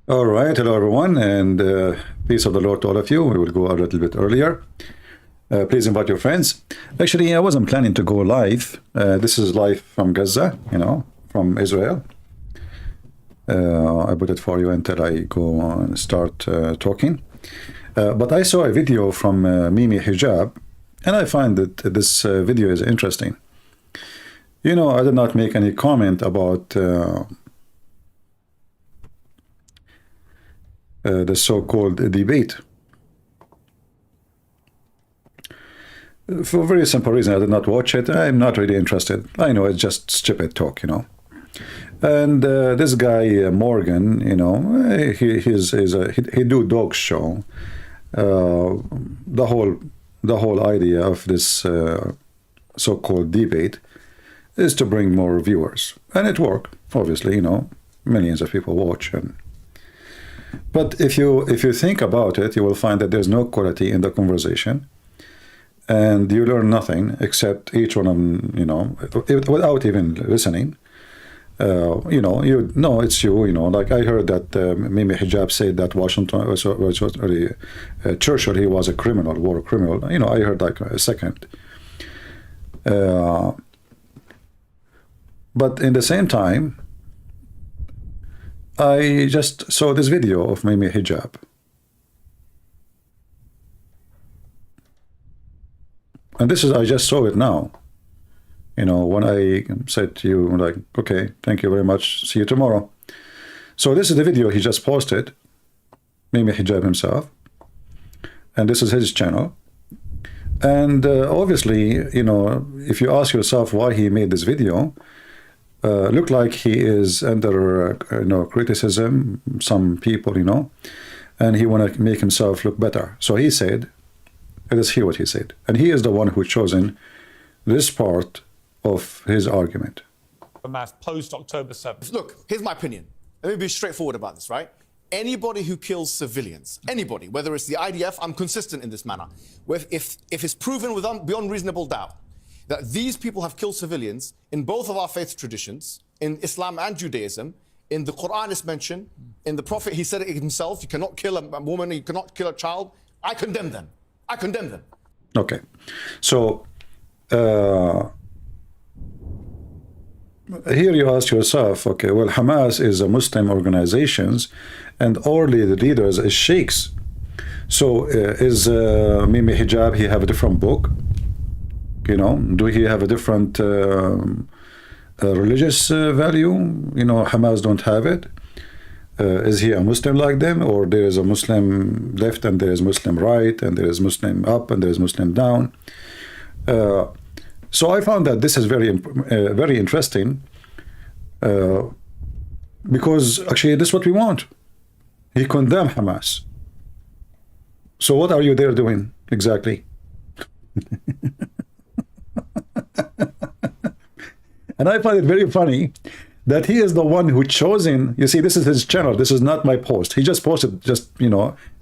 All right, hello everyone, and peace of the Lord to all of you. We will go a little bit earlier. Please invite your friends. Actually, I wasn't planning to go live. This is live from Gaza, from Israel. I put it for you until I go and start talking. But I saw a video from Mimi Hijab, and I find that this video is interesting. I did not make any comment about the so-called debate. For a very simple reason, I did not watch it. I'm not really interested. I know it's just stupid talk, And this guy Morgan, he do dog show. The whole idea of this so-called debate is to bring more viewers, and it worked. Obviously, millions of people watch. But if you think about it, you will find that there's no quality in the conversation, and you learn nothing except each one of them, without even listening. It's you. Like I heard that Mimi Hijab said that Churchill, he was a criminal, war criminal. I heard like a second. But in the same time, I just saw this video of Mimi Hijab. And I just saw it now. When I said to you, like, okay, thank you very much, see you tomorrow. So this is the video he just posted, Mimi Hijab himself. And this is his channel. And obviously, if you ask yourself why he made this video, look like he is under criticism, some people, and he want to make himself look better. So he said, let us hear what he said. And he is the one who chosen this part of his argument. Hamas post October 7th. Look, here's my opinion. Let me be straightforward about this, right? Anybody who kills civilians, anybody, whether it's the IDF, I'm consistent in this manner. If it's proven beyond reasonable doubt that these people have killed civilians in both of our faith traditions, in Islam and Judaism, in the Quran is mentioned, in the Prophet, he said it himself, you cannot kill a woman, you cannot kill a child. I condemn them. I condemn them. Okay. So, here you ask yourself, okay, well, Hamas is a Muslim organizations, and all the leaders is sheikhs. So, is Mimi Hijab, he have a different book? Do he have a different religious value? Hamas don't have it. Is he a Muslim like them, or there is a Muslim left and there is Muslim right, and there is Muslim up and there is Muslim down? So I found that this is very interesting, because actually this is what we want. He condemned Hamas. So what are you there doing exactly? And I find it very funny that he is the one who chosen. You see, this is his channel. This is not my post. He just posted,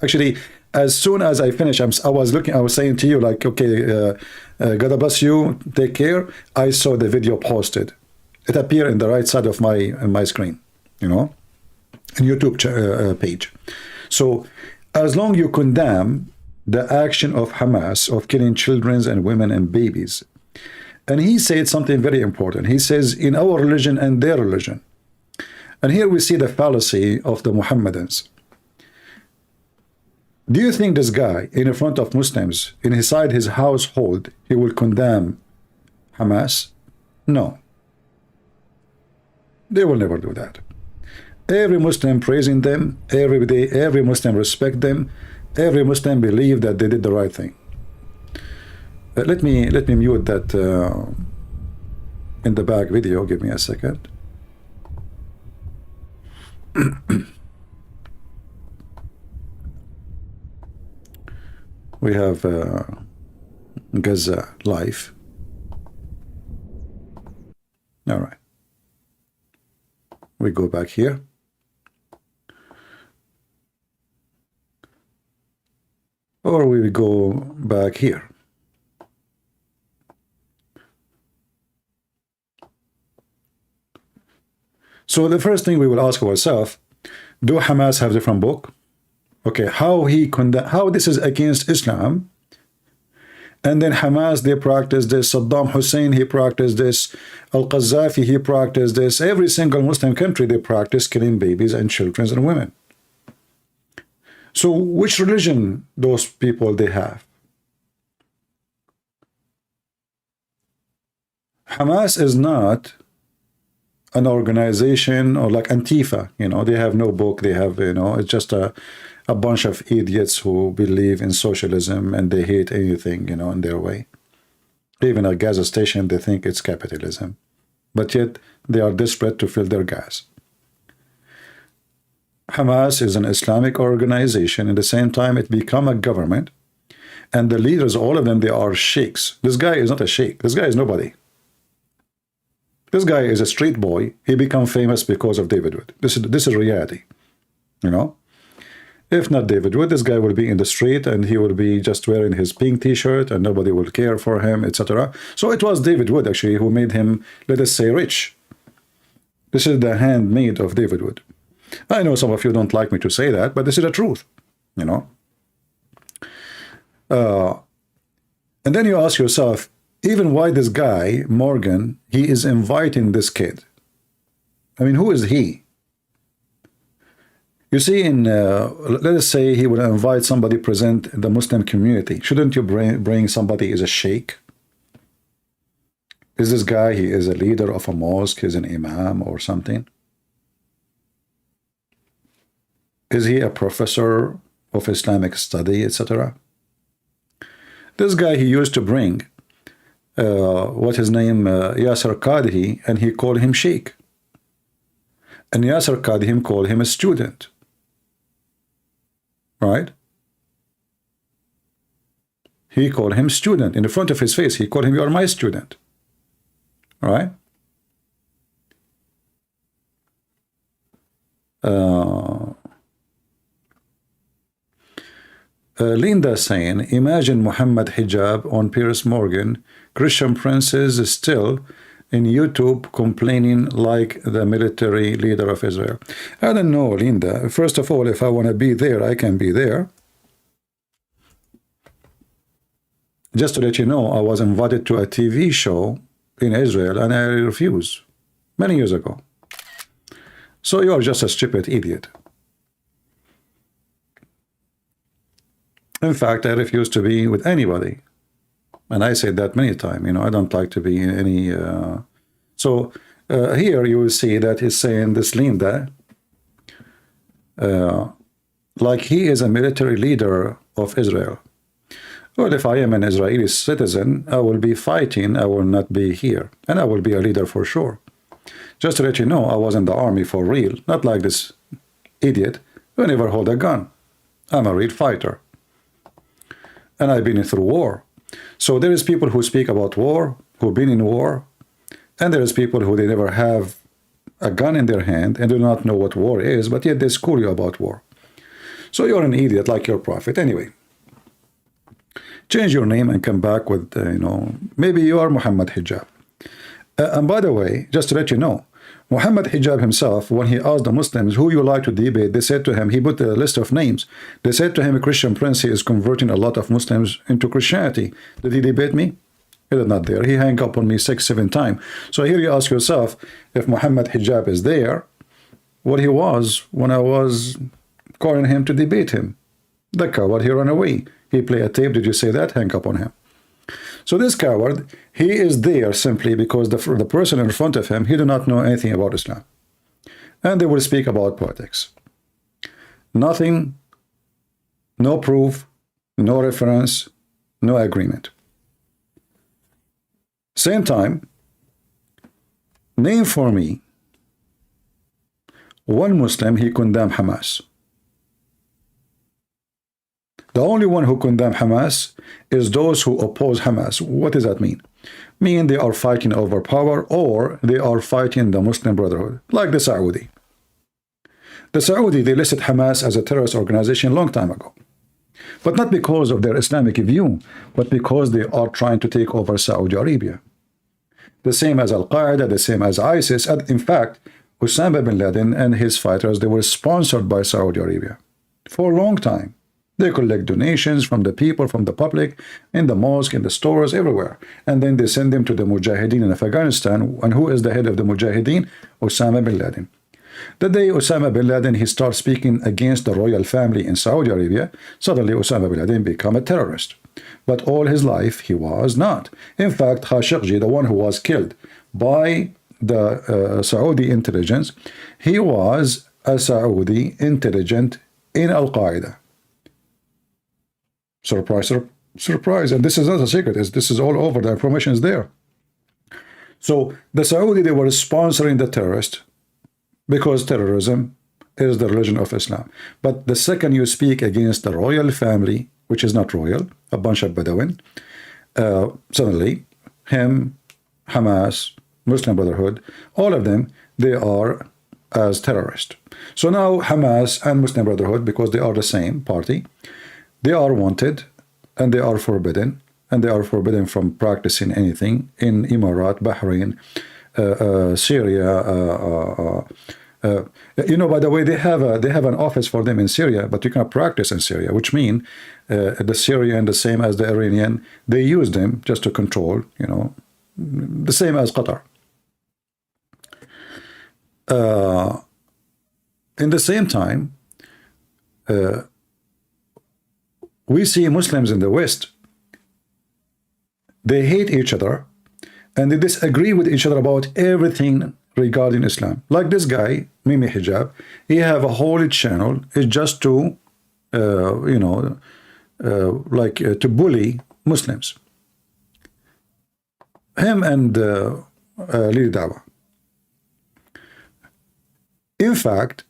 actually, as soon as I finished, I was saying to you, like, okay, God bless you, take care. I saw the video posted. It appeared in the right side of my screen, and YouTube page. So as long you condemn the action of Hamas of killing children and women and babies. And he said something very important. He says, in our religion and their religion. And here we see the fallacy of the Mohammedans. Do you think this guy, in front of Muslims, inside his household, he will condemn Hamas? No. They will never do that. Every Muslim praising them, every day, every Muslim respect them, every Muslim believe that they did the right thing. Let me mute that in the back video. Give me a second. We have Gaza live. All right. We go back here. Or we go back here. So the first thing we will ask ourselves, Do Hamas have different book? Okay, how this is against Islam, and then Hamas, they practice this, Saddam Hussein, he practiced this, Al-Qaddafi, he practiced this, every single Muslim country, they practice killing babies and children and women. So which religion those people they have? Hamas is not an organization or like Antifa, you know, they have no book, they have, you know, it's just a bunch of idiots who believe in socialism and they hate anything, you know, in their way. Even a gas station, they think it's capitalism, but yet they are desperate to fill their gas. Hamas is an Islamic organization. At the same time, it become a government, and the leaders, all of them, they are sheikhs. This guy is not a sheikh. This guy is nobody. This guy is a street boy. He become famous because of David Wood. This is reality, you know. If not David Wood, this guy will be in the street and he will be just wearing his pink t-shirt and nobody will care for him, etc. So it was David Wood actually who made him, let us say, rich. This is the handmaid of David Wood. I know some of you don't like me to say that, but this is the truth, you know. And then you ask yourself, even why this guy, Morgan, he is inviting this kid. I mean, who is he? You see, let us say he would invite somebody present in the Muslim community. Shouldn't you bring somebody as a sheikh? Is this guy, he is a leader of a mosque, he's an imam or something? Is he a professor of Islamic study, etc.? This guy, he used to bring, what his name, Yasser Qadhi, and he called him sheikh. And Yasser Qadhi called him a student. Right? He called him student. In the front of his face, he called him, you are my student. Right? Linda saying, imagine Mohammed Hijab on Piers Morgan, Christian princes still in YouTube complaining like the military leader of Israel. I don't know, Linda. First of all, if I want to be there, I can be there. Just to let you know, I was invited to a TV show in Israel and I refused many years ago. So you are just a stupid idiot. In fact, I refuse to be with anybody. And I said that many times, you know, I don't like to be in any... here you will see that he's saying this Linda, like he is a military leader of Israel. Well, if I am an Israeli citizen, I will be fighting, I will not be here. And I will be a leader for sure. Just to let you know, I was in the army for real, not like this idiot who never hold a gun. I'm a real fighter. And I've been through war. So there is people who speak about war, who've been in war, and there is people who they never have a gun in their hand and do not know what war is, but yet they school you about war. So you're an idiot like your prophet. Anyway, change your name and come back with, you know, maybe you are Muhammad Hijab. And by the way, just to let you know, Muhammad Hijab himself, when he asked the Muslims who you like to debate, they said to him, he put a list of names. They said to him, a Christian prince, he is converting a lot of Muslims into Christianity. Did he debate me? He did not dare. He hung up on me 6-7 times. So here you ask yourself, if Muhammad Hijab is there, what he was when I was calling him to debate him. The coward, he ran away. He played a tape, did you say that? Hang up on him. So this coward, he is there simply because the person in front of him, he do not know anything about Islam. And they will speak about politics. Nothing, no proof, no reference, no agreement. Same time, name for me one Muslim he condemned Hamas. The only one who condemn Hamas is those who oppose Hamas. What does that mean? Mean they are fighting over power or they are fighting the Muslim Brotherhood, like the Saudi. The Saudi, they listed Hamas as a terrorist organization a long time ago. But not because of their Islamic view, but because they are trying to take over Saudi Arabia. The same as Al-Qaeda, the same as ISIS. And in fact, Osama bin Laden and his fighters, they were sponsored by Saudi Arabia for a long time. They collect donations from the people, from the public, in the mosque, in the stores, everywhere. And then they send them to the Mujahideen in Afghanistan. And who is the head of the Mujahideen? Osama bin Laden. The day Osama bin Laden, he starts speaking against the royal family in Saudi Arabia, suddenly Osama bin Laden became a terrorist. But all his life, he was not. In fact, Khashoggi, the one who was killed by the Saudi intelligence, he was a Saudi intelligent in Al-Qaeda. Surprise, surprise. And this is not a secret. This is all over. The information is there. So the Saudi, they were sponsoring the terrorist because terrorism is the religion of Islam. But the second you speak against the royal family, which is not royal, a bunch of Bedouin, suddenly him, Hamas, Muslim Brotherhood, all of them, they are as terrorists. So now Hamas and Muslim Brotherhood, because they are the same party, they are wanted and they are forbidden, and they are forbidden from practicing anything in Emirat, Bahrain, Syria. You know, by the way, they have an office for them in Syria, but you cannot practice in Syria, which means the Syrian, the same as the Iranian, they use them just to control, you know, the same as Qatar. In the same time, we see Muslims in the West, they hate each other and they disagree with each other about everything regarding Islam. Like this guy, Mimi Hijab, he have a whole channel, it's just to, you know, to bully Muslims. Him and Dawah. In fact,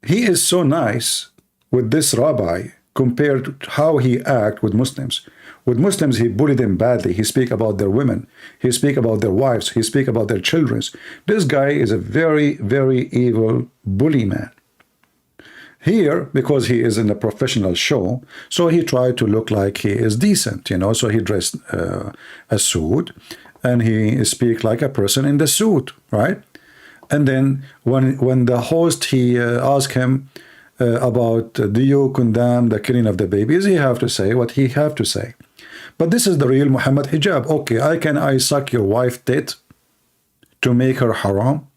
he is so nice with this rabbi compared to how he act with Muslims. With Muslims, he bullied them badly. He speak about their women. He speak about their wives. He speak about their children. This guy is a very, very evil bully man. Here, because he is in a professional show, so he tried to look like he is decent, you know, so he dressed a suit and he speak like a person in the suit, right? And then when the host, he asked him about do you condemn the killing of the babies, he have to say what he have to say. But this is the real Muhammad Hijab. Okay, I suck your wife tit to make her haram.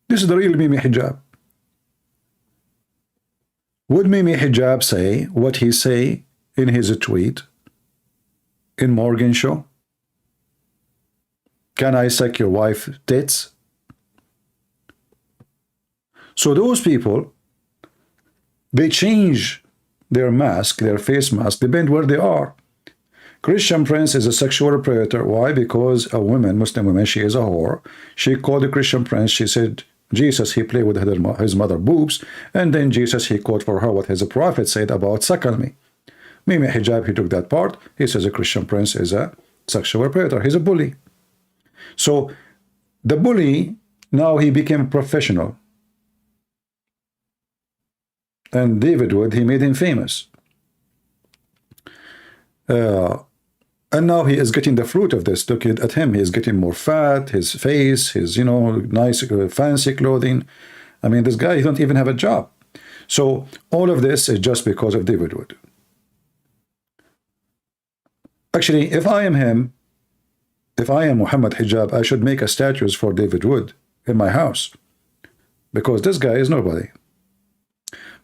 This is the real Mimi Hijab. Would Mimi Hijab say what he say in his tweet in Morgan show? Can I suck your wife tits? So those people, they change their mask, their face mask, depend where they are. Christian Prince is a sexual predator. Why? Because a woman, Muslim woman, she is a whore. She called the Christian Prince. She said, Jesus, he played with his mother boobs. And then Jesus, he quote for her what his prophet said about suckle me. Mimi Hijab, he took that part. He says a Christian Prince is a sexual predator. He's a bully. So the bully, now he became a professional. And David Wood, he made him famous. And now he is getting the fruit of this. Look at him. He is getting more fat, his face, his, you know, nice, fancy clothing. I mean, this guy, he don't even have a job. So all of this is just because of David Wood. Actually, if I am him, if I am Muhammad Hijab, I should make a statue for David Wood in my house. Because this guy is nobody.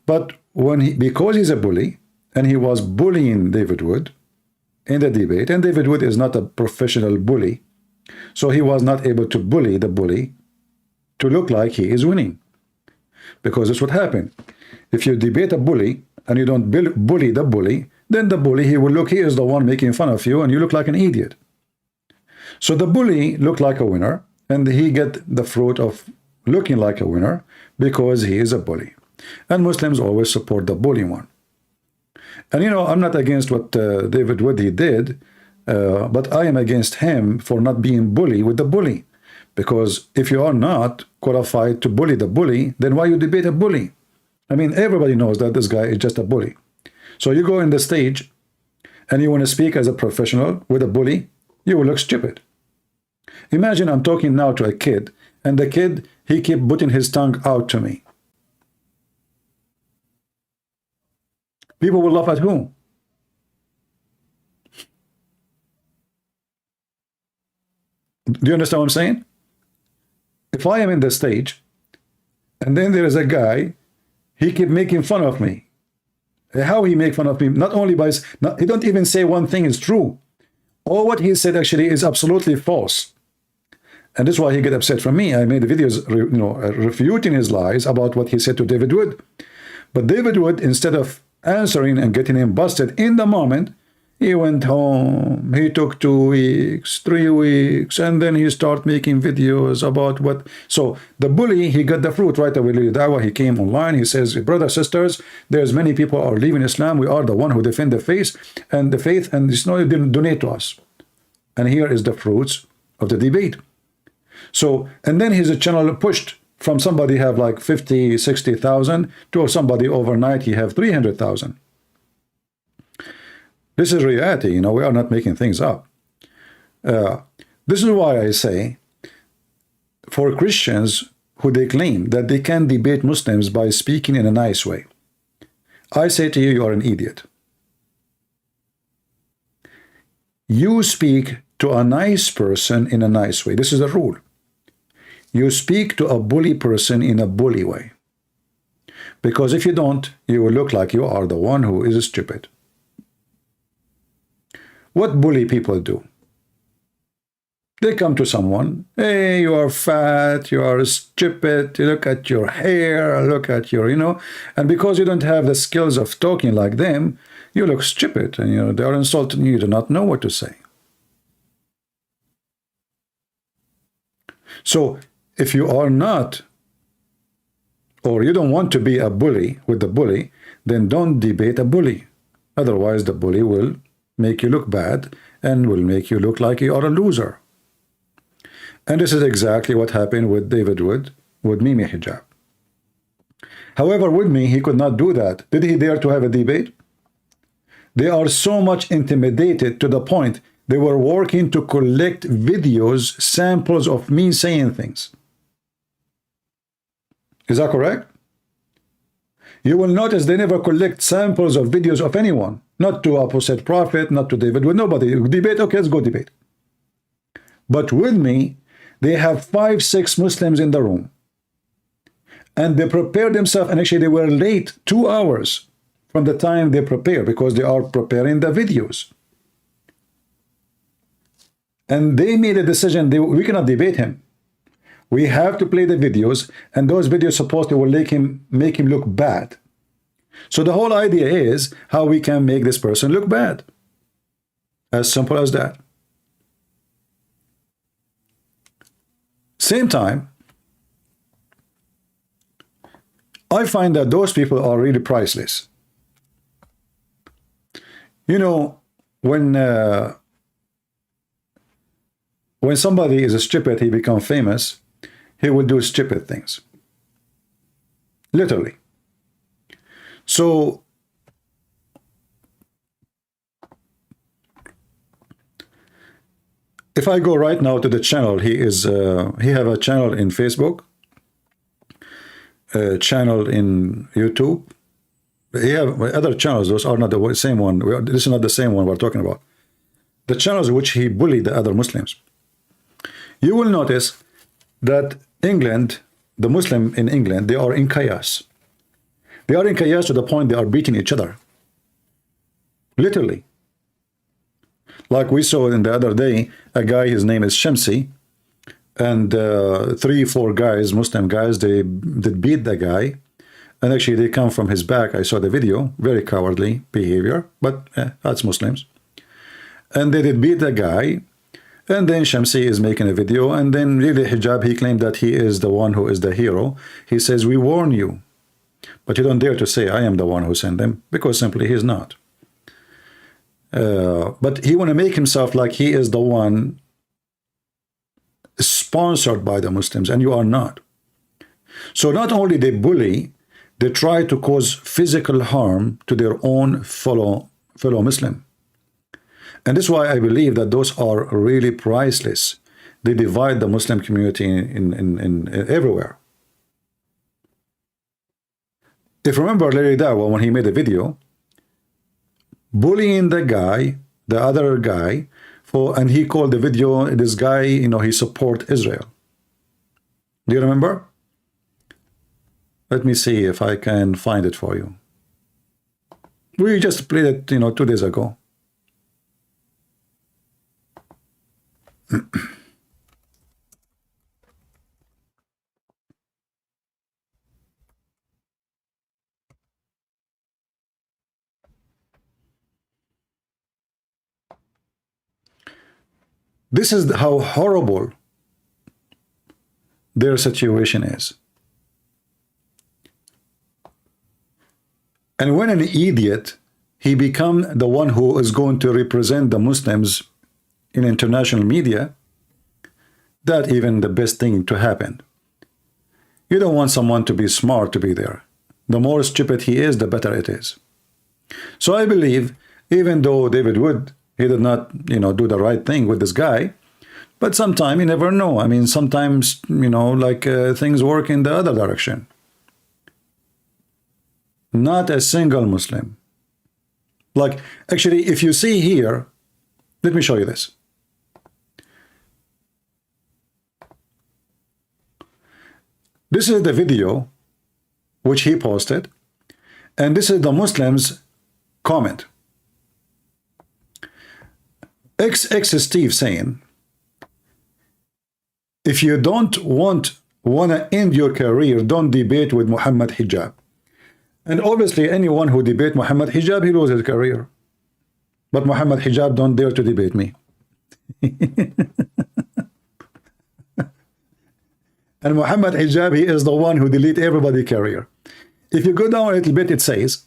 But because he's a bully, and he was bullying David Wood in the debate, and David Wood is not a professional bully, so he was not able to bully the bully to look like he is winning. Because that's what happened. If you debate a bully, and you don't bully the bully, then the bully, he will look, he is the one making fun of you, and you look like an idiot. So the bully looked like a winner, and he get the fruit of looking like a winner because he is a bully. And Muslims always support the bully one. And you know, I'm not against what David Wood he did, but I am against him for not being bully with the bully. Because if you are not qualified to bully the bully, then why you debate a bully? I mean, everybody knows that this guy is just a bully. So you go in the stage and you want to speak as a professional with a bully, you will look stupid. Imagine I'm talking now to a kid and the kid, he keep putting his tongue out to me. People will laugh at who? Do you understand what I'm saying? If I am in the stage, and then there is a guy, he keep making fun of me. How he make fun of me? Not only by, he don't even say one thing is true. All what he said actually is absolutely false. And this is why he get upset from me. I made videos, refuting his lies about what he said to David Wood. But David Wood, instead of answering and getting him busted in the moment, he went home, he took 2 weeks, 3 weeks, and then he started making videos about what. So the bully, he got the fruit right away. Dawah, he came online, he says, brothers, sisters, there's many people are leaving Islam. We are the one who defend the faith, and it's not even donate to us. And here is the fruits of the debate. So, and then his channel pushed from somebody have like 50, 60,000 to somebody overnight, he have 300,000. This is reality, we are not making things up. This is why I say, for Christians who they claim that they can debate Muslims by speaking in a nice way, I say to you, you are an idiot. You speak to a nice person in a nice way. This is the rule. You speak to a bully person in a bully way. Because if you don't, you will look like you are the one who is stupid. What bully people do? They come to someone, hey, you are fat, you are stupid, look at your hair, look at your, and because you don't have the skills of talking like them, you look stupid, and they are insulting you, you do not know what to say. So if you are not, or you don't want to be a bully with the bully, then don't debate a bully. Otherwise, the bully will make you look bad and will make you look like you are a loser. And this is exactly what happened with David Wood, with Mimi Hijab. However, with me, he could not do that. Did he dare to have a debate? They are so much intimidated to the point they were working to collect videos, samples of me saying things. Is that correct? You will notice they never collect samples of videos of anyone. Not to Apostate Prophet, not to David Wood, nobody. Debate, okay, let's go debate. But with me, they have 5, 6 Muslims in the room. And they prepared themselves, and actually they were late 2 hours from the time they prepare, because they are preparing the videos. And they made a decision, we cannot debate him. We have to play the videos, and those videos supposedly will make him look bad. So the whole idea is how we can make this person look bad. As simple as that. Same time, I find that those people are really priceless. When somebody is stupid, he becomes famous, he will do stupid things. Literally. So, if I go right now to the channel, he have a channel in Facebook, a channel in YouTube. He have other channels, those are not the same one. This is not the same one we're talking about. The channels in which he bullied the other Muslims. You will notice that England, the Muslim in England, they are in chaos. They are in chaos to the point they are beating each other. Literally. Like we saw in the other day, a guy, his name is Shamsi, and 3, 4 guys, Muslim guys, they beat the guy. And actually they come from his back. I saw the video, very cowardly behavior, but that's Muslims. And they did beat the guy. And then Shamsi is making a video, and then really Hijab, he claimed that he is the one who is the hero. He says, we warn you. But you don't dare to say, I am the one who sent them, because simply he's not. But he want to make himself like he is the one sponsored by the Muslims, and you are not. So not only they bully, they try to cause physical harm to their own fellow Muslim. And this is why I believe that those are really priceless. they divide the Muslim community in everywhere. If you remember Larry Dawah, when he made a video bullying the guy, the other guy, and he called the video, this guy, you know, he support Israel. Do you remember? Let me see if I can find it for you. We just played it, you know, 2 days ago. This is how horrible their situation is. And when an idiot, he become the one who is going to represent the Muslims in international media, that even the best thing to happen. You don't want someone to be smart to be there. The more stupid he is, the better it is. So I believe, even though David Wood, he did not, you know, do the right thing with this guy, but sometimes you never know. I mean, sometimes, you know, like things work in the other direction. Not a single Muslim. Like, actually, if you see here, let me show you this. This is the video which he posted, and this is the Muslims' comment. XX Steve saying, if you don't want to end your career, don't debate with Mohammed Hijab. And obviously, anyone who debate Mohammed Hijab, he loses his career. But Mohammed Hijab don't dare to debate me. And Mohammed Hijab, he is the one who delete everybody's career. If you go down a little bit, it says,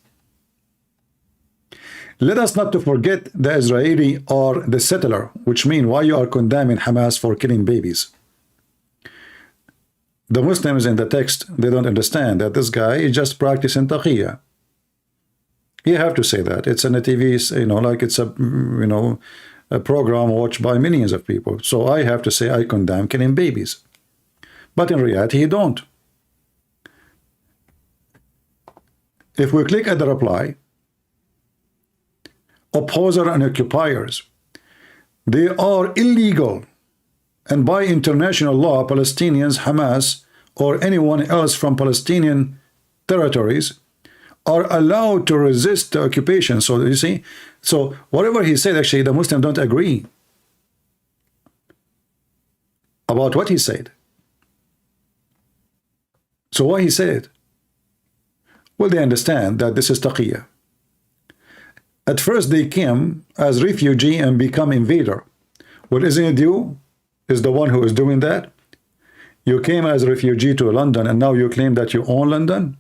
let us not to forget the Israeli or the settler, which mean why you are condemning Hamas for killing babies. The Muslims in the text, they don't understand that this guy is just practicing taqiyya. You have to say that. It's on the TV, you know, like it's a, you know, a program watched by millions of people. So I have to say I condemn killing babies. But in reality, he don't. If we click at the reply, opposer and occupiers, they are illegal. And by international law, Palestinians, Hamas, or anyone else from Palestinian territories are allowed to resist the occupation. So you see, so whatever he said, actually, the Muslims don't agree about what he said. So why he said it? Well, they understand that this is taqiyya. At first, they came as refugee and become invader. Well, isn't it you is the one who is doing that? You came as a refugee to London, and now you claim that you own London?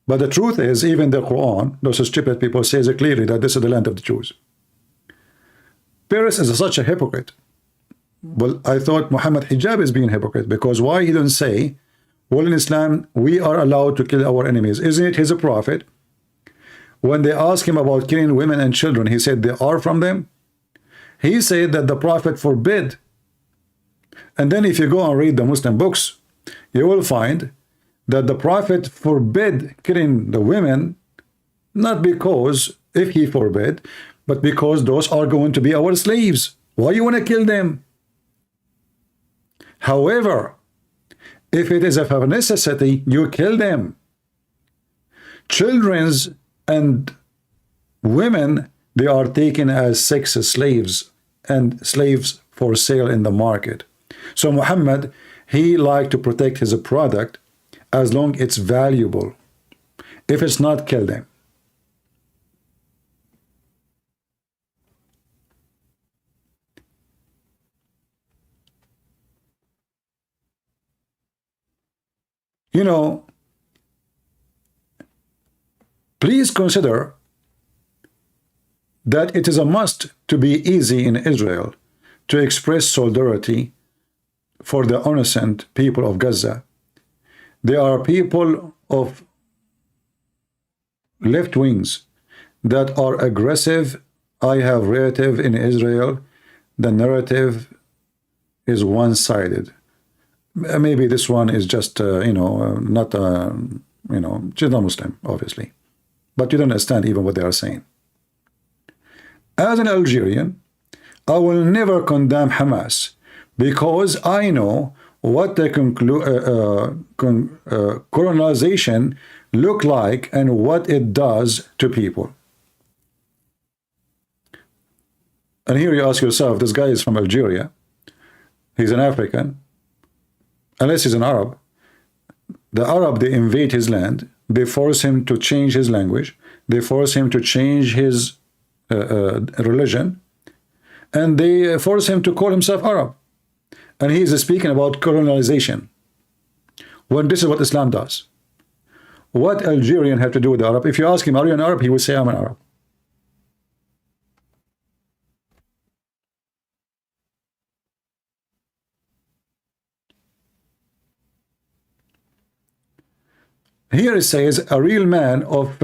But the truth is, even the Quran, those stupid people, says it clearly that this is the land of the Jews. Paris is such a hypocrite. Well, I thought Muhammad Hijab is being hypocrite, because why he don't say, well, in Islam, we are allowed to kill our enemies. Isn't it his prophet? When they asked him about killing women and children, he said they are from them. He said that the prophet forbid. And then if you go and read the Muslim books, you will find that the prophet forbid killing the women, not because if he forbid, but because those are going to be our slaves. Why you want to kill them? However, if it is a necessity, you kill them. Children's and women, they are taken as sex slaves and slaves for sale in the market. So Muhammad, he liked to protect his product as long it's valuable. If it's not, kill them. You know, please consider that it is a must to be easy in Israel to express solidarity for the innocent people of Gaza. There are people of left wings that are aggressive. I have relative in Israel. The narrative is one-sided. Maybe this one is just, not, she's not Muslim, obviously. But you don't understand even what they are saying. As an Algerian, I will never condemn Hamas because I know what the colonization look like and what it does to people. And here you ask yourself, this guy is from Algeria. He's an African. Unless he's an Arab. The Arab, they invade his land. They force him to change his language. They force him to change his religion. And they force him to call himself Arab. And he is speaking about colonization. When this is what Islam does. What Algerian have to do with the Arab? If you ask him, are you an Arab? He will say, I'm an Arab. Here it says, a real man of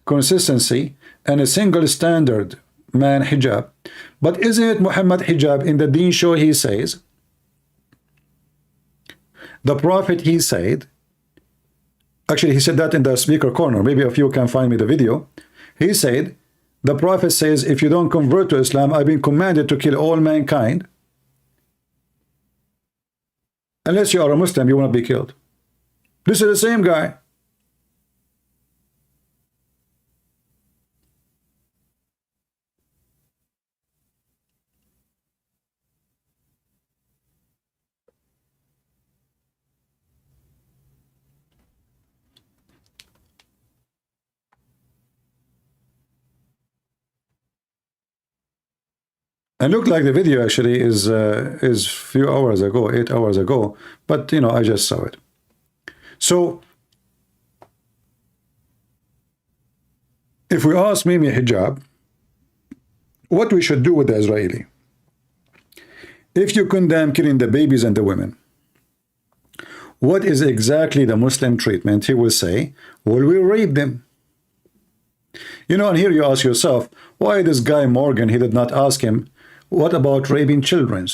consistency and a single standard man hijab. But isn't it Muhammad hijab in the Deen show? He says, the Prophet, he said, actually he said that in the speaker corner, maybe if you can find me the video. He said, the Prophet says, if you don't convert to Islam, I've been commanded to kill all mankind. Unless you are a Muslim, you will not be killed. This is the same guy. And look like the video actually is few hours ago, 8 hours ago, but I just saw it. So if we ask Mimi hijab, what we should do with the Israeli? If you condemn killing the babies and the women, what is exactly the Muslim treatment? He will say, well, we rape them. And here you ask yourself, why this guy Morgan, he did not ask him, what about raping children?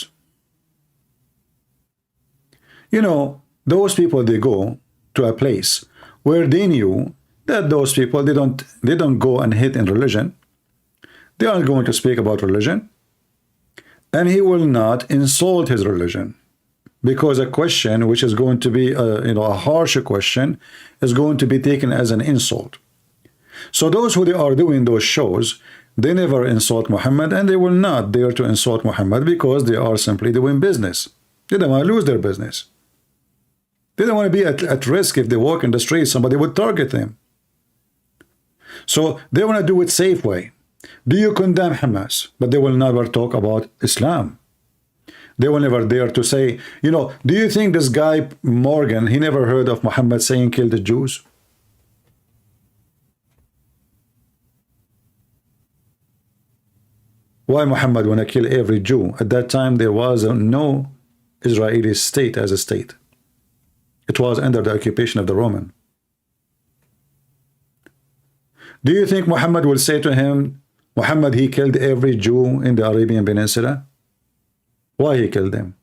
Those people, they go to a place where they knew that those people, they don't go and hit in religion. They aren't going to speak about religion. And he will not insult his religion. Because a question which is going to be a harsher question is going to be taken as an insult. So those who they are doing those shows, they never insult Muhammad, and they will not dare to insult Muhammad because they are simply doing business. They don't want to lose their business. They don't want to be at risk. If they walk in the street, somebody would target them. So they want to do it safe way. Do you condemn Hamas? But they will never talk about Islam. They will never dare to say, do you think this guy Morgan, he never heard of Muhammad saying kill the Jews? Why Muhammad want to kill every Jew? At that time, there was no Israeli state as a state. It was under the occupation of the Roman. Do you think Muhammad will say to him, Muhammad, he killed every Jew in the Arabian Peninsula? Why he killed them?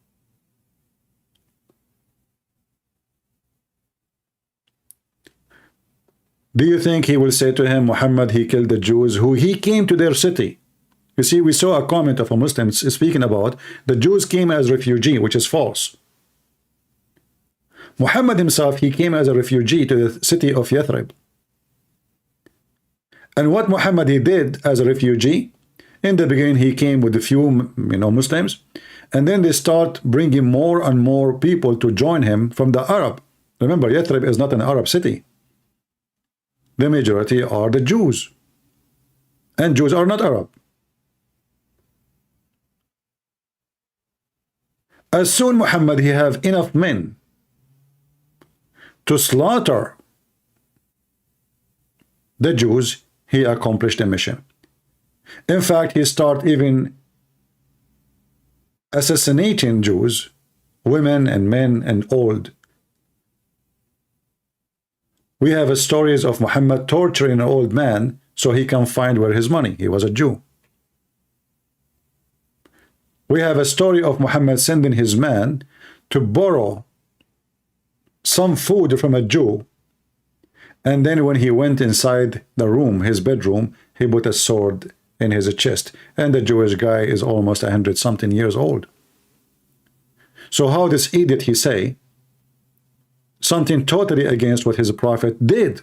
Do you think he will say to him, Muhammad, he killed the Jews who he came to their city? You see, we saw a comment of a Muslim speaking about the Jews came as refugee, which is false. Muhammad himself, he came as a refugee to the city of Yathrib. And what Muhammad he did as a refugee, in the beginning he came with a few Muslims, and then they start bringing more and more people to join him from the Arab. Remember, Yathrib is not an Arab city. The majority are the Jews. And Jews are not Arab. As soon Muhammad he have enough men to slaughter the Jews, he accomplished the mission. In fact, he start even assassinating Jews, women and men and old. We have stories of Muhammad torturing an old man so he can find where his money. He was a Jew. We have a story of Muhammad sending his man to borrow some food from a Jew, and then when he went inside the room, his bedroom, he put a sword in his chest, and the Jewish guy is almost 100-something years old. So how this idiot he say something totally against what his prophet did?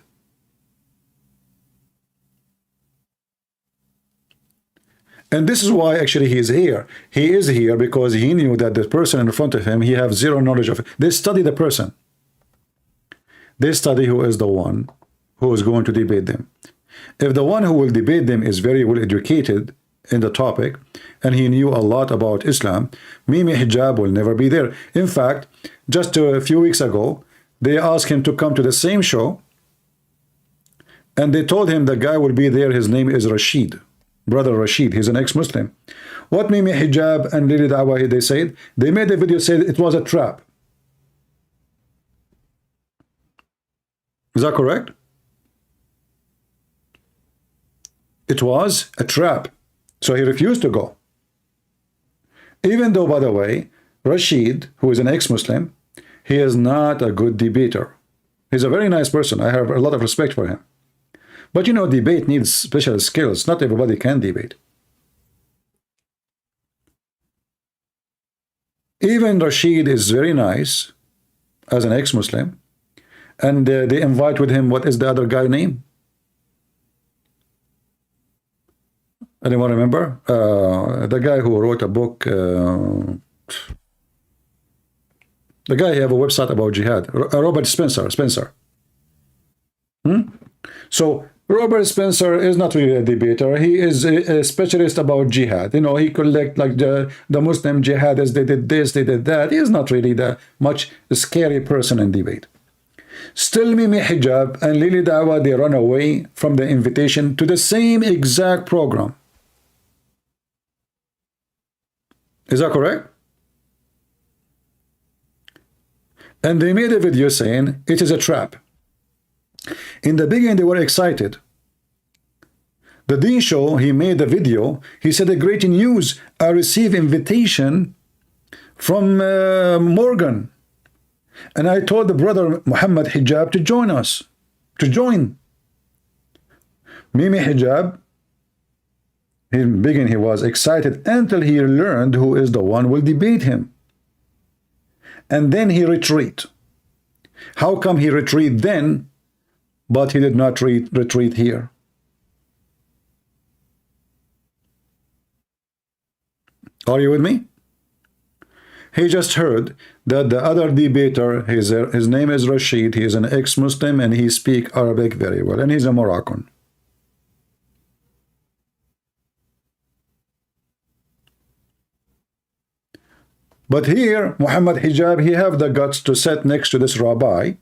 And this is why actually he is here. He is here because he knew that the person in front of him, he have zero knowledge of it. They study the person. They study who is the one who is going to debate them. If the one who will debate them is very well educated in the topic, and he knew a lot about Islam, Mimi Hijab will never be there. In fact, just a few weeks ago, they asked him to come to the same show, and they told him the guy will be there. His name is Rashid, brother Rashid. He's an ex-Muslim. What Mimi Hijab and Lily Dawah, they said, they made a video saying it was a trap. Is that correct? It was a trap. So he refused to go. Even though, by the way, Rashid, who is an ex-Muslim, he is not a good debater. He's a very nice person. I have a lot of respect for him. But you know, debate needs special skills. Not everybody can debate. Even Rashid is very nice as an ex-Muslim. And they invite with him, what is the other guy name? Anyone remember? The guy who wrote a book, the guy who have a website about jihad, Robert Spencer. So Robert Spencer is not really a debater. He is a specialist about jihad. You know, he collect like the Muslim jihadists, they did this, they did that. He is not really the much scary person in debate. Still, Mimi Hijab and Lily Dawah, they run away from the invitation to the same exact program. Is that correct? And they made a video saying it is a trap. In the beginning, they were excited. The Dean Show, he made a video. He said, a great news, I received invitation from Morgan. And I told the brother Muhammad Hijab to join us, to join. Mimi Hijab, in the beginning he was excited until he learned who is the one who will debate him. And then he retreat. How come he retreat then, but he did not retreat here? Are you with me? He just heard that the other debater, his name is Rashid, he is an ex-Muslim and he speaks Arabic very well, and he's a Moroccan. But here, Muhammad Hijab, he have the guts to sit next to this rabbi.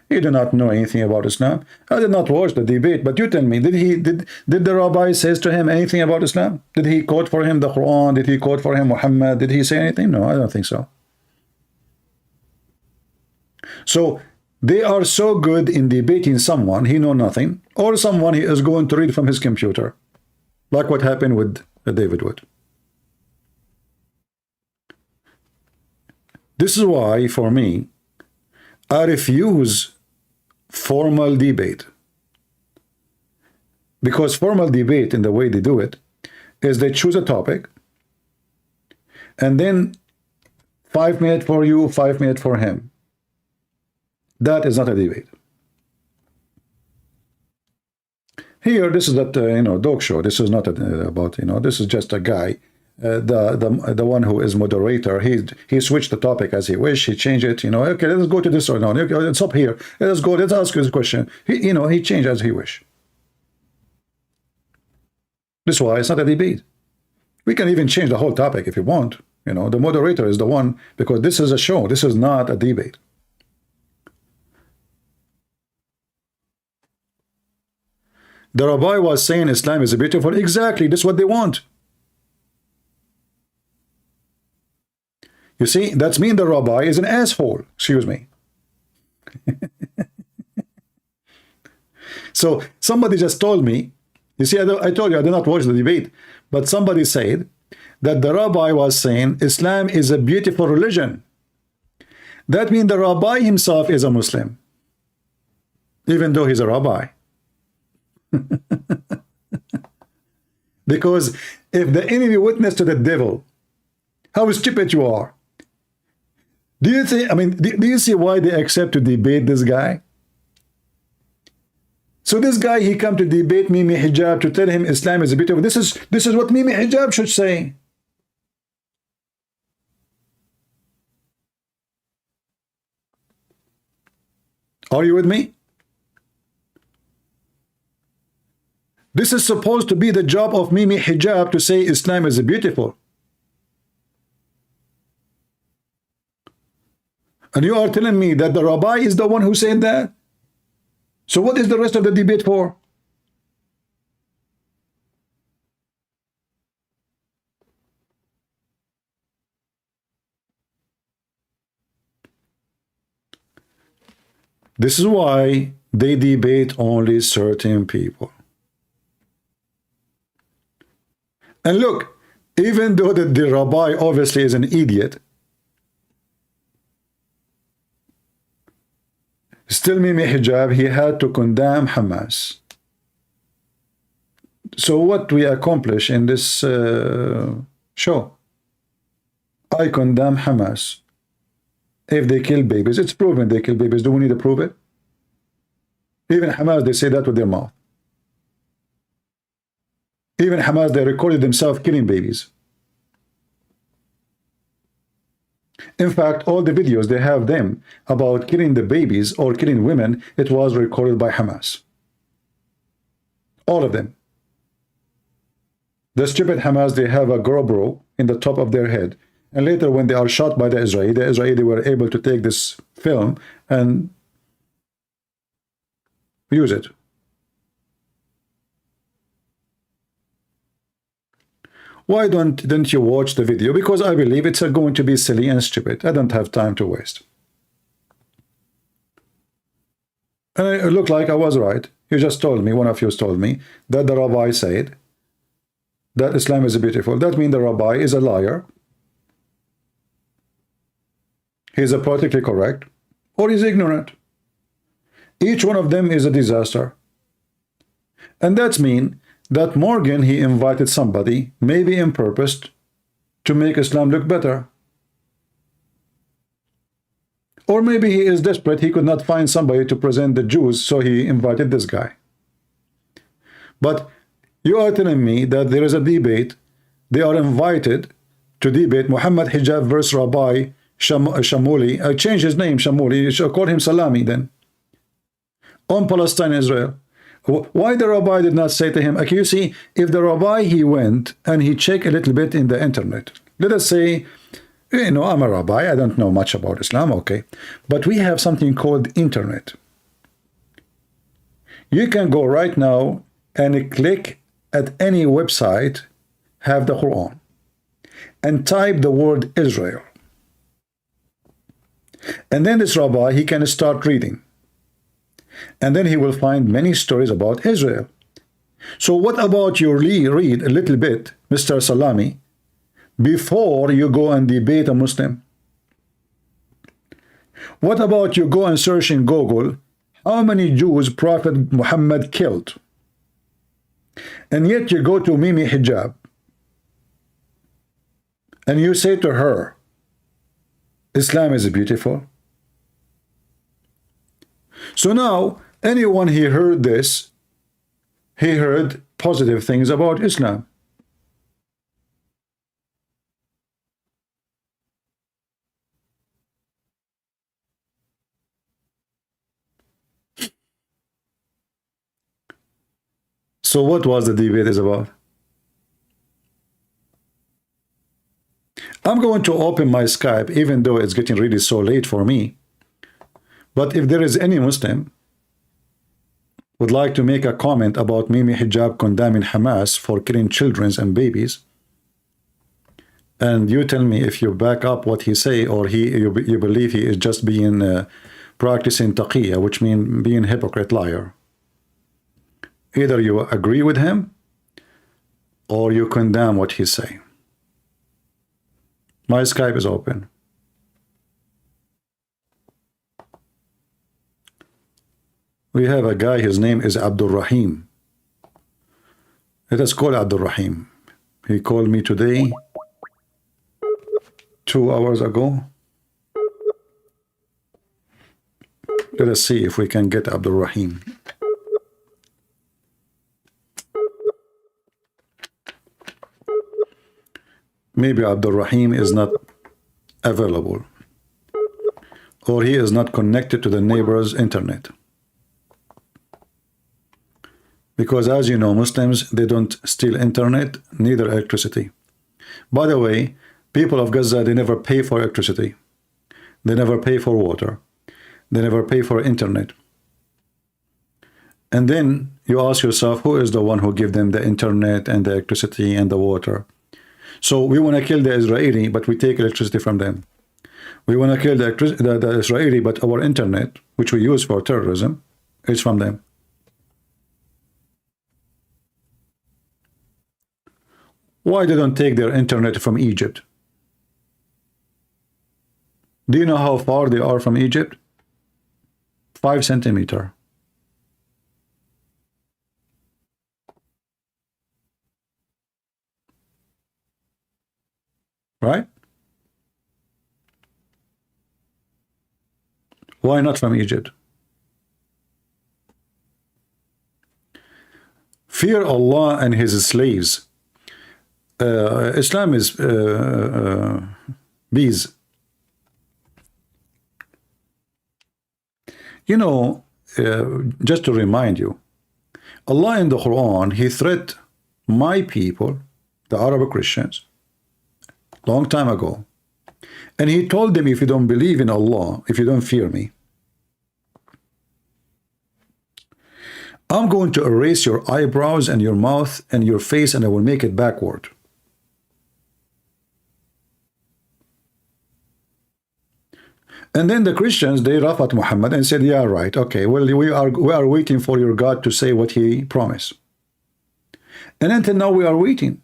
He did not know anything about Islam. I did not watch the debate, but you tell me, did the rabbi says to him anything about Islam? Did he quote for him the Quran? Did he quote for him Muhammad? Did he say anything? No, I don't think so. So they are so good in debating someone he know nothing, or someone he is going to read from his computer, like what happened with David Wood. This is why, for me, I refuse formal debate. Because formal debate, in the way they do it, is they choose a topic, and then 5 minutes for you, 5 minutes for him. That is not a debate. Here, this is that dog show. This is not about this is just a guy. The one who is moderator, he switched the topic as he wished. He changed it, okay, let's go to this or no, okay, let's stop here, let's go, let's ask this question. He changed as he wished. This is why it's not a debate. We can even change the whole topic if you want. The moderator is the one, because this is a show, this is not a debate. The rabbi was saying Islam is beautiful. Exactly, this is what they want. You see, that's mean the rabbi is an asshole. Excuse me. So somebody just told me, you see, I told you I did not watch the debate, but somebody said that the rabbi was saying Islam is a beautiful religion. That means the rabbi himself is a Muslim, even though he's a rabbi. Because if the enemy witness to the devil, how stupid you are. Do you think, I mean, do you see why they accept to debate this guy? So this guy, he come to debate Mimi Hijab to tell him Islam is a beautiful. This is what Mimi Hijab should say. Are you with me? This is supposed to be the job of Mimi Hijab to say Islam is beautiful. And you are telling me that the rabbi is the one who said that? So what is the rest of the debate for? This is why they debate only certain people. And look, even though the rabbi obviously is an idiot, still Mimi Hijab, he had to condemn Hamas. So what we accomplish in this show? I condemn Hamas. If they kill babies, it's proven they kill babies. Do we need to prove it? Even Hamas, they say that with their mouth. Even Hamas, they recorded themselves killing babies. In fact, all the videos they have them about killing the babies or killing women, it was recorded by Hamas. All of them. The stupid Hamas, they have a GoPro in the top of their head. And later when they are shot by the Israeli were able to take this film and use it. Why didn't you watch the video? Because I believe it's going to be silly and stupid. I don't have time to waste. And it looked like I was right. You just told me, one of you told me, that the rabbi said that Islam is beautiful. That means the rabbi is a liar. He's a politically correct, or he's ignorant. Each one of them is a disaster. And that's mean that Morgan, he invited somebody, maybe in purpose, to make Islam look better. Or maybe he is desperate, he could not find somebody to present the Jews, so he invited this guy. But you are telling me that there is a debate, they are invited to debate Muhammad Hijab versus Rabbi Shamuli. I changed his name, Shamuli, you should call him Salami then. On Palestine, Israel. Why the rabbi did not say to him, okay, you see, if the rabbi, he went and he checked a little bit in the internet. Let us say, you know, I'm a rabbi, I don't know much about Islam, okay. But we have something called internet. You can go right now and click at any website, have the Quran, and type the word Israel. And then this rabbi, he can start reading. And then he will find many stories about Israel. So what about you read a little bit, Mr. Salami, before you go and debate a Muslim? What about you go and search in Google, how many Jews Prophet Muhammad killed? And yet you go to Mimi Hijab, and you say to her, Islam is beautiful. So now, anyone he heard this, he heard positive things about Islam. So what was the debate is about? I'm going to open my Skype, even though it's getting really so late for me. But if there is any Muslim would like to make a comment about Mimi Hijab condemning Hamas for killing children and babies, and you tell me if you back up what he say, or you believe he is just being practicing taqiyya, which means being hypocrite liar. Either you agree with him or you condemn what he's saying. My Skype is open. We have a guy, his name is Abdul Rahim. Let us call Abdul Rahim. He called me today, 2 hours ago. Let us see if we can get Abdul Rahim. Maybe Abdul Rahim is not available, or he is not connected to the neighbor's internet. Because as you know, Muslims, they don't steal internet, neither electricity. By the way, people of Gaza, they never pay for electricity. They never pay for water. They never pay for internet. And then you ask yourself, who is the one who give them the internet and the electricity and the water? So we want to kill the Israeli, but we take electricity from them. We want to kill the Israeli, but our internet, which we use for terrorism, is from them. Why they don't take their internet from Egypt? Do you know how far they are from Egypt? 5 centimeters. Right? Why not from Egypt? Fear Allah and His slaves. Islam is bees. You know, just to remind you, Allah in the Quran, He threatened my people, the Arab Christians, long time ago, and He told them, if you don't believe in Allah, if you don't fear me, I'm going to erase your eyebrows and your mouth and your face, and I will make it backward. And then the Christians, they laughed at Muhammad and said, yeah, right, okay, well, we are waiting for your God to say what He promised. And until now we are waiting.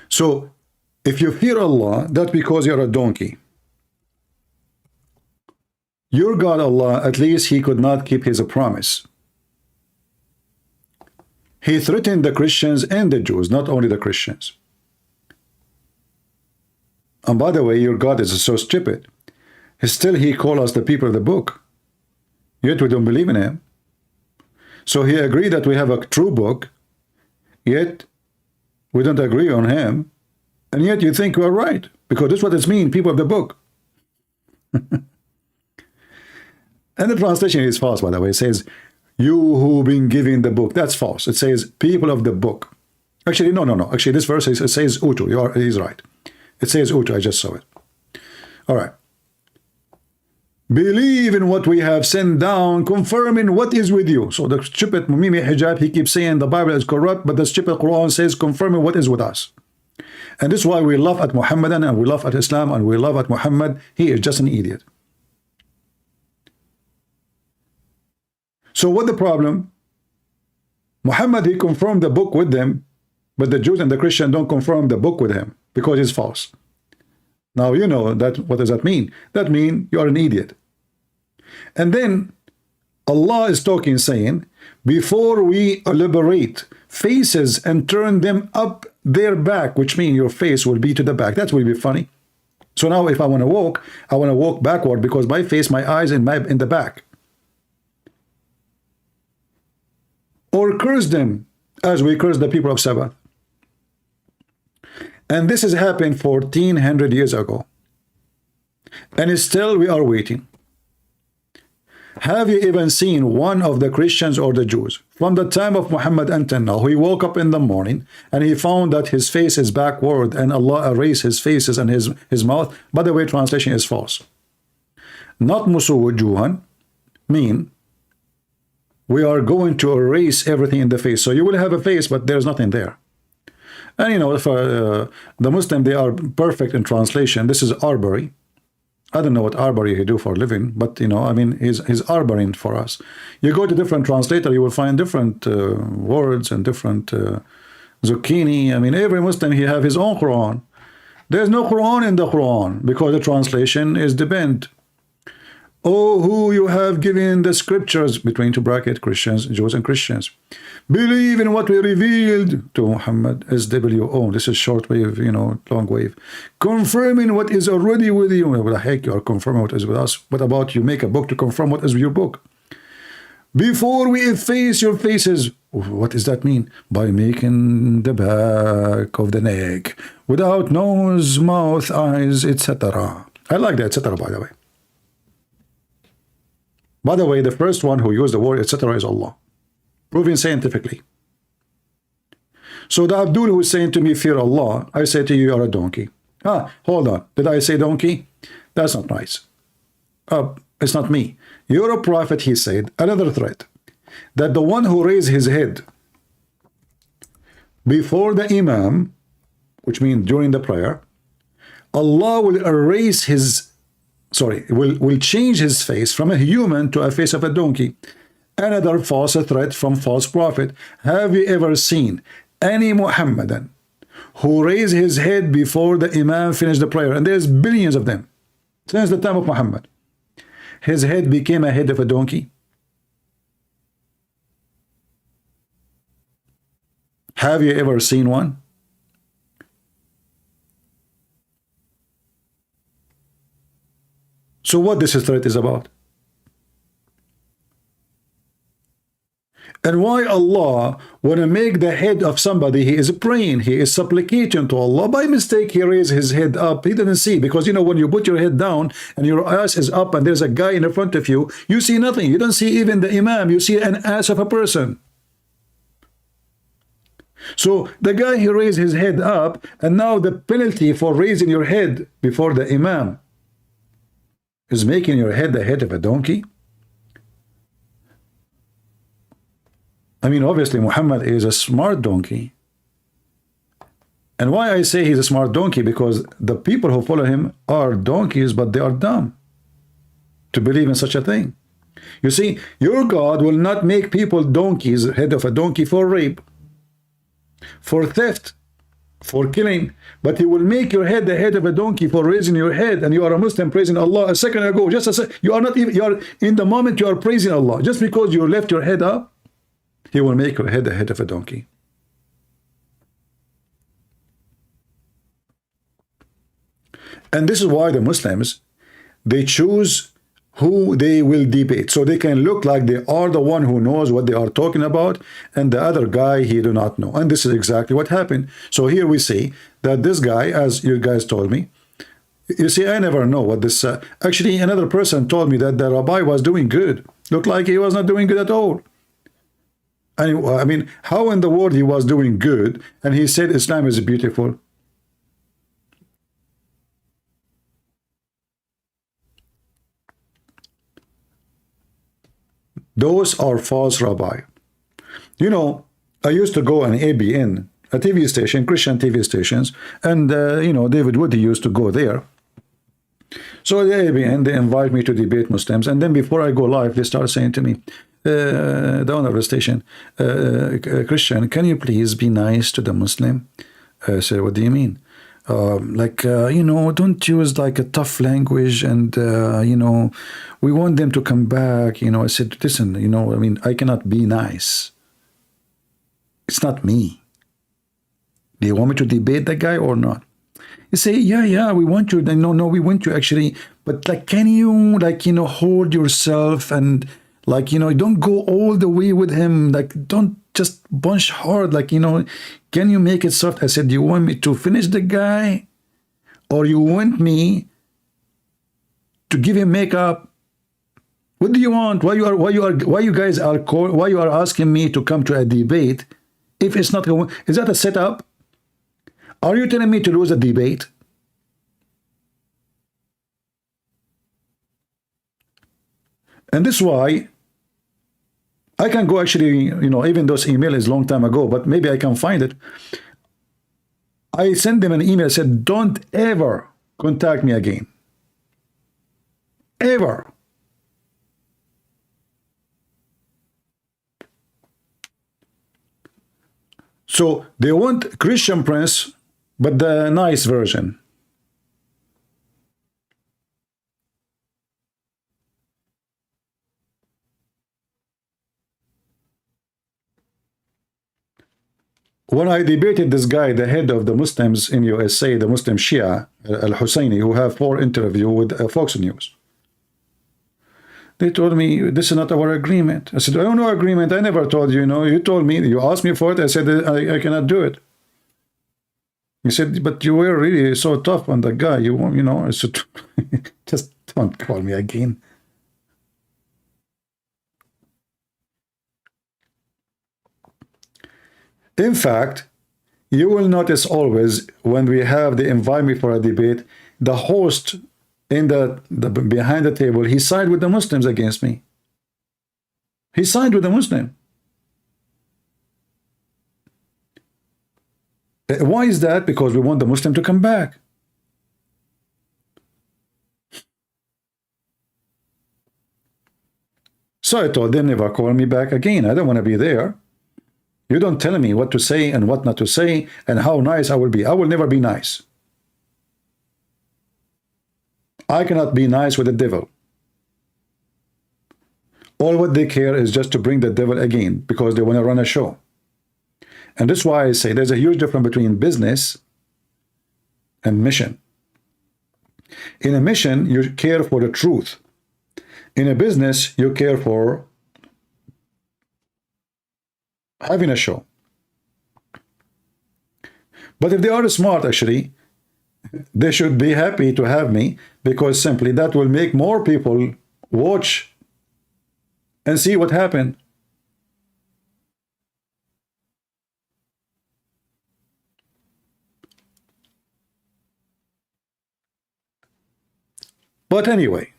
So, if you fear Allah, that's because you're a donkey. Your God Allah, at least He could not keep His promise. He threatened the Christians and the Jews, not only the Christians. And by the way, your God is so stupid. Still, He called us the people of the book. Yet we don't believe in Him. So He agreed that we have a true book, yet we don't agree on Him. And yet you think we're right, because that's what it means, people of the book. And the translation is false, by the way. It says, you who been given the book. That's false. It says, people of the book. Actually, no. Actually, this verse, it says Utu. He's right. It says Utu. I just saw it. All right. Believe in what we have sent down, confirming what is with you. So the stupid Mumimi Hijab, he keeps saying the Bible is corrupt, but the stupid Quran says confirming what is with us. And this is why we laugh at Muhammadan and we laugh at Islam and we laugh at Muhammad. He is just an idiot. So what the problem? Muhammad, he confirmed the book with them, but the Jews and the Christians don't confirm the book with him because it's false. Now you know that. What does that mean? That means you are an idiot. And then Allah is talking, saying, before we liberate faces and turn them up their back, which means your face will be to the back. That will be funny. So now if I want to walk backward because my face, my eyes in the back. Or curse them as we curse the people of Sabbath. And this has happened 1400 years ago. And still we are waiting. Have you even seen one of the Christians or the Jews from the time of Muhammad until now? He woke up in the morning and he found that his face is backward and Allah erased his faces and his mouth. By the way, translation is false. Not Masood mean we are going to erase everything in the face. So you will have a face, but there's nothing there. And you know, for the Muslim, they are perfect in translation. This is Arbery. I don't know what arbori he do for a living, but you know, I mean, he's arboring for us. You go to different translator, you will find different words and different zucchini. I mean, every Muslim, he have his own Quran. There's no Quran in the Quran because the translation is depend. Oh, who you have given the scriptures, between two bracket, Christians, Jews and Christians. Believe in what we revealed to Muhammad, SWO. This is short wave, you know, long wave. Confirming what is already with you. What the heck, you are confirming what is with us. What about you make a book to confirm what is with your book? Before we efface your faces. What does that mean? By making the back of the neck without nose, mouth, eyes, etc. I like that, etc. by the way. By the way, the first one who used the word etc. is Allah, proven scientifically. So the Abdul who is saying to me, fear Allah, I say to you, you are a donkey. Hold on. Did I say donkey? That's not nice. It's not me. You're a prophet, he said. Another threat. That the one who raised his head before the Imam, which means during the prayer, Allah will erase his will change his face from a human to a face of a donkey. Another false threat from false prophet. Have you ever seen any Muhammadan who raised his head before the Imam finished the prayer? And there's billions of them since the time of Muhammad. His head became a head of a donkey. Have you ever seen one? So what this threat is about? And why Allah want to make the head of somebody, he is praying, he is supplicating to Allah. By mistake, he raised his head up. He didn't see, because you know, when you put your head down and your ass is up and there's a guy in front of you, you see nothing. You don't see even the Imam. You see an ass of a person. So the guy, he raised his head up, and now the penalty for raising your head before the Imam is making your head the head of a donkey. I mean, obviously Muhammad is a smart donkey. And why I say he's a smart donkey? Because the people who follow him are donkeys, but they are dumb to believe in such a thing. You see, your God will not make people donkeys, head of a donkey, for rape, for theft, for killing, but he will make your head the head of a donkey for raising your head. And you are a Muslim praising Allah a second ago. You are not even, you are in the moment you are praising Allah. Just because you left your head up, he will make your head the head of a donkey. And this is why the Muslims, they choose who they will debate, so they can look like they are the one who knows what they are talking about, and the other guy, he do not know. And this is exactly what happened. So here we see that this guy, as you guys told me, you see, I never know what this actually another person told me that the rabbi was doing good. Looked like he was not doing good at all. And I mean, how in the world he was doing good and he said Islam is beautiful? Those are false rabbi. You know, I used to go on ABN, a TV station, Christian TV stations, and you know, David Woody used to go there. So the ABN, they invite me to debate Muslims, and then before I go live, they start saying to me, the owner of the station, Christian, can you please be nice to the Muslim? I said, what do you mean? You know, don't use like a tough language, and you know, we want them to come back. You know, I said, listen, you know, I mean, I cannot be nice. It's not me. Do you want me to debate that guy or not? You say, yeah, we want you. No, we want you actually. But like, can you, like, you know, hold yourself and like, you know, don't go all the way with him. Like, don't just bunch hard. Like, you know, can you make it soft? I said, do you want me to finish the guy, or you want me to give him makeup? What do you want? Why you guys are asking me to come to a debate if it's not going? Is that a setup? Are you telling me to lose a debate? And this is why I can go actually, you know, even those email is long time ago, but maybe I can find it. I sent them an email, said, don't ever contact me again. ever. So they want Christian Prince, but the nice version. When I debated this guy, the head of the Muslims in USA, the Muslim Shia, Al-Husseini, who have 4 interviews with Fox News, they told me, this is not our agreement. I said, I don't know agreement. I never told you, you know, you told me, you asked me for it. I said, I cannot do it. He said, but you were really so tough on the guy. You know, I said, just don't call me again. In fact, you will notice always when we have the invite me for a debate, the host in the behind the table, he sided with the Muslims against me. He sided with the Muslim. Why is that? Because we want the Muslim to come back. So I told them, never call me back again. I don't want to be there. You don't tell me what to say and what not to say and how nice I will be. I will never be nice. I cannot be nice with the devil. All what they care is just to bring the devil again because they want to run a show. And that's why I say there's a huge difference between business and mission. In a mission, you care for the truth. In a business, you care for having a show. But if they are smart, actually, they should be happy to have me because simply that will make more people watch and see what happened. But anyway,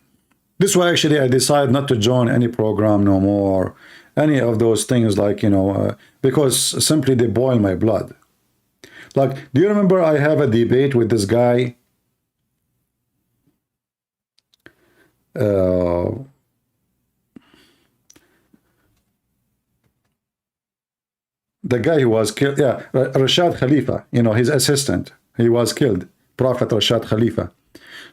this is why actually I decided not to join any program no more, any of those things like, you know, because simply they boil my blood. Like, do you remember I have a debate with this guy? The guy who was killed, yeah, Rashad Khalifa, you know, his assistant, he was killed, Prophet Rashad Khalifa.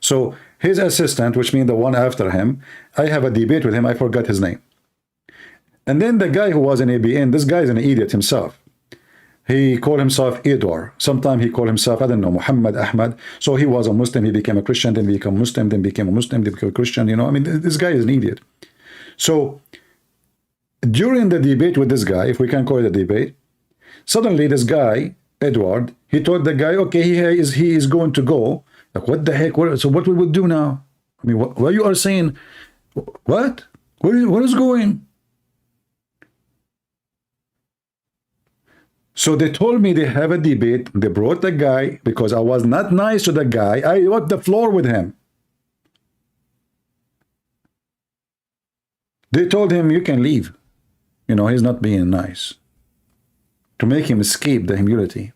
So his assistant, which means the one after him, I have a debate with him, I forgot his name. And then the guy who was in ABN, this guy is an idiot himself. He called himself Edward. Sometimes he called himself, I don't know, Mohammed, Ahmed. So he was a Muslim, he became a Christian, then became a Muslim, then became a Muslim, then became a Christian, you know. I mean, this guy is an idiot. So during the debate with this guy, if we can call it a debate, suddenly this guy, Edward, he told the guy, okay, he is going to go. Like, what the heck? So what we would do now? I mean, what you are saying? What? What is going? So they told me they have a debate. They brought the guy because I was not nice to the guy. I walked the floor with him. They told him, you can leave. You know, he's not being nice. To make him escape the humility.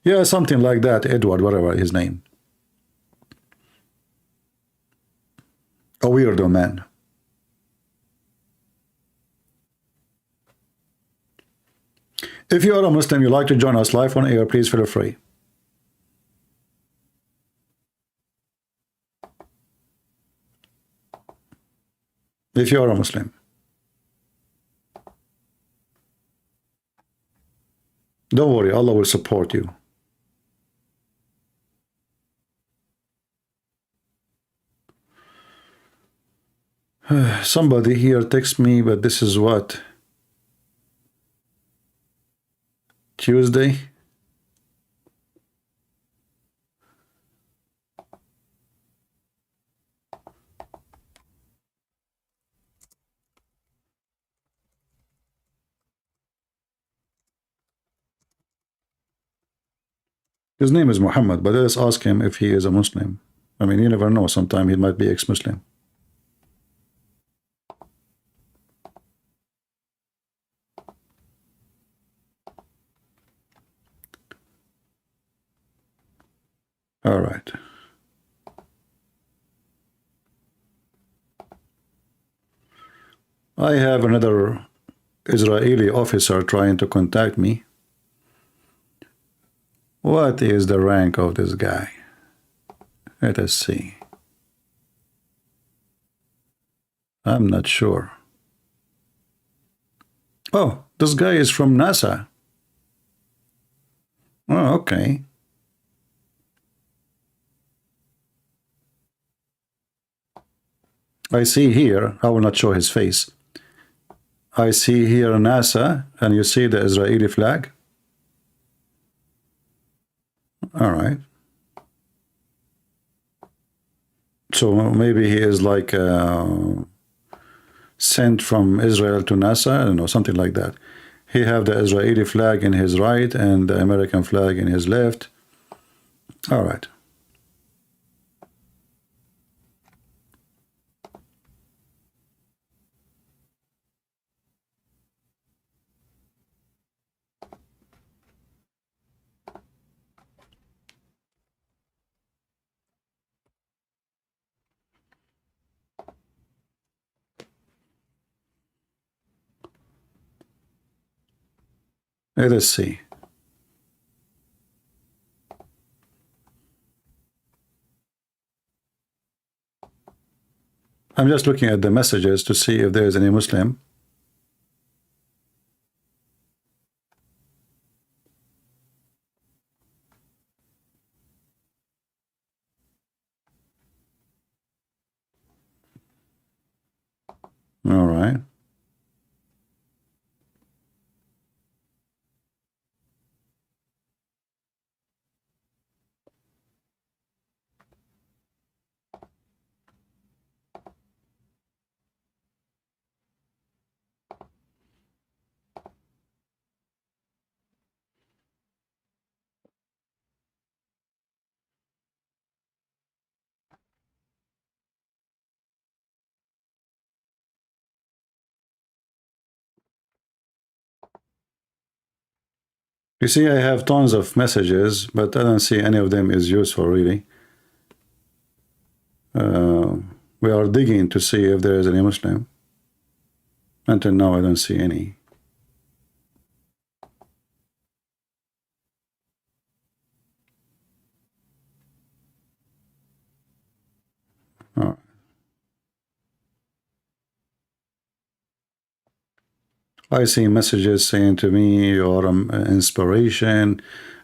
Yeah, something like that, Edward, whatever his name. A weirdo man. If you are a Muslim, you like to join us live on air, please feel free. If you are a Muslim. Don't worry, Allah will support you. Somebody here texts me, but this is what? Tuesday? His name is Mohammed, but let's ask him if he is a Muslim. I mean, you never know. Sometime he might be ex-Muslim. All right. I have another Israeli officer trying to contact me. What is the rank of this guy? Let us see. I'm not sure. Oh, this guy is from NASA. Oh, okay. I see here, I will not show his face. I see here NASA, and you see the Israeli flag. All right. So maybe he is like sent from Israel to NASA, I don't know, something like that. He have the Israeli flag in his right and the American flag in his left. All right. Let us see. I'm just looking at the messages to see if there is any Muslim. All right. You see, I have tons of messages, but I don't see any of them is useful, really. We are digging to see if there is any Muslim. Until now, I don't see any. Oh. I see messages saying to me, you're inspiration.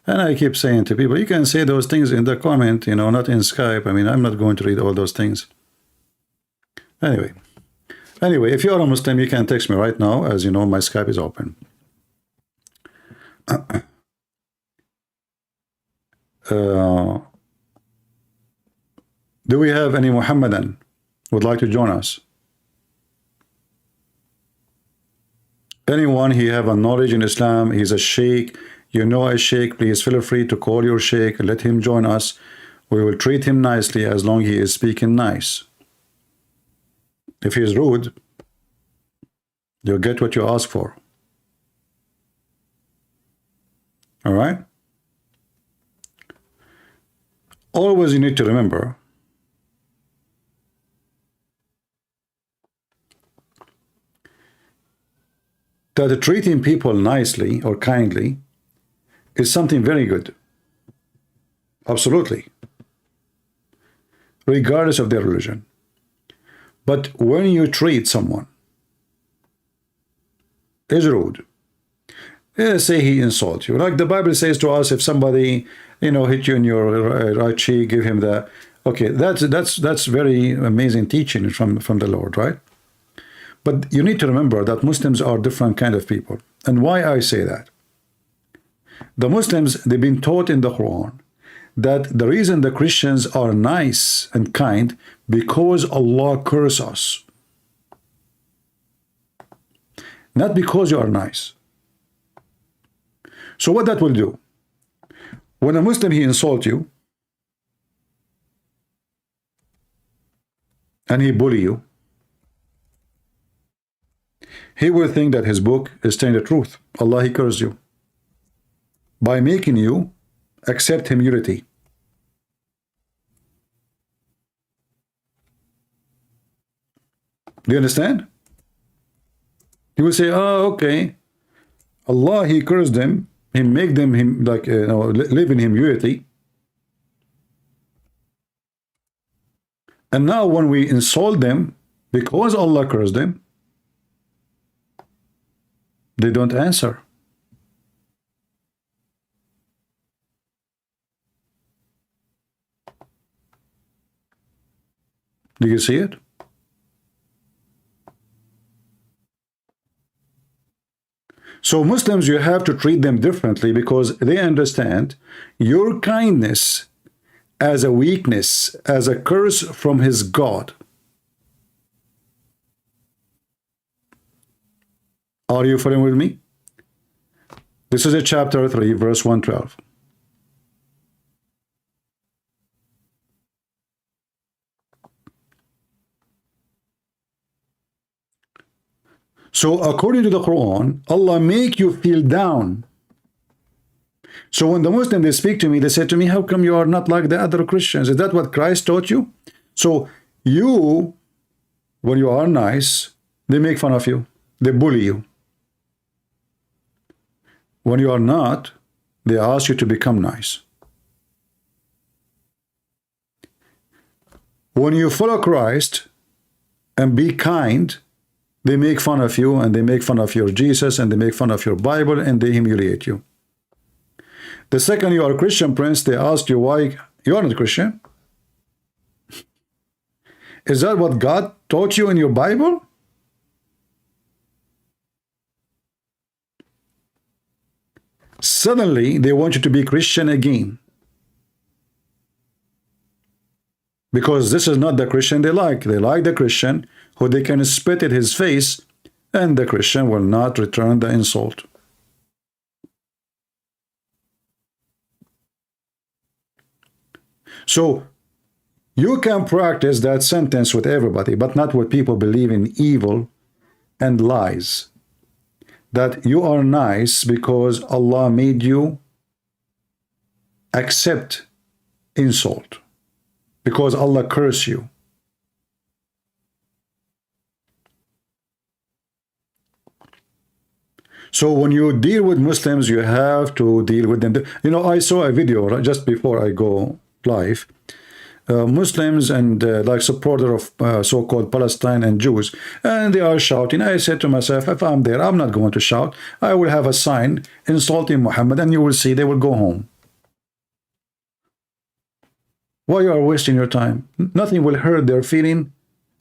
And I keep saying to people, you can say those things in the comment, you know, not in Skype. I mean, I'm not going to read all those things. Anyway, if you're a Muslim, you can text me right now. As you know, my Skype is open. Do we have any Mohammedan who would like to join us? Anyone who have a knowledge in Islam, he's a sheikh, you know a sheikh, please feel free to call your sheikh, let him join us. We will treat him nicely as long as he is speaking nice. If he is rude, you'll get what you ask for. All right? Always you need to remember that treating people nicely or kindly is something very good. Absolutely. Regardless of their religion. But when you treat someone is rude, say he insults you, like the Bible says to us, if somebody, you know, hit you in your right cheek, give him the, okay, that's very amazing teaching from the Lord, right? But you need to remember that Muslims are different kind of people. And why I say that? The Muslims, they've been taught in the Quran that the reason the Christians are nice and kind because Allah curses us. Not because you are nice. So what that will do? When a Muslim, he insults you and he bully you, he will think that his book is telling the truth. Allah, he curses you by making you accept humility. Do you understand? He will say, oh, okay, Allah, he cursed them, he make them like live in immunity. And now when we insult them, because Allah cursed them, they don't answer. Do you see it? So Muslims, you have to treat them differently because they understand your kindness as a weakness, as a curse from his God. Are you following with me? This is a chapter 3, verse 112. So according to the Quran, Allah make you feel down. So when the Muslim, they speak to me, they say to me, how come you are not like the other Christians? Is that what Christ taught you? So you, when you are nice, they make fun of you. They bully you. When you are not, they ask you to become nice. When you follow Christ and be kind, they make fun of you, and they make fun of your Jesus, and they make fun of your Bible, and they humiliate you. The second you are a Christian prince, they ask you why you are not Christian. Is that what God taught you in your Bible? Suddenly, they want you to be Christian again. Because this is not the Christian they like. They like the Christian who they can spit at his face, and the Christian will not return the insult. So, you can practice that sentence with everybody, but not with people believe in evil and lies. That you are nice because Allah made you accept insult. Because Allah cursed you. So when you deal with Muslims, you have to deal with them. You know, I saw a video just before I go live. Muslims and like supporter of so-called Palestine and Jews, and they are shouting. I said to myself, if I'm there, I'm not going to shout. I will have a sign insulting Muhammad, and you will see they will go home. Why you are wasting your time? Nothing will hurt their feeling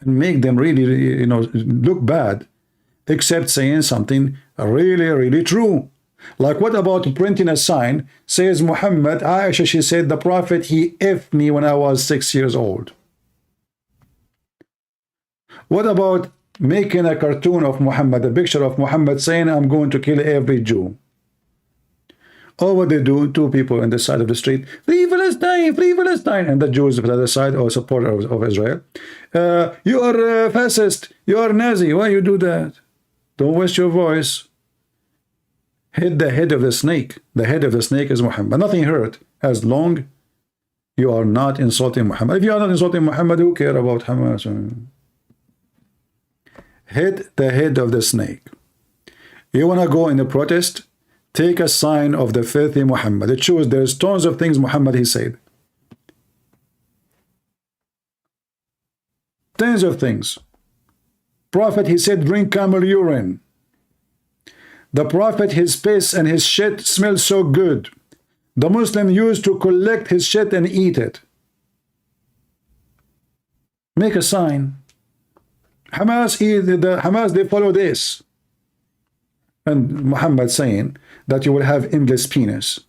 and make them really, look bad, except saying something really, really true. Like what about printing a sign, says Muhammad, Aisha, she said, the Prophet, he effed me when I was 6 years old. What about making a cartoon of Muhammad, a picture of Muhammad saying, I'm going to kill every Jew? Or what they do, two people on the side of the street, free Palestine, free Palestine, and the Jews on the other side, or supporter of Israel. You are fascist, you are Nazi, why you do that? Don't waste your voice. Hit the head of the snake. The head of the snake is Muhammad. Nothing hurt as long you are not insulting Muhammad. If you are not insulting Muhammad, who care about Hamas? Hit the head of the snake. You want to go in a protest? Take a sign of the filthy Muhammad. It shows there's tons of things Muhammad he said. Tons of things. Prophet, he said, drink camel urine. The Prophet, his piss and his shit smell so good. The Muslim used to collect his shit and eat it. Make a sign. Hamas, Hamas, they follow this. And Muhammad saying that you will have endless penis.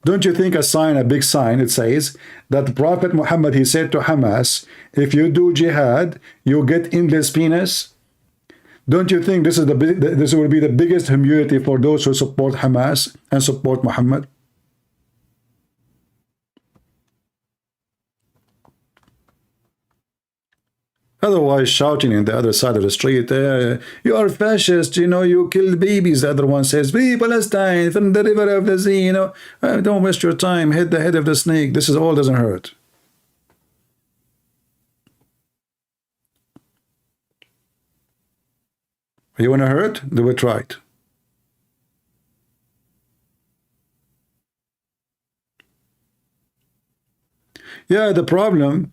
Don't you think a sign, a big sign, it says that the Prophet Muhammad, he said to Hamas, if you do jihad, you get endless penis? Don't you think this will be the biggest humility for those who support Hamas and support Muhammad? Otherwise, shouting in the other side of the street, you are fascist, you kill babies. The other one says, free Palestine from the river of the sea, don't waste your time, hit the head of the snake. This is all doesn't hurt. You want to hear it? Do it right. Yeah, the problem,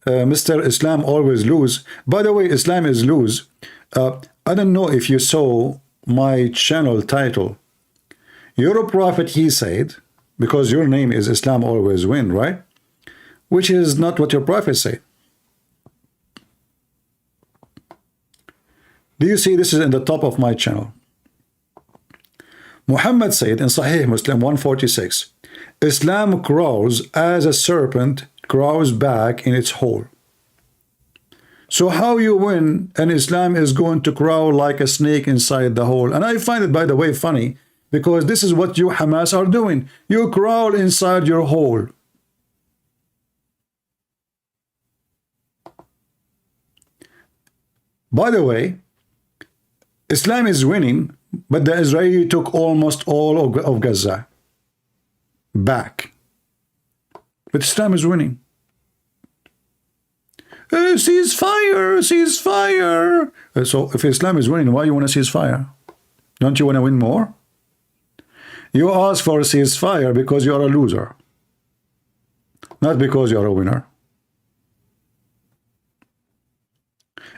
Mr. Islam always lose. By the way, Islam is lose. I don't know if you saw my channel title. Your prophet, he said, because your name is Islam always win, right? Which is not what your prophet said. Do you see this is in the top of my channel? Muhammad said in Sahih Muslim 146, Islam crawls as a serpent crawls back in its hole. So how you win and Islam is going to crawl like a snake inside the hole? And I find it, by the way, funny, because this is what you Hamas are doing. You crawl inside your hole. By the way, Islam is winning, but the Israeli took almost all of Gaza back. But Islam is winning. Ceasefire, ceasefire. So if Islam is winning, why you want to ceasefire? Don't you want to win more? You ask for a ceasefire because you are a loser, not because you are a winner.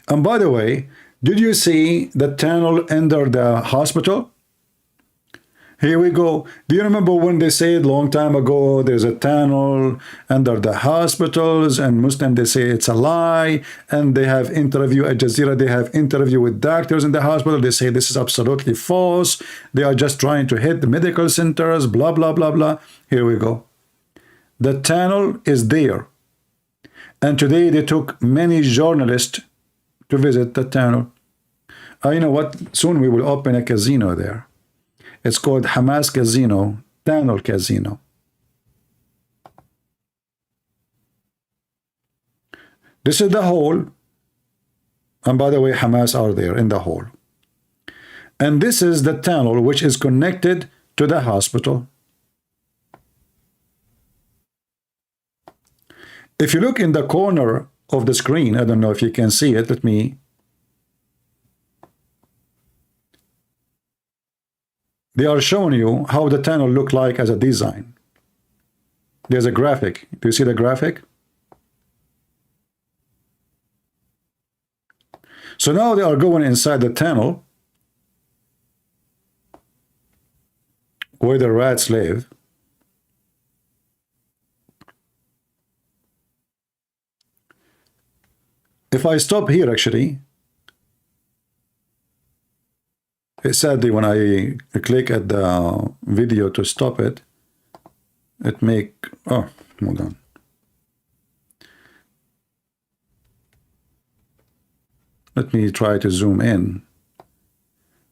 And by the way, did you see the tunnel under the hospital? Here we go. Do you remember when they said long time ago there's a tunnel under the hospitals, and Muslim they say it's a lie, and they have interview at Jazeera, they have interview with doctors in the hospital, they say this is absolutely false, they are just trying to hit the medical centers, blah blah blah blah. Here we go. The tunnel is there, and today they took many journalists to visit the tunnel. You know what? Soon we will open a casino there. It's called Hamas Casino, Tunnel Casino. This is the hole. And by the way, Hamas are there in the hole. And this is the tunnel which is connected to the hospital. If you look in the corner of the screen, I don't know if you can see it, let me. They are showing you how the tunnel look like as a design. There's a graphic. Do you see the graphic? So now they are going inside the tunnel where the rats live. If I stop here, actually, sadly, when I click at the video to stop it, it make, oh, hold on. Let me try to zoom in.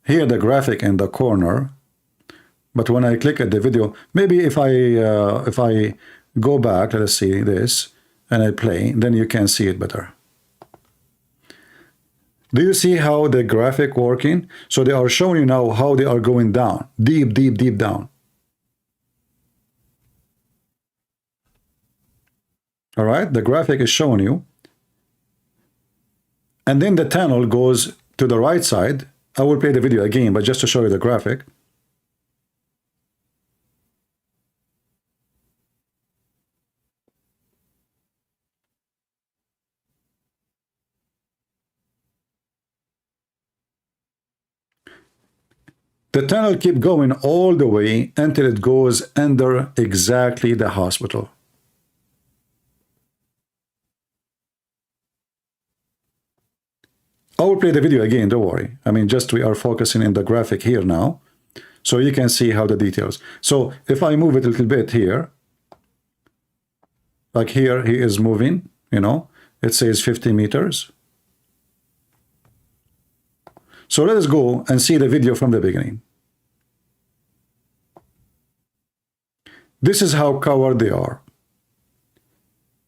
Here the graphic in the corner, but when I click at the video, maybe if I go back, let us see this, and I play, then you can see it better. Do you see how the graphic working? So they are showing you now how they are going down, deep, deep, deep down. All right, the graphic is showing you. And then the tunnel goes to the right side. I will play the video again, but just to show you the graphic. The tunnel keeps going all the way until it goes under exactly the hospital. I will play the video again, don't worry. I mean, just we are focusing in the graphic here now, so you can see how the details. So if I move it a little bit here, like here, he is moving, you know, it says 50 meters. So let us go and see the video from the beginning. This is how coward they are.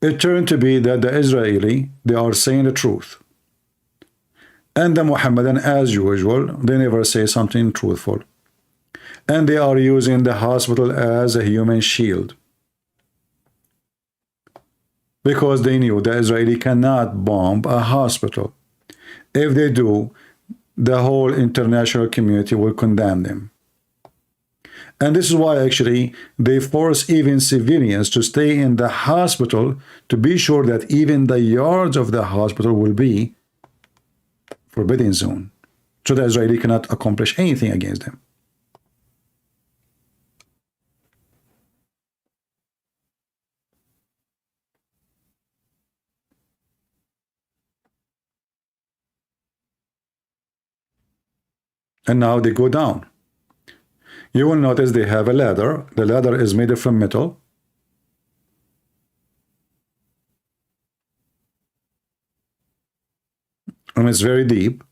It turned to be that the Israeli, they are saying the truth. And the Mohammedan, as usual, they never say something truthful. And they are using the hospital as a human shield. Because they knew the Israeli cannot bomb a hospital. If they do, the whole international community will condemn them. And this is why actually they force even civilians to stay in the hospital to be sure that even the yards of the hospital will be forbidden zone, so the Israeli cannot accomplish anything against them. And now they go down. You will notice they have a ladder. The ladder is made from metal. And it's very deep.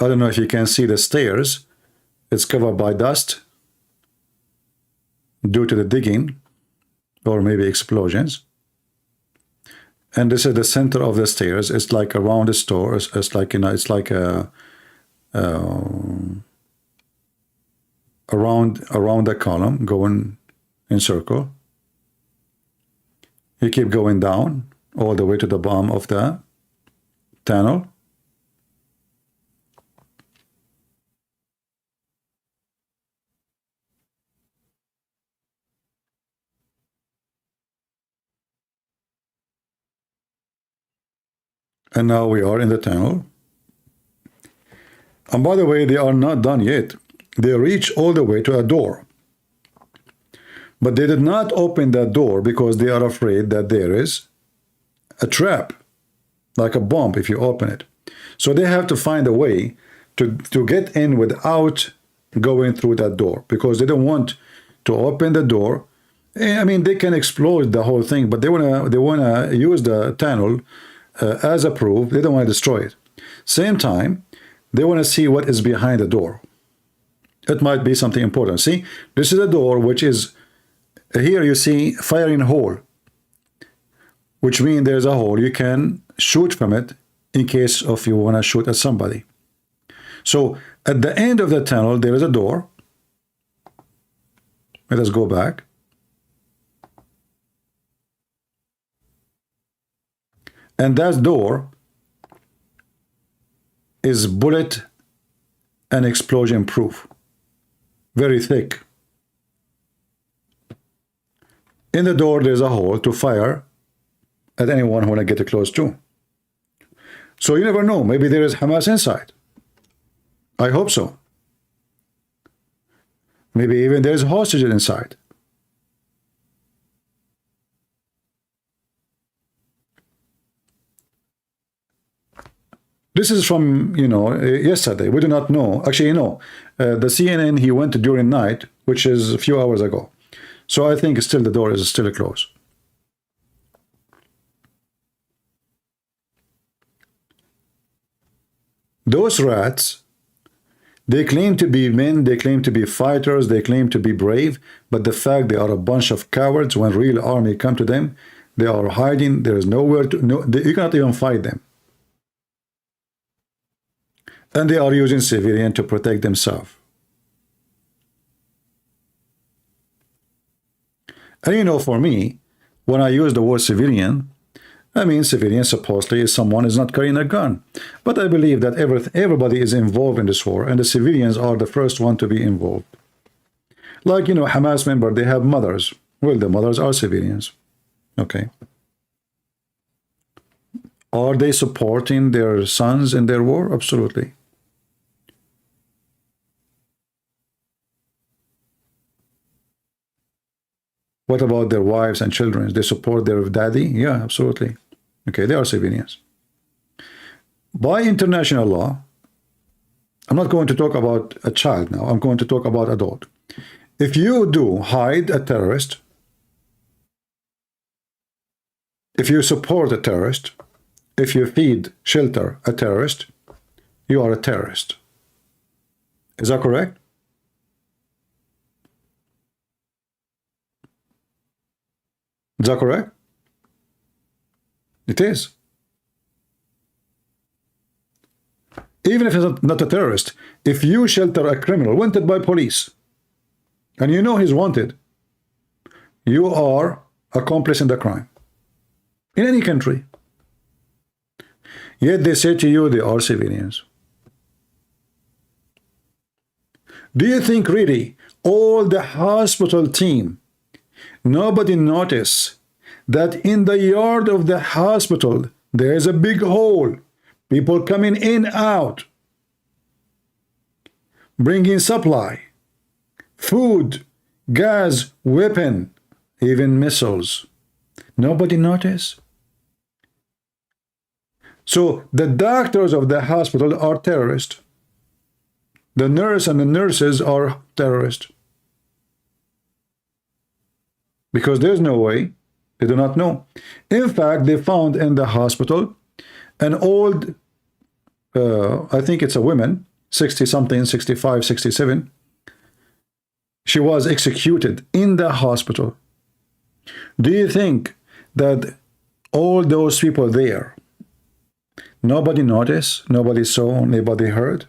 I don't know if you can see the stairs. It's covered by dust due to the digging or maybe explosions. And this is the center of the stairs. It's like around the store. It's like, you know, it's like a around the column going in circle. You keep going down all the way to the bottom of the tunnel. And now we are in the tunnel. And by the way, they are not done yet. They reach all the way to a door. But they did not open that door because they are afraid that there is a trap, like a bomb if you open it. So they have to find a way to get in without going through that door, because they don't want to open the door. I mean, they can explode the whole thing, but they wanna use the tunnel as a proof. They don't want to destroy it. Same time, they want to see what is behind the door. It might be something important. See, this is a door which is, here you see firing hole, which means there's a hole. You can shoot from it in case of you want to shoot at somebody. So at the end of the tunnel, there is a door. Let us go back. And that door is bullet and explosion proof. Very thick. In the door, there's a hole to fire at anyone who want to get close to. So you never know. Maybe there is Hamas inside. I hope so. Maybe even there's hostages inside. This is from, you know, yesterday. We do not know. Actually, you know, the CNN, he went during night, which is a few hours ago. So I think still the door is still closed. Those rats, they claim to be men, they claim to be fighters, they claim to be brave, but the fact they are a bunch of cowards. When real army come to them, they are hiding. There is nowhere to, you cannot even fight them. And they are using civilians to protect themselves. And you know, for me, when I use the word civilian, I mean civilian supposedly is someone is not carrying a gun. But I believe that everybody is involved in this war, and the civilians are the first one to be involved. Like, you know, Hamas member, they have mothers. Well, the mothers are civilians. Okay. Are they supporting their sons in their war? Absolutely. What about their wives and children? They support their daddy? Yeah, absolutely. Okay, they are civilians. By international law, I'm not going to talk about a child now. I'm going to talk about adult. If you do hide a terrorist, if you support a terrorist, if you feed, shelter a terrorist, you are a terrorist. Is that correct? Is that correct? It is. Even if it's not a terrorist, if you shelter a criminal wanted by police, and you know he's wanted, you are accomplice in the crime in any country. Yet they say to you they are civilians. Do you think really all the hospital team, nobody noticed that in the yard of the hospital there is a big hole, people coming in, out, bringing supply, food, gas, weapon, even missiles? Nobody noticed? So the doctors of the hospital are terrorists. The nurse and the nurses are terrorists. Because there's no way, they do not know. In fact, they found in the hospital an old, I think it's a woman, 60-something, 65, 67. She was executed in the hospital. Do you think that all those people there, nobody noticed, nobody saw, nobody heard?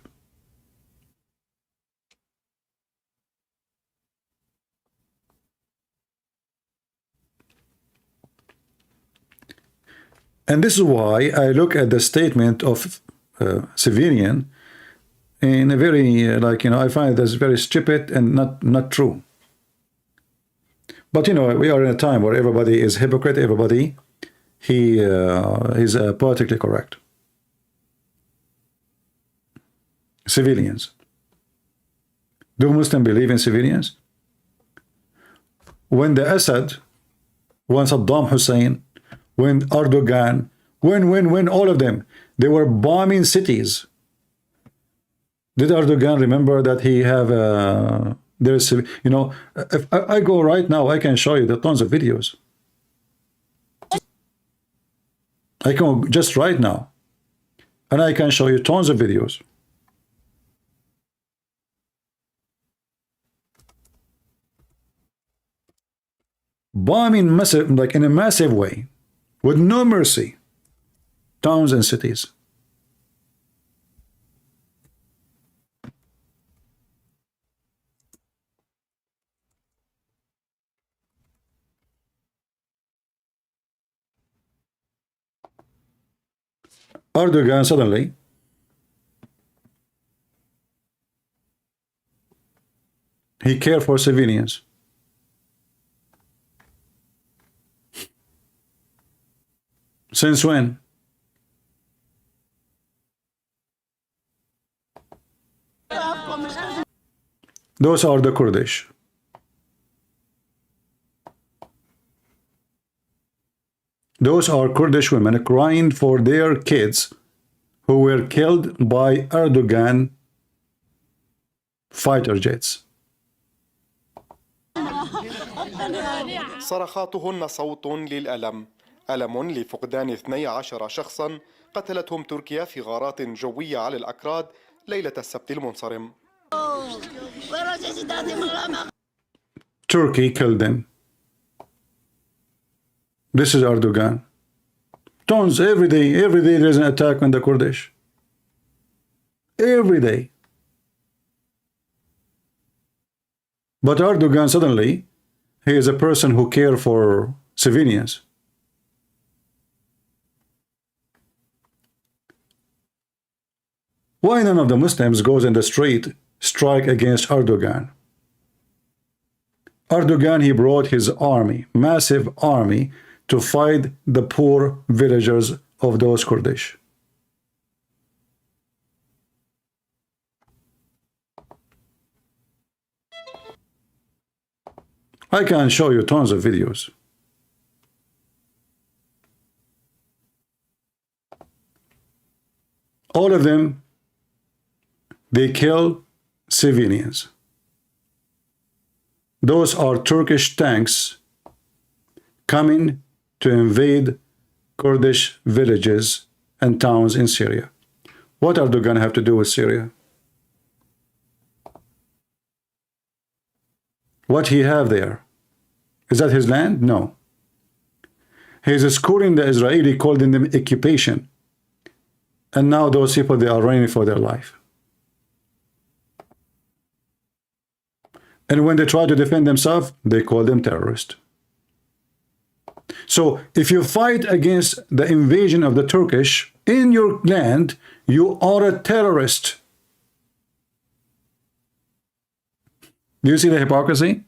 And this is why I look at the statement of civilian in a very, I find that's very stupid and not true. But, we are in a time where everybody is hypocrite, everybody, is politically correct. Civilians. Do Muslims believe in civilians? When the Assad, when Saddam Hussein, when Erdogan, when all of them, they were bombing cities. Did Erdogan remember that he have there's, if I go right now, I can show you the tons of videos. I can go just right now, and I can show you tons of videos. Bombing massive, in a massive way, with no mercy, towns and cities. Erdogan suddenly he cared for civilians. Since when? Those are the Kurdish. Those are Kurdish women crying for their kids who were killed by Erdogan fighter jets. صرخاتهن صوت للألم، ألم لفقدان 12 شخصا قتلتهم تركيا في غارات جوية على الأكراد ليلة السبت المنصرم. Turkey killed them. This is Erdogan. Tons, every day there's an attack on the Kurdish. Every day. But Erdogan suddenly, he is a person who cares for civilians. Why none of the Muslims goes in the street strike against Erdogan? Erdogan, he brought his army, massive army, to fight the poor villagers of those Kurdish. I can show you tons of videos. All of them, they kill civilians. Those are Turkish tanks coming to invade Kurdish villages and towns in Syria. What are they going to have to do with Syria? What he have there? Is that his land? No. He is schooling the Israeli, calling them occupation. And now those people, they are running for their life. And when they try to defend themselves, they call them terrorists. So if you fight against the invasion of the Turkish in your land, you are a terrorist. Do you see the hypocrisy?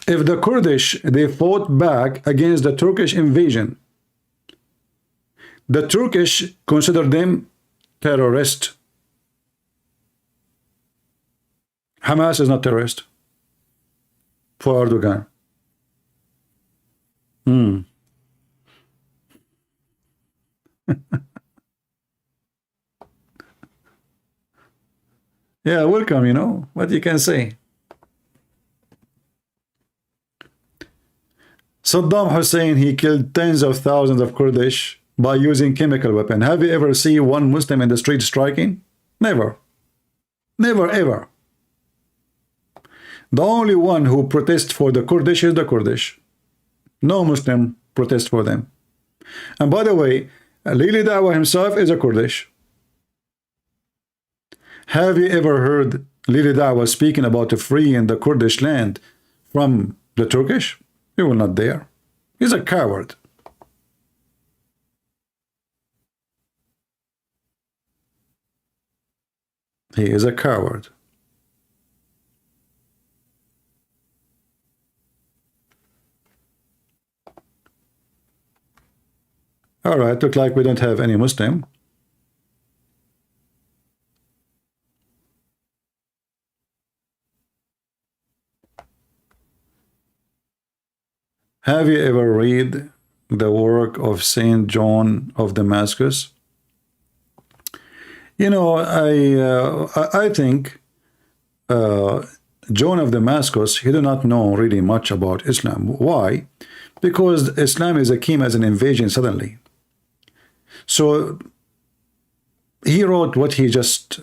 If the Kurdish, they fought back against the Turkish invasion, the Turkish consider them terrorist. Hamas is not terrorist for Erdogan. Yeah, welcome, you know, what you can say. Saddam Hussein, he killed tens of thousands of Kurdish by using chemical weapon. Have you ever seen one Muslim in the street striking? Never. Never, ever. The only one who protests for the Kurdish is the Kurdish. No Muslim protests for them. And by the way, Lili Dawah himself is a Kurdish. Have you ever heard Lili Dawah speaking about freeing the Kurdish land from the Turkish? He will not dare. He's a coward. He is a coward. All right, look like we don't have any Muslim. Have you ever read the work of Saint John of Damascus? You know, I think John of Damascus, he did not know really much about Islam. Why? Because Islam came as an invasion suddenly. So he wrote what he just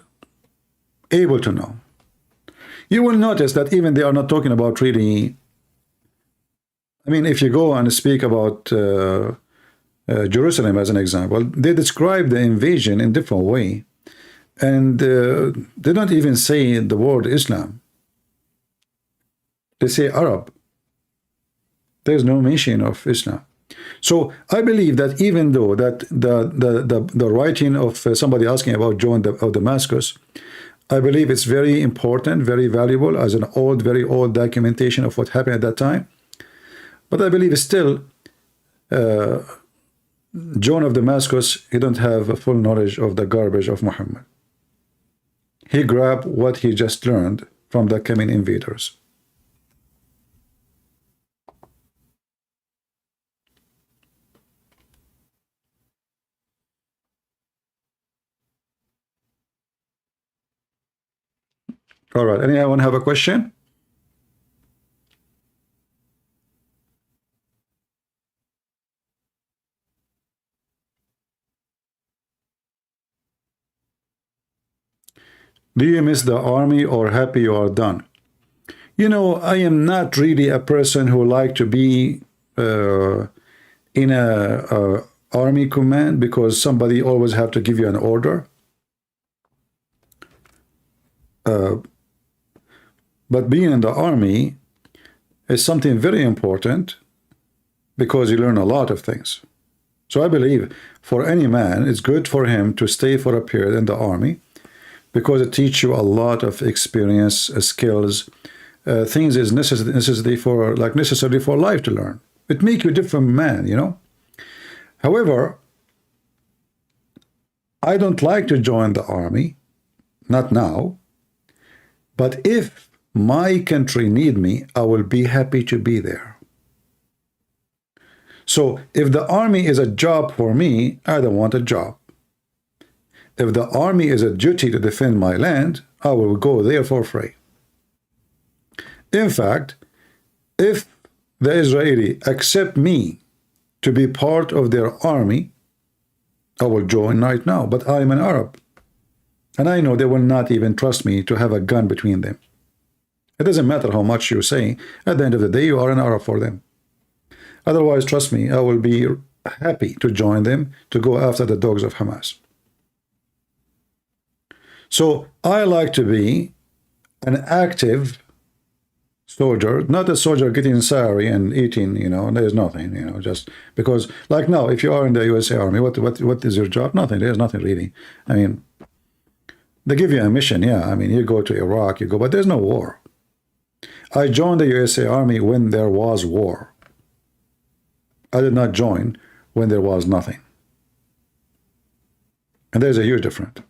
able to know. You will notice that even they are not talking about really. I mean, if you go and speak about Jerusalem as an example, they describe the invasion in a different way. And they don't even say the word Islam. They say Arab. There's no mention of Islam. So I believe that even though that the writing of somebody asking about John of Damascus, I believe it's very important, very valuable as an very old documentation of what happened at that time. But I believe still John of Damascus, he don't have a full knowledge of the garbage of Muhammad. He grabbed what he just learned from the coming invaders. All right, anyone have a question? Do you miss the army or happy you are done? You know, I am not really a person who like to be in a army command because somebody always have to give you an order. But being in the army is something very important because you learn a lot of things. So I believe for any man, it's good for him to stay for a period in the army because it teaches you a lot of experience, skills, things is necessary for life to learn. It makes you a different man, you know. However, I don't like to join the army, not now. But if my country need me, I will be happy to be there. So if the army is a job for me, I don't want a job. If the army is a duty to defend my land, I will go there for free. In fact, if the Israeli accept me to be part of their army, I will join right now. But I am an Arab. And I know they will not even trust me to have a gun between them. It doesn't matter how much you say. At the end of the day, you are an Arab for them. Otherwise, trust me, I will be happy to join them to go after the dogs of Hamas. So I like to be an active soldier, not a soldier getting salary and eating, you know, there's nothing, you know, just because, like now, if you are in the USA Army, what is your job? Nothing. There's nothing really. I mean, they give you a mission, yeah. I mean, you go to Iraq, you go, but there's no war. I joined the USA Army when there was war. I did not join when there was nothing. And there's a huge difference.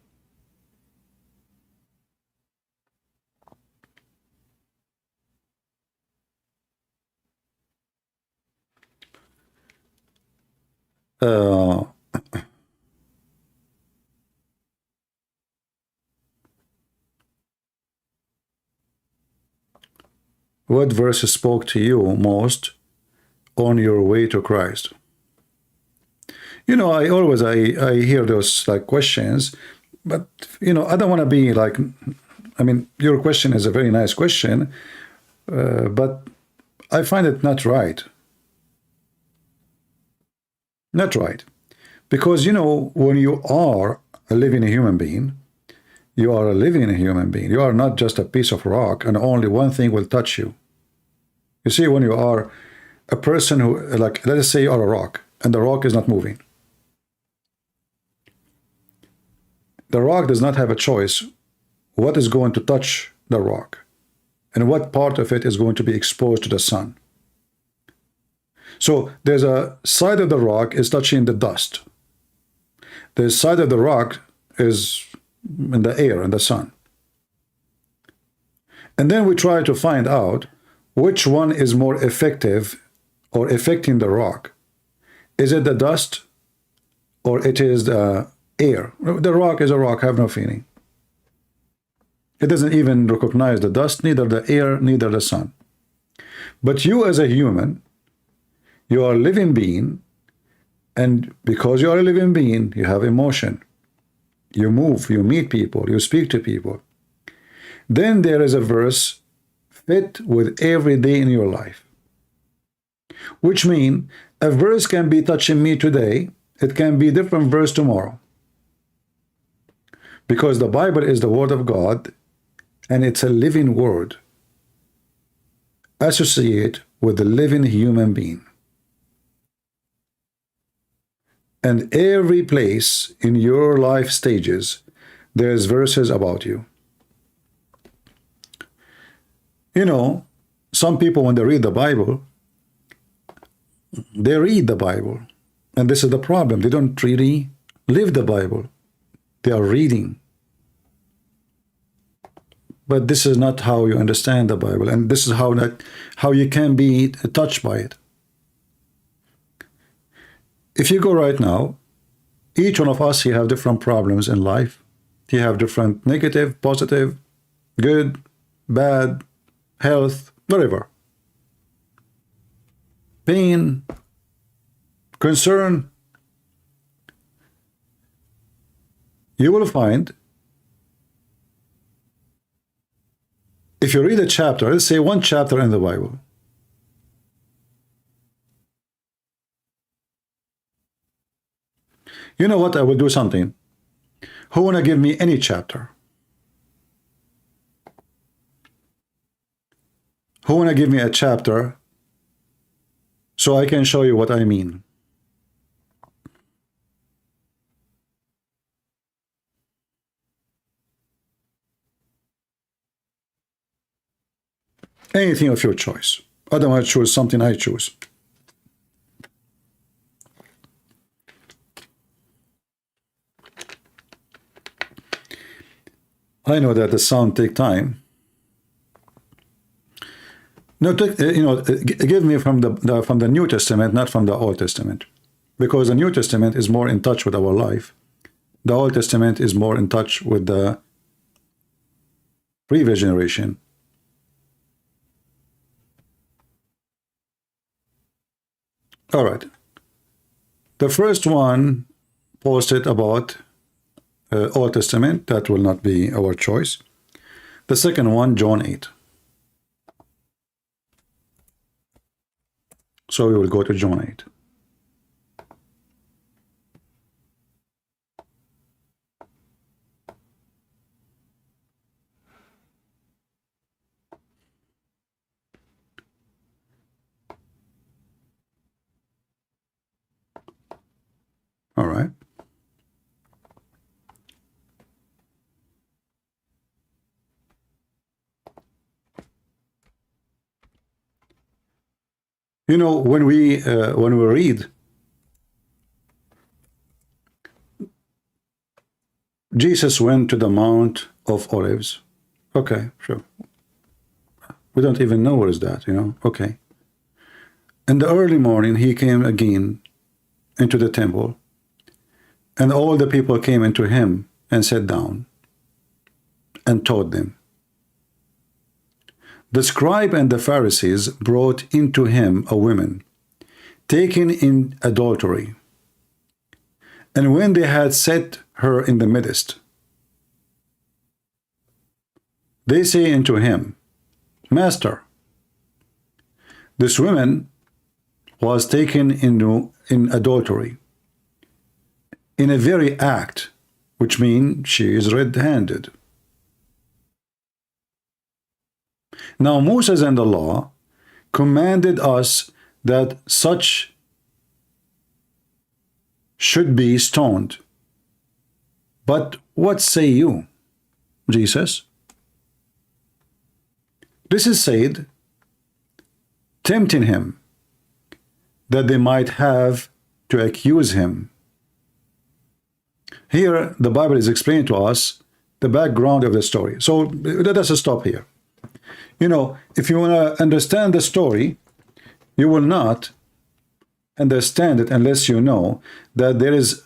What verse spoke to you most on your way to Christ? You know, I hear those like questions, but you know, I don't want to be like, I mean, your question is a very nice question, but I find it not right. Not right. Because, you know, when you are a living human being, you are a living human being. You are not just a piece of rock and only one thing will touch you. You see, when you are a person who, like, let us say you are a rock and the rock is not moving. The rock does not have a choice what is going to touch the rock and what part of it is going to be exposed to the sun. So there's a side of the rock is touching the dust. The side of the rock is in the air and the sun. And then we try to find out which one is more effective or affecting the rock. Is it the dust or it is the air? The rock is a rock, have no feeling. It doesn't even recognize the dust, neither the air, neither the sun. But you as a human, you are a living being, and because you are a living being, you have emotion. You move, you meet people, you speak to people. Then there is a verse fit with every day in your life. Which means a verse can be touching me today, it can be a different verse tomorrow. Because the Bible is the word of God, and it's a living word. Associate with the living human being. And every place in your life stages, there's verses about you. You know, some people, when they read the Bible, they read the Bible. And this is the problem. They don't really live the Bible. They are reading. But this is not how you understand the Bible. And this is how you can be touched by it. If you go right now, each one of us, you have different problems in life. You have different negative, positive, good, bad, health, whatever. Pain, concern. You will find, if you read a chapter, let's say one chapter in the Bible, you know what? I will do something. Who wanna give me any chapter? Who wanna give me a chapter so I can show you what I mean? Anything of your choice. I don't want to choose something I choose. I know that the sound take time. No, give me from the New Testament, not from the Old Testament, because the New Testament is more in touch with our life. The Old Testament is more in touch with the previous generation. All right. The first one posted about Old Testament, that will not be our choice. The second one, John 8. So we will go to John 8. You know, when we read Jesus went to the Mount of Olives. Okay, sure. We don't even know what is that, you know. Okay. In the early morning, he came again into the temple, and all the people came into him and sat down and taught them. The scribe and the Pharisees brought into him a woman taken in adultery. And when they had set her in the midst, they say unto him, Master, this woman was taken in adultery, in a very act, which means she is red-handed. Now Moses and the law commanded us that such should be stoned. But what say you, Jesus? This is said, tempting him, that they might have to accuse him. Here, the Bible is explaining to us the background of the story. So let us stop here. You know, if you want to understand the story, you will not understand it unless you know that there is,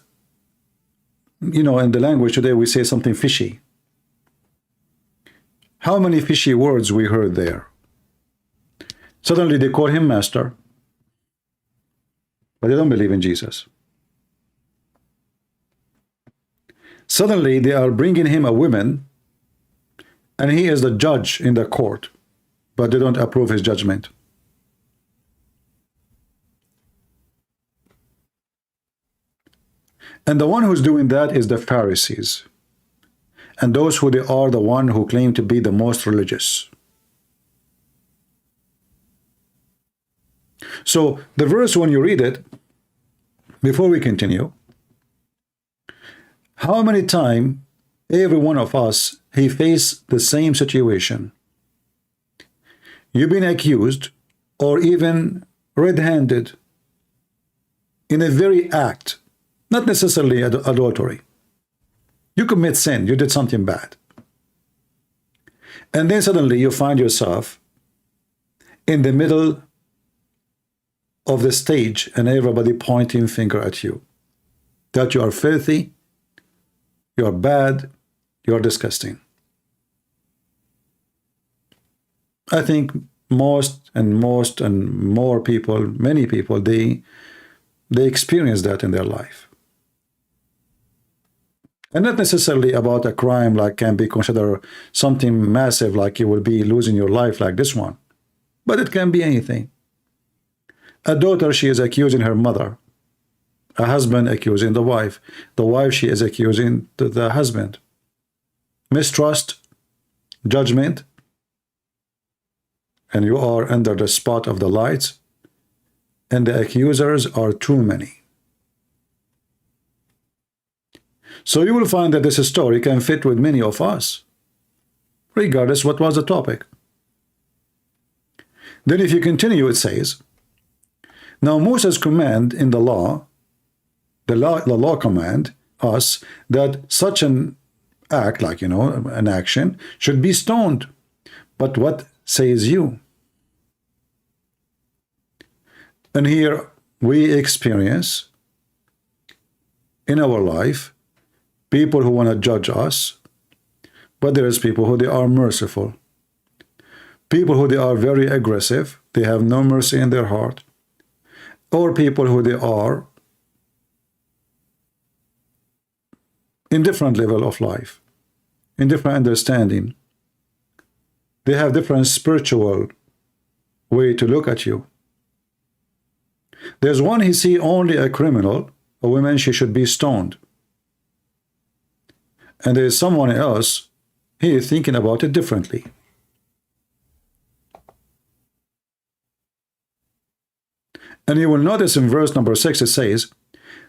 you know, in the language today we say something fishy. How many fishy words we heard there? Suddenly they call him master, but they don't believe in Jesus. Suddenly they are bringing him a woman, and he is the judge in the court, but they don't approve his judgment. And the one who's doing that is the Pharisees, and those who they are the one who claim to be the most religious. So the verse, when you read it, before we continue, how many times every one of us, he faced the same situation? You've been accused or even red-handed in a very act, not necessarily adultery. You commit sin, you did something bad. And then suddenly you find yourself in the middle of the stage and everybody pointing finger at you. That you are filthy, you are bad, you are disgusting. I think most and more people, many people, they experience that in their life. And not necessarily about a crime like can be considered something massive, like you will be losing your life like this one. But it can be anything. A daughter, she is accusing her mother. A husband accusing the wife. The wife, she is accusing the husband. Mistrust, judgment, and you are under the spot of the lights, and the accusers are too many. So you will find that this story can fit with many of us, regardless what was the topic. Then if you continue, it says, now Moses' command in the law, the law command us that such an act, like, you know, an action, should be stoned. But what says you? And here we experience in our life people who want to judge us, but there is people who they are merciful. People who they are very aggressive, they have no mercy in their heart. Or people who they are in different level of life, in different understanding. They have different spiritual way to look at you. There's one, he see only a criminal, a woman, she should be stoned. And there's someone else, he is thinking about it differently. And you will notice in verse number 6, it says,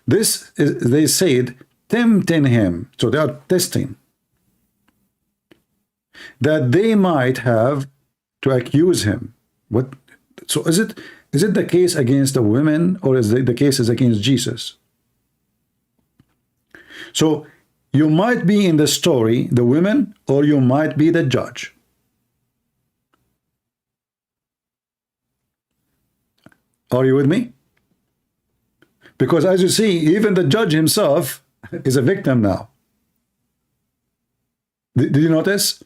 this is, they said, tempting him. So they are testing. That they might have to accuse him. What? So is Is it the case against the women, or is the case is against Jesus? So you might be in the story, the women, or you might be the judge. Are you with me? Because as you see, even the judge himself is a victim now. Did you notice?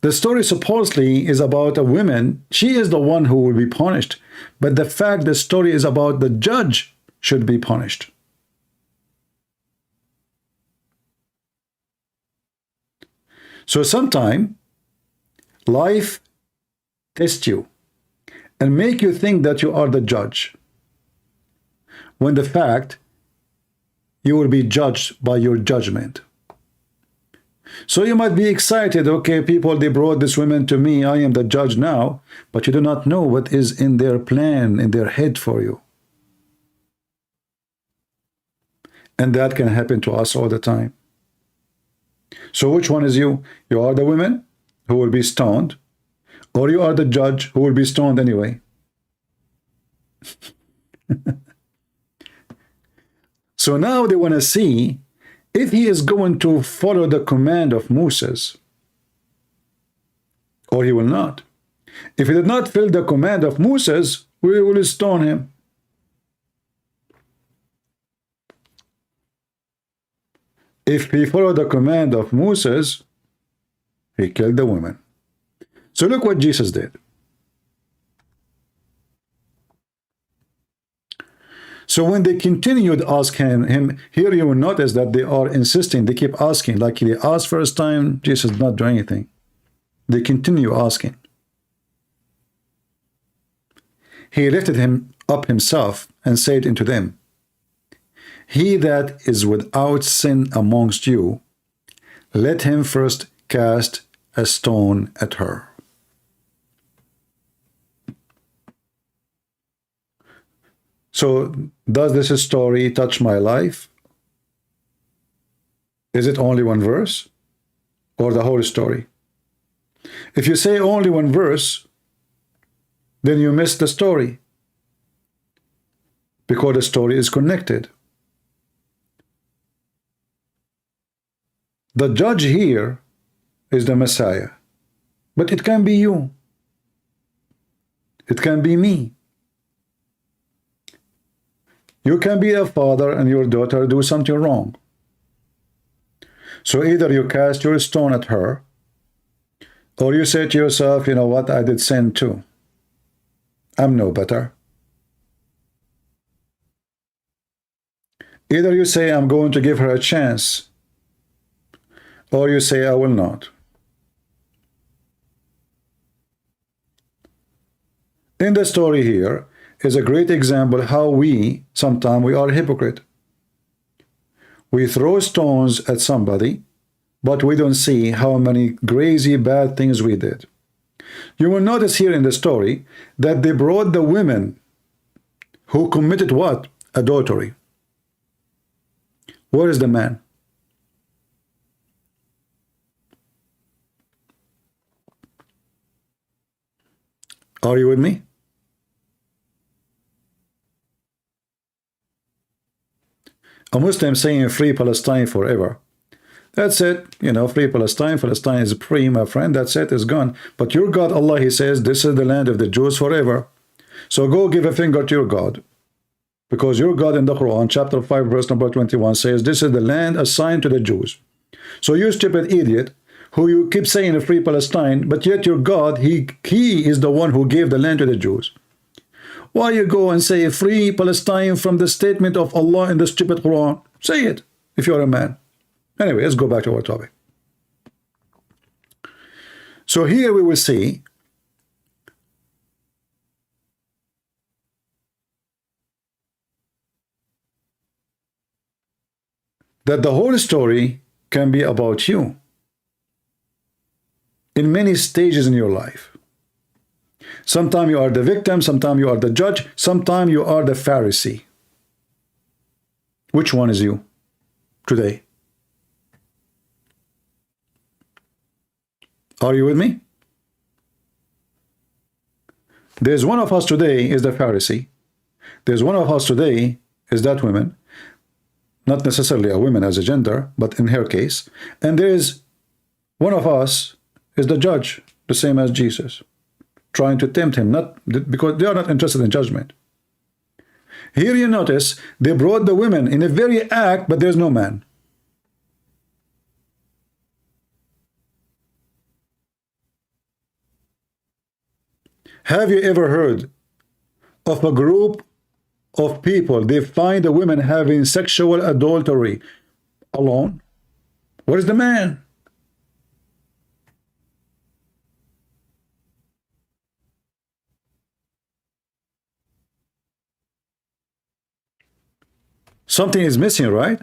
The story supposedly is about a woman. She is the one who will be punished. But the fact the story is about the judge should be punished. So sometime life tests you and make you think that you are the judge, when the fact you will be judged by your judgment. So you might be excited, okay, people, they brought this woman to me, I am the judge now, but you do not know what is in their plan, in their head for you. And that can happen to us all the time. So which one is you? You are the women who will be stoned, or you are the judge who will be stoned anyway. So now they want to see if he is going to follow the command of Moses, or he will not. If he did not follow the command of Moses, we will stone him. If he followed the command of Moses, he killed the women. So look what Jesus did. So when they continued asking him, here you will notice that they are insisting, they keep asking, like they asked first time, Jesus did not do anything. They continue asking. He lifted him up himself and said unto them, he that is without sin amongst you, let him first cast a stone at her. So, does this story touch my life? Is it only one verse, or the whole story? If you say only one verse, then you miss the story, because the story is connected. The judge here is the Messiah, but it can be you. It can be me. You can be a father and your daughter do something wrong. So either you cast your stone at her, or you say to yourself, you know what, I did sin too. I'm no better. Either you say, I'm going to give her a chance, or you say, I will not. In the story here is a great example how we, sometimes we are hypocrite. We throw stones at somebody, but we don't see how many crazy bad things we did. You will notice here in the story that they brought the women who committed what? Adultery. Where is the man? Are you with me? A Muslim saying free Palestine forever. That's it. You know, free Palestine. Palestine is free, my friend. That's it. It's gone. But your God, Allah, he says, this is the land of the Jews forever. So go give a finger to your God. Because your God in the Quran, chapter 5, verse number 21, says, this is the land assigned to the Jews. So you stupid idiot, who you keep saying a free Palestine, but yet your God, he is the one who gave the land to the Jews. Why you go and say free Palestine from the statement of Allah in the stupid Quran? Say it, if you're a man. Anyway, let's go back to our topic. So here we will see that the whole story can be about you in many stages in your life. Sometimes you are the victim, sometimes you are the judge, sometimes you are the Pharisee. Which one is you today? Are you with me? There's one of us today is the Pharisee. There's one of us today is that woman, not necessarily a woman as a gender, but in her case. And there is one of us is the judge, the same as Jesus, trying to tempt him, not because they are not interested in judgment. Here you notice they brought the women in the very act, but there's no man. Have you ever heard of a group of people, they find the women having sexual adultery alone? Where is the man? Something is missing, right?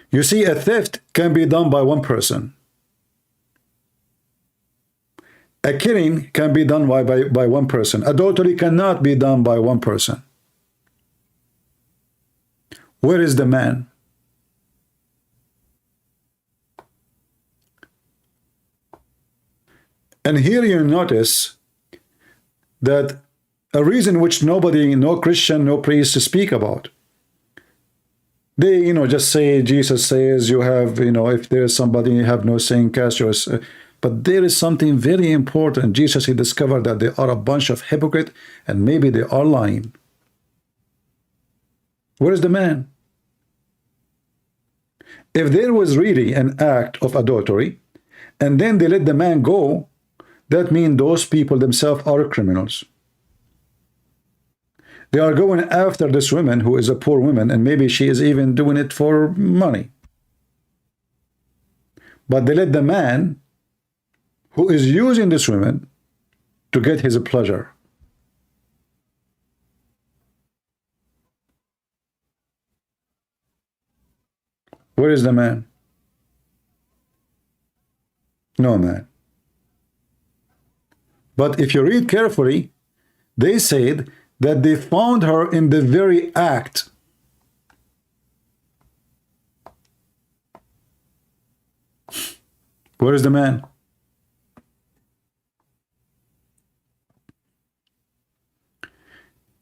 You see, a theft can be done by one person. A killing can be done by one person. Adultery cannot be done by one person. Where is the man? And here you notice that a reason which nobody, no Christian, no priest speak about. They, just say, Jesus says, you have, if there is somebody you have no sin, cast your... But there is something very important. Jesus, he discovered that they are a bunch of hypocrites and maybe they are lying. Where is the man? If there was really an act of adultery and then they let the man go, that means those people themselves are criminals. They are going after this woman who is a poor woman, and maybe she is even doing it for money. But they let the man who is using this woman to get his pleasure. Where is the man? No man. But if you read carefully, they said that they found her in the very act. Where is the man?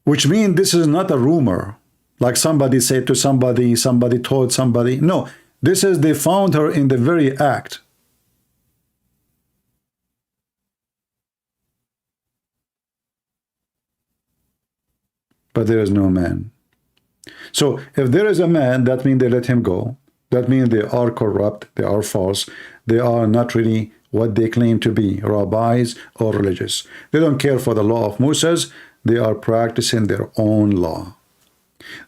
Which means this is not a rumor, like somebody said to somebody, somebody told somebody. No, this is they found her in the very act. But there is no man. So if there is a man, that means they let him go. That means they are corrupt, they are false, they are not really what they claim to be, rabbis or religious. They don't care for the law of Moses. They are practicing their own law.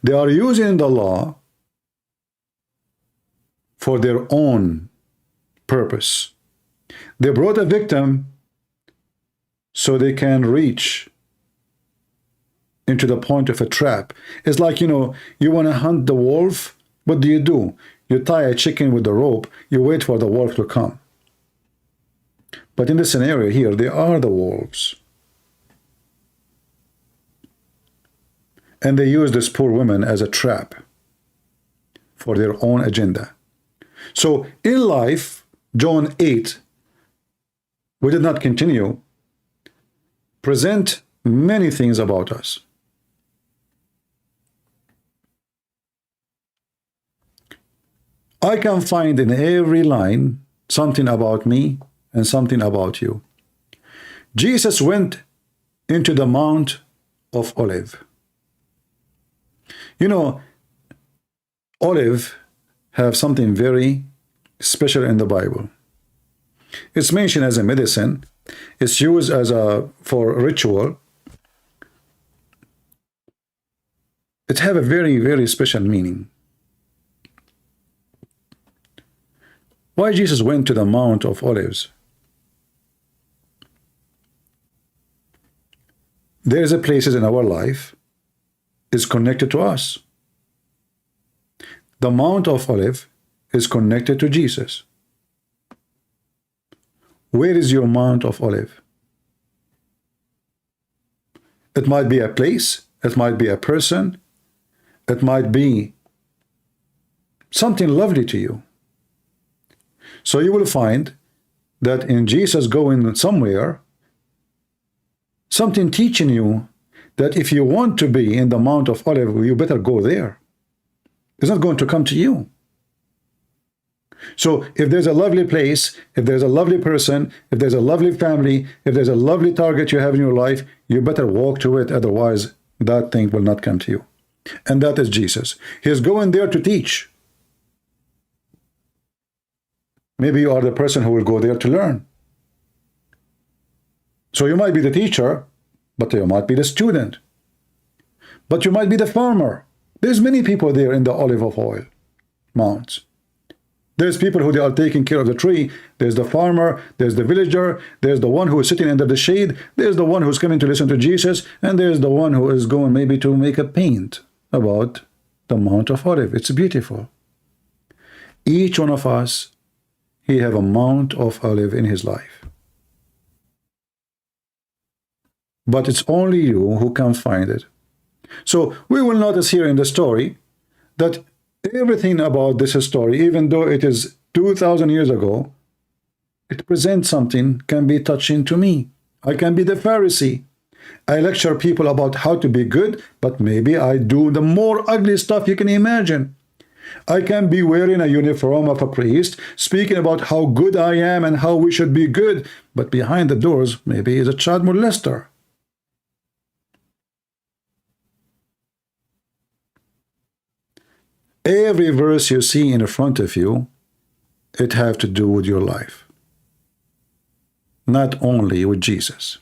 They are using the law for their own purpose. They brought a victim so they can reach into the point of a trap. It's like, you want to hunt the wolf. What do? You tie a chicken with a rope. You wait for the wolf to come. But in this scenario here, they are the wolves. And they use this poor woman as a trap for their own agenda. So in life, John 8, we did not continue, present many things about us. I can find in every line something about me and something about you. Jesus went into the Mount of Olives. Olive have something very special in the Bible. It's mentioned as a medicine. It's used as for ritual. It have a very, very special meaning. Why Jesus went to the Mount of Olives? There is a places in our life is connected to us. The Mount of Olives is connected to Jesus. Where is your Mount of Olives? It might be a place, it might be a person, it might be something lovely to you. So you will find that in Jesus going somewhere, something teaching you that if you want to be in the Mount of Olives, you better go there. It's not going to come to you. So if there's a lovely place, if there's a lovely person, if there's a lovely family, if there's a lovely target you have in your life, you better walk to it. Otherwise, that thing will not come to you. And that is Jesus. He's going there to teach. Maybe you are the person who will go there to learn. So you might be the teacher, but you might be the student. But you might be the farmer. There's many people there in the olive of oil mounts. There's people who they are taking care of the tree. There's the farmer, there's the villager, there's the one who is sitting under the shade, there's the one who's coming to listen to Jesus, and there's the one who is going maybe to make a paint about the Mount of Olives. It's beautiful. Each one of us, he have a Mount of Olives in his life. But it's only you who can find it. So we will notice here in the story that everything about this story, even though it is 2,000 years ago, it presents something can be touching to me. I can be the Pharisee. I lecture people about how to be good, but maybe I do the more ugly stuff you can imagine. I can be wearing a uniform of a priest, speaking about how good I am and how we should be good, but behind the doors, maybe is a child molester. Every verse you see in front of you, it have to do with your life, not only with Jesus.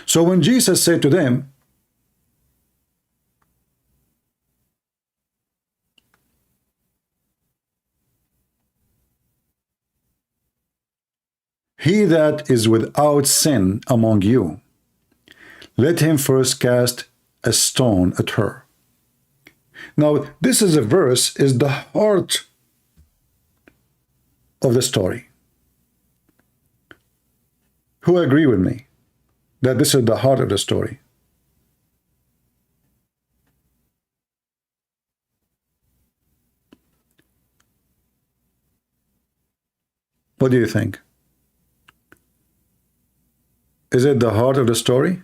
So when Jesus said to them, "He that is without sin among you, let him first cast a stone at her." Now, this is a verse, is the heart of the story. Who agree with me that this is the heart of the story? What do you think? Is it the heart of the story?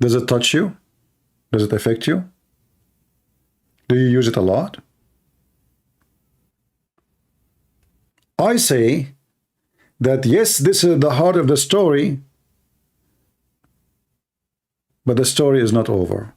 Does it touch you? Does it affect you? Do you use it a lot? I say that yes, this is the heart of the story, but the story is not over.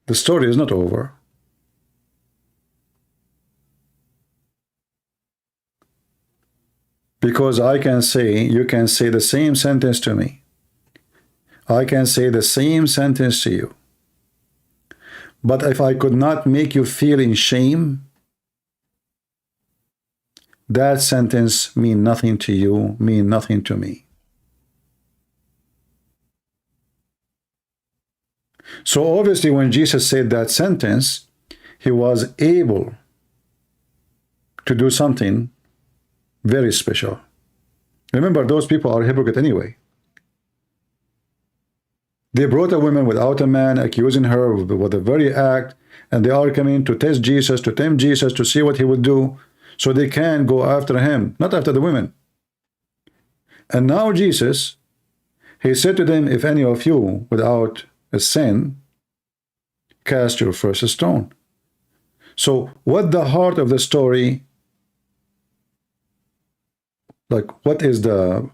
The story is not over. Because I can say, you can say the same sentence to me. I can say the same sentence to you. But if I could not make you feel in shame, that sentence mean nothing to you, mean nothing to me. So obviously when Jesus said that sentence, he was able to do something very special. Remember, those people are hypocrite anyway. They brought a woman without a man, accusing her with the very act, and they are coming to test Jesus, to tempt Jesus, to see what he would do, so they can go after him, not after the women. And now Jesus, he said to them, if any of you without a sin, cast your first stone. So what the heart of the story, like what is the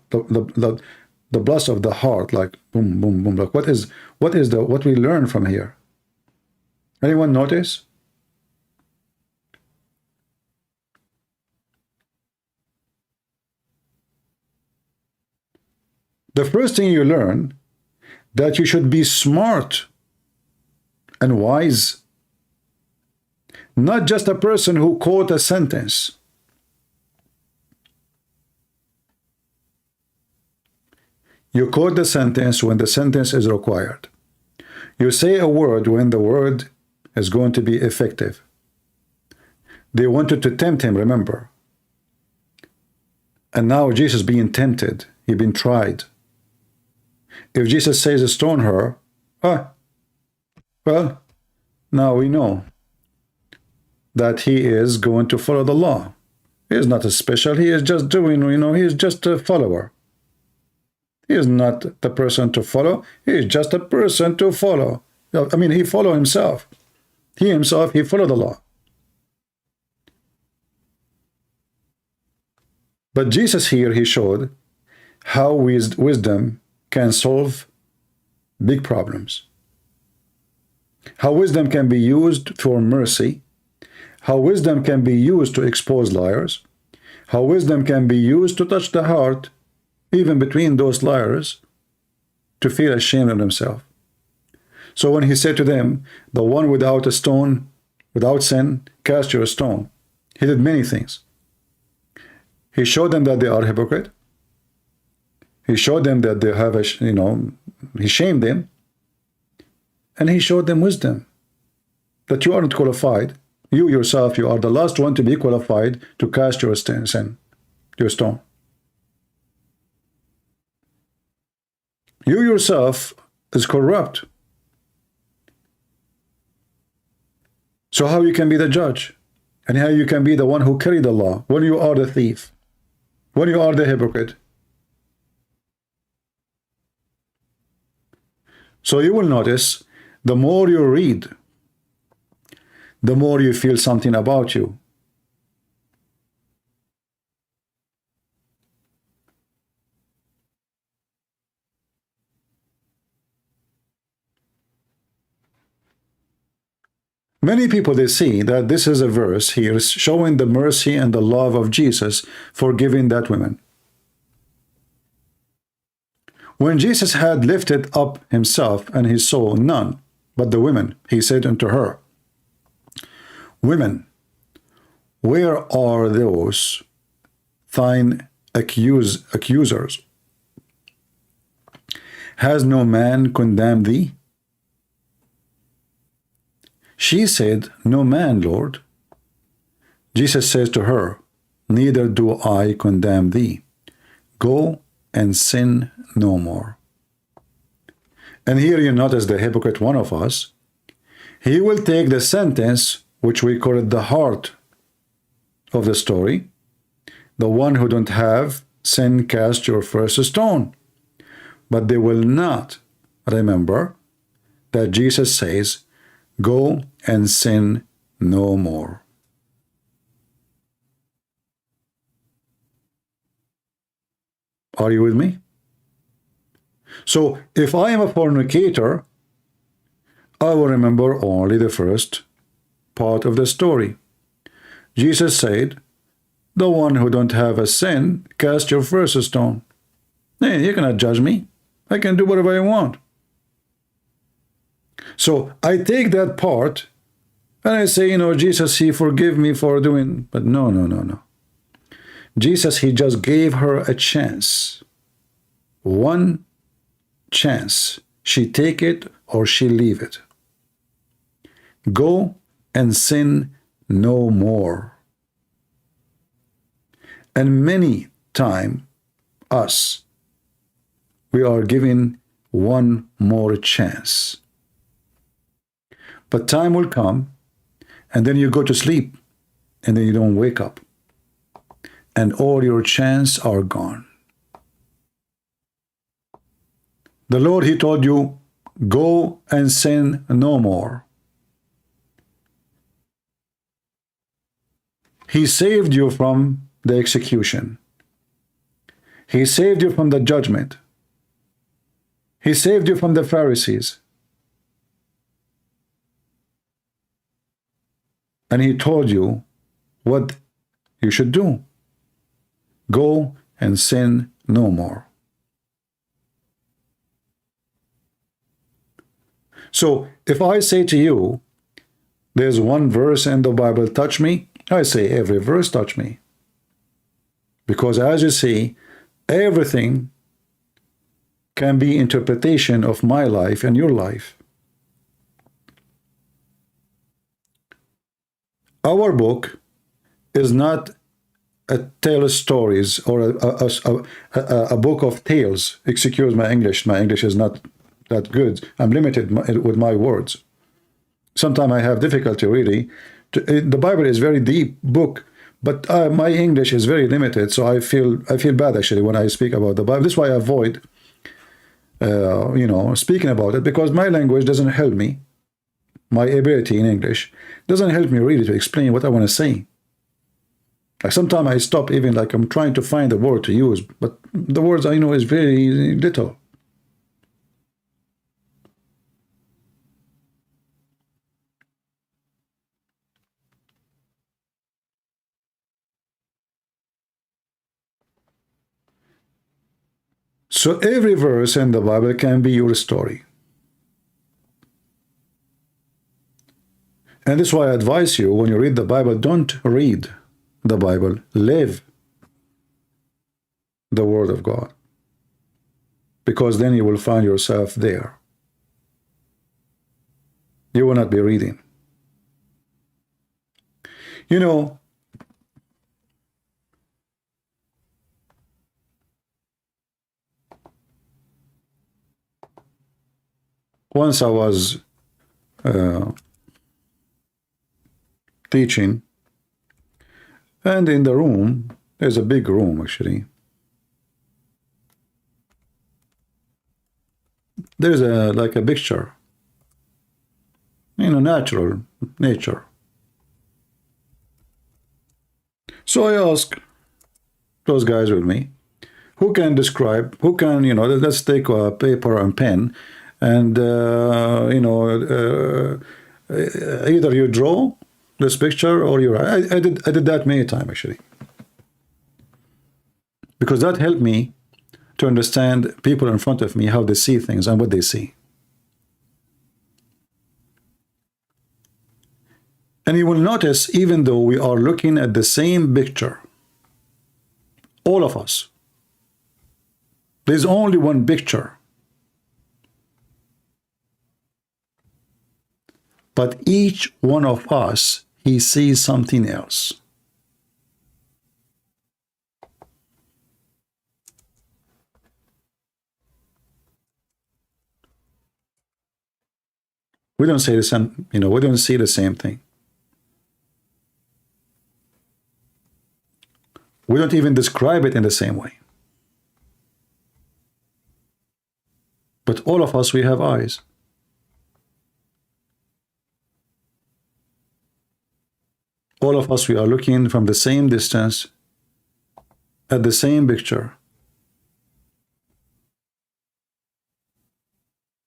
blast of the heart, like boom, boom, boom, like what we learn from here? Anyone notice? The first thing you learn, that you should be smart and wise, not just a person who quote a sentence. You quote the sentence when the sentence is required. You say a word when the word is going to be effective. They wanted to tempt him, remember. And now Jesus being tempted. He been tried. If Jesus says stone her, well, now we know that he is going to follow the law. He is not a special. He is just doing, he is just a follower. He is not the person to follow. He is just a person to follow. I mean, he followed himself. He followed the law. But Jesus here, he showed how wisdom can solve big problems. How wisdom can be used for mercy. How wisdom can be used to expose liars. How wisdom can be used to touch the heart, even between those liars, to feel ashamed of himself. So when he said to them, the one without a stone, without sin, cast your stone, he did many things. He showed them that they are hypocrite. He showed them that they have he shamed them. And he showed them wisdom, that you aren't qualified. You yourself, you are the last one to be qualified to cast your sin, your stone. You yourself is corrupt. So how you can be the judge? And how you can be the one who carried the law when you are the thief, when you are the hypocrite? So you will notice, the more you read, the more you feel something about you. Many people, they see that this is a verse here showing the mercy and the love of Jesus forgiving that woman. When Jesus had lifted up himself and he saw none but the women, he said unto her, Women, where are those thine accusers? Has no man condemned thee? She said, No man, Lord. Jesus says to her, Neither do I condemn thee. Go and sin no more. And here you notice the hypocrite one of us. He will take the sentence, which we call it the heart of the story. The one who don't have sin, cast your first stone. But they will not remember that Jesus says, Go and sin no more. Are you with me? So if I am a fornicator, I will remember only the first part of the story. Jesus said, the one who don't have a sin, cast your first stone. Hey, you cannot judge me. I can do whatever I want. So I take that part and I say, Jesus, he forgive me for doing, but no. Jesus, he just gave her a chance. One chance. She take it or she leave it. Go and sin no more. And many times, us, we are given one more chance. But time will come, and then you go to sleep, and then you don't wake up. And all your chances are gone. The Lord, he told you, go and sin no more. He saved you from the execution. He saved you from the judgment. He saved you from the Pharisees. And he told you what you should do. Go and sin no more. So if I say to you, there's one verse in the Bible, touch me, I say every verse touch me. Because as you see, everything can be interpretation of my life and your life. Our book is not a tale of stories or a book of tales. Excuse my English. My English is not that good. I'm limited with my words. Sometimes I have difficulty really. The Bible is a very deep book, but my English is very limited, so I feel bad actually when I speak about the Bible. This is why I avoid speaking about it, because my language doesn't help me. My ability in English doesn't help me really to explain what I want to say. Like sometimes I stop, even like I'm trying to find the word to use, but the words I know is very little. So every verse in the Bible can be your story. And this is why I advise you, when you read the Bible, don't read the Bible, live the Word of God. Because then you will find yourself there. You will not be reading. You know, once I was teaching, and in the room, there's a big room actually. There's like a picture, natural nature. So I ask those guys with me, who can describe, who can, let's take a paper and pen, and either you draw this picture or you write. I did that many times actually, because that helped me to understand people in front of me, how they see things and what they see. And you will notice, even though we are looking at the same picture, all of us, there's only one picture. But each one of us, he sees something else. We don't say the same, we don't see the same thing. We don't even describe it in the same way. But all of us, we have eyes. All of us, we are looking from the same distance at the same picture.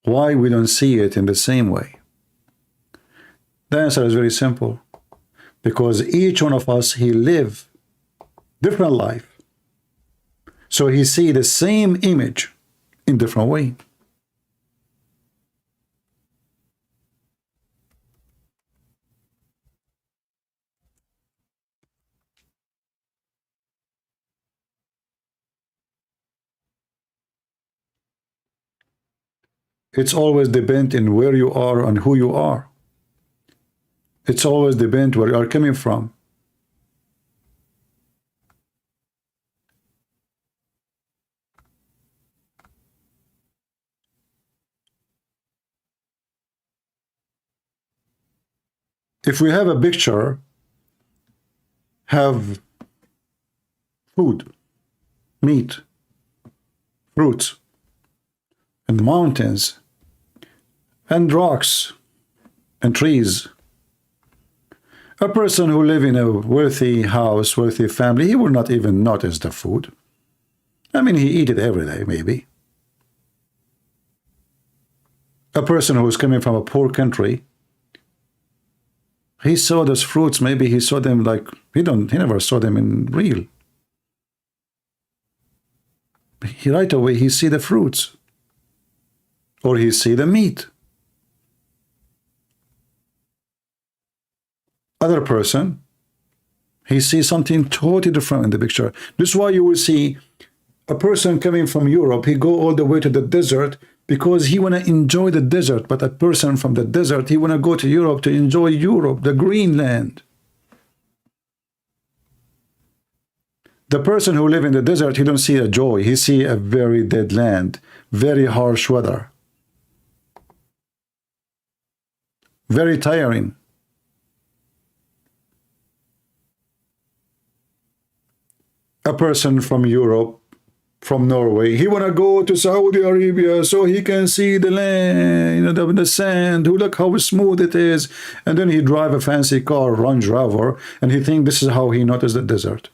Why we don't see it in the same way? The answer is very simple. Because each one of us, he live different life. So he see the same image in different way. It's always depend in where you are and who you are. It's always depend where you are coming from. If we have a picture, have food, meat, fruits, and mountains, and rocks, and trees. A person who lives in a wealthy house, wealthy family, he will not even notice the food. I mean, he eat it every day, maybe. A person who is coming from a poor country, he saw those fruits, maybe he saw them like, he never saw them in real. Right away, he see the fruits. Or he see the meat. Other person, he sees something totally different in the picture. This is why you will see A person coming from Europe, he go all the way to the desert because he want to enjoy the desert. But a person from the desert, he want to go to Europe to enjoy Europe, the Greenland. The person who live in the desert, he don't see a joy. He see a very dead land, very harsh weather, very tiring. A person from Europe, from Norway, he want to go to Saudi Arabia so he can see the land, you know, the sand. Look how smooth it is. And then he drive a fancy car, Range Rover, and he think this is how he noticed the desert.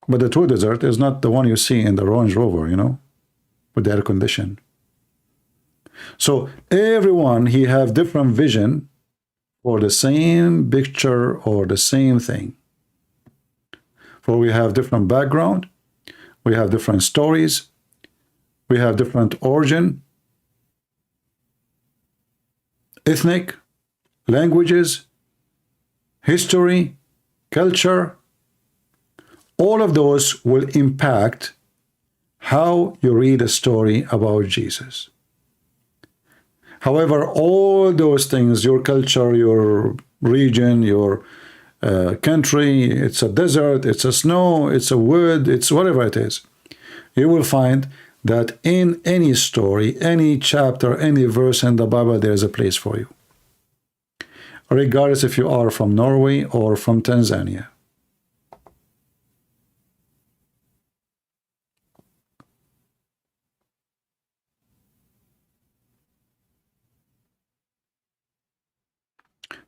But the true desert is not the one you see in the Range Rover, you know, with the air condition. So everyone, he have different vision for the same picture or the same thing. For we have different background, we have different stories, we have different origin, ethnic, languages, history, culture. All of those will impact how you read a story about Jesus. However, all those things, your culture, your region, your country, it's a desert, it's a snow, it's a wood, it's whatever it is, you will find that in any story, any chapter, any verse in the Bible, there is a place for you, regardless if you are from Norway or from Tanzania.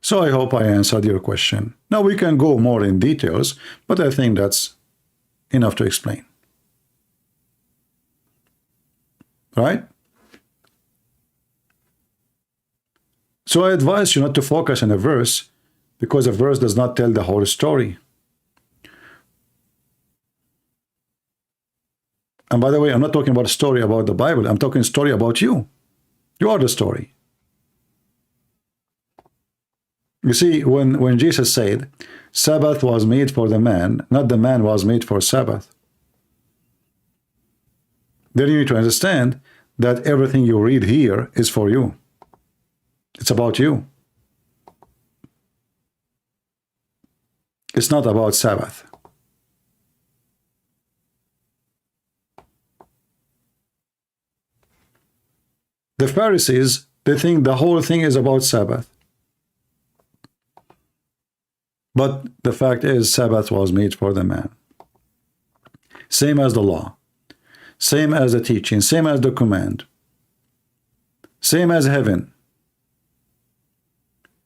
So I hope I answered your question. Now we can go more in details, but I think that's enough to explain. Right? So I advise you not to focus on a verse, because a verse does not tell the whole story. And by the way, I'm not talking about a story about the Bible. I'm talking a story about you. You are the story. You see, when Jesus said, Sabbath was made for the man, not the man was made for Sabbath, then you need to understand that everything you read here is for you. It's about you. It's not about Sabbath. The Pharisees, they think the whole thing is about Sabbath. But the fact is, Sabbath was made for the man. Same as the law. Same as the teaching. Same as the command. Same as heaven.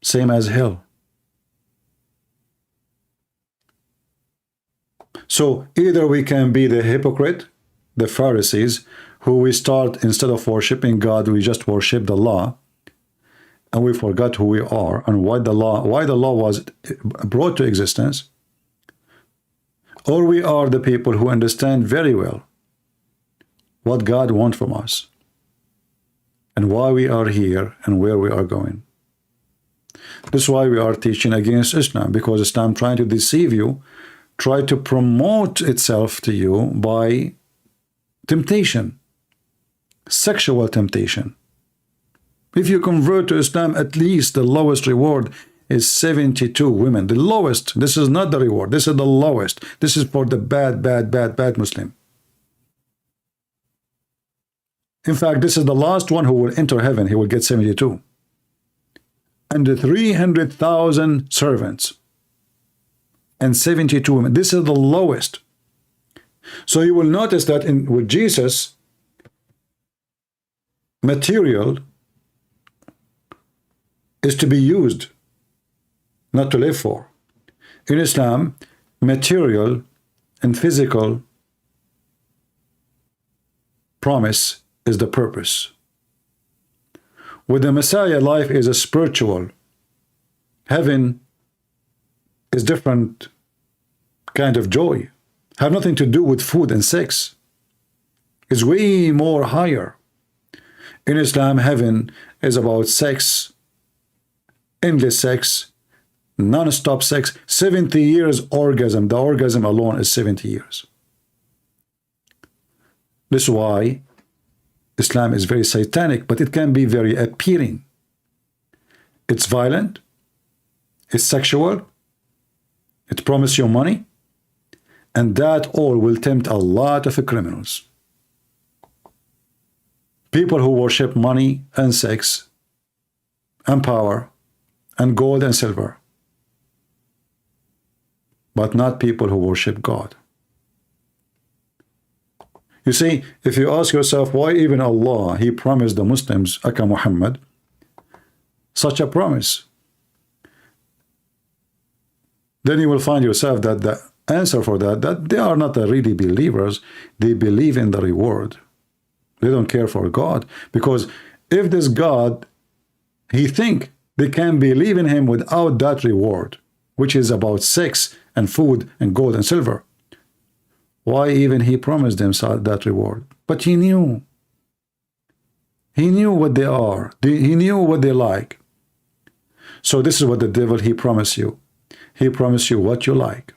Same as hell. So either we can be the hypocrite, the Pharisees, who we start, instead of worshiping God, we just worship the law, and we forgot who we are and why the law was brought to existence. Or we are the people who understand very well what God wants from us and why we are here and where we are going. This is why we are teaching against Islam, because Islam trying to deceive you, try to promote itself to you by temptation, sexual temptation. If you convert to Islam, at least the lowest reward is 72 women. The lowest. This is not the reward. This is the lowest. This is for the bad Muslim. In fact, this is the last one who will enter heaven. He will get 72. And the 300,000 servants and 72 women. This is the lowest. So you will notice that with Jesus, material is to be used, not to live for. In Islam, material and physical promise is the purpose. With the Messiah, life is a spiritual. Heaven is different kind of joy. Have nothing to do with food and sex. It's way more higher. In Islam, heaven is about sex, endless sex, non-stop sex, 70 years orgasm. The orgasm alone is 70 years. This is why Islam is very satanic, but it can be very appealing. It's violent, it's sexual, it promises you money, and that all will tempt a lot of criminals. People who worship money and sex and power and gold and silver, but not people who worship God. You see, if you ask yourself why even Allah, He promised the Muslims, Aka Muhammad, such a promise, then you will find yourself that the answer for that they are not really believers. They believe in the reward. They don't care for God, because if this God, he think they can believe in him without that reward, which is about sex and food and gold and silver, why even he promised them that reward? But he knew. He knew what they are. He knew what they like. So this is what the devil, he promised you. He promised you what you like.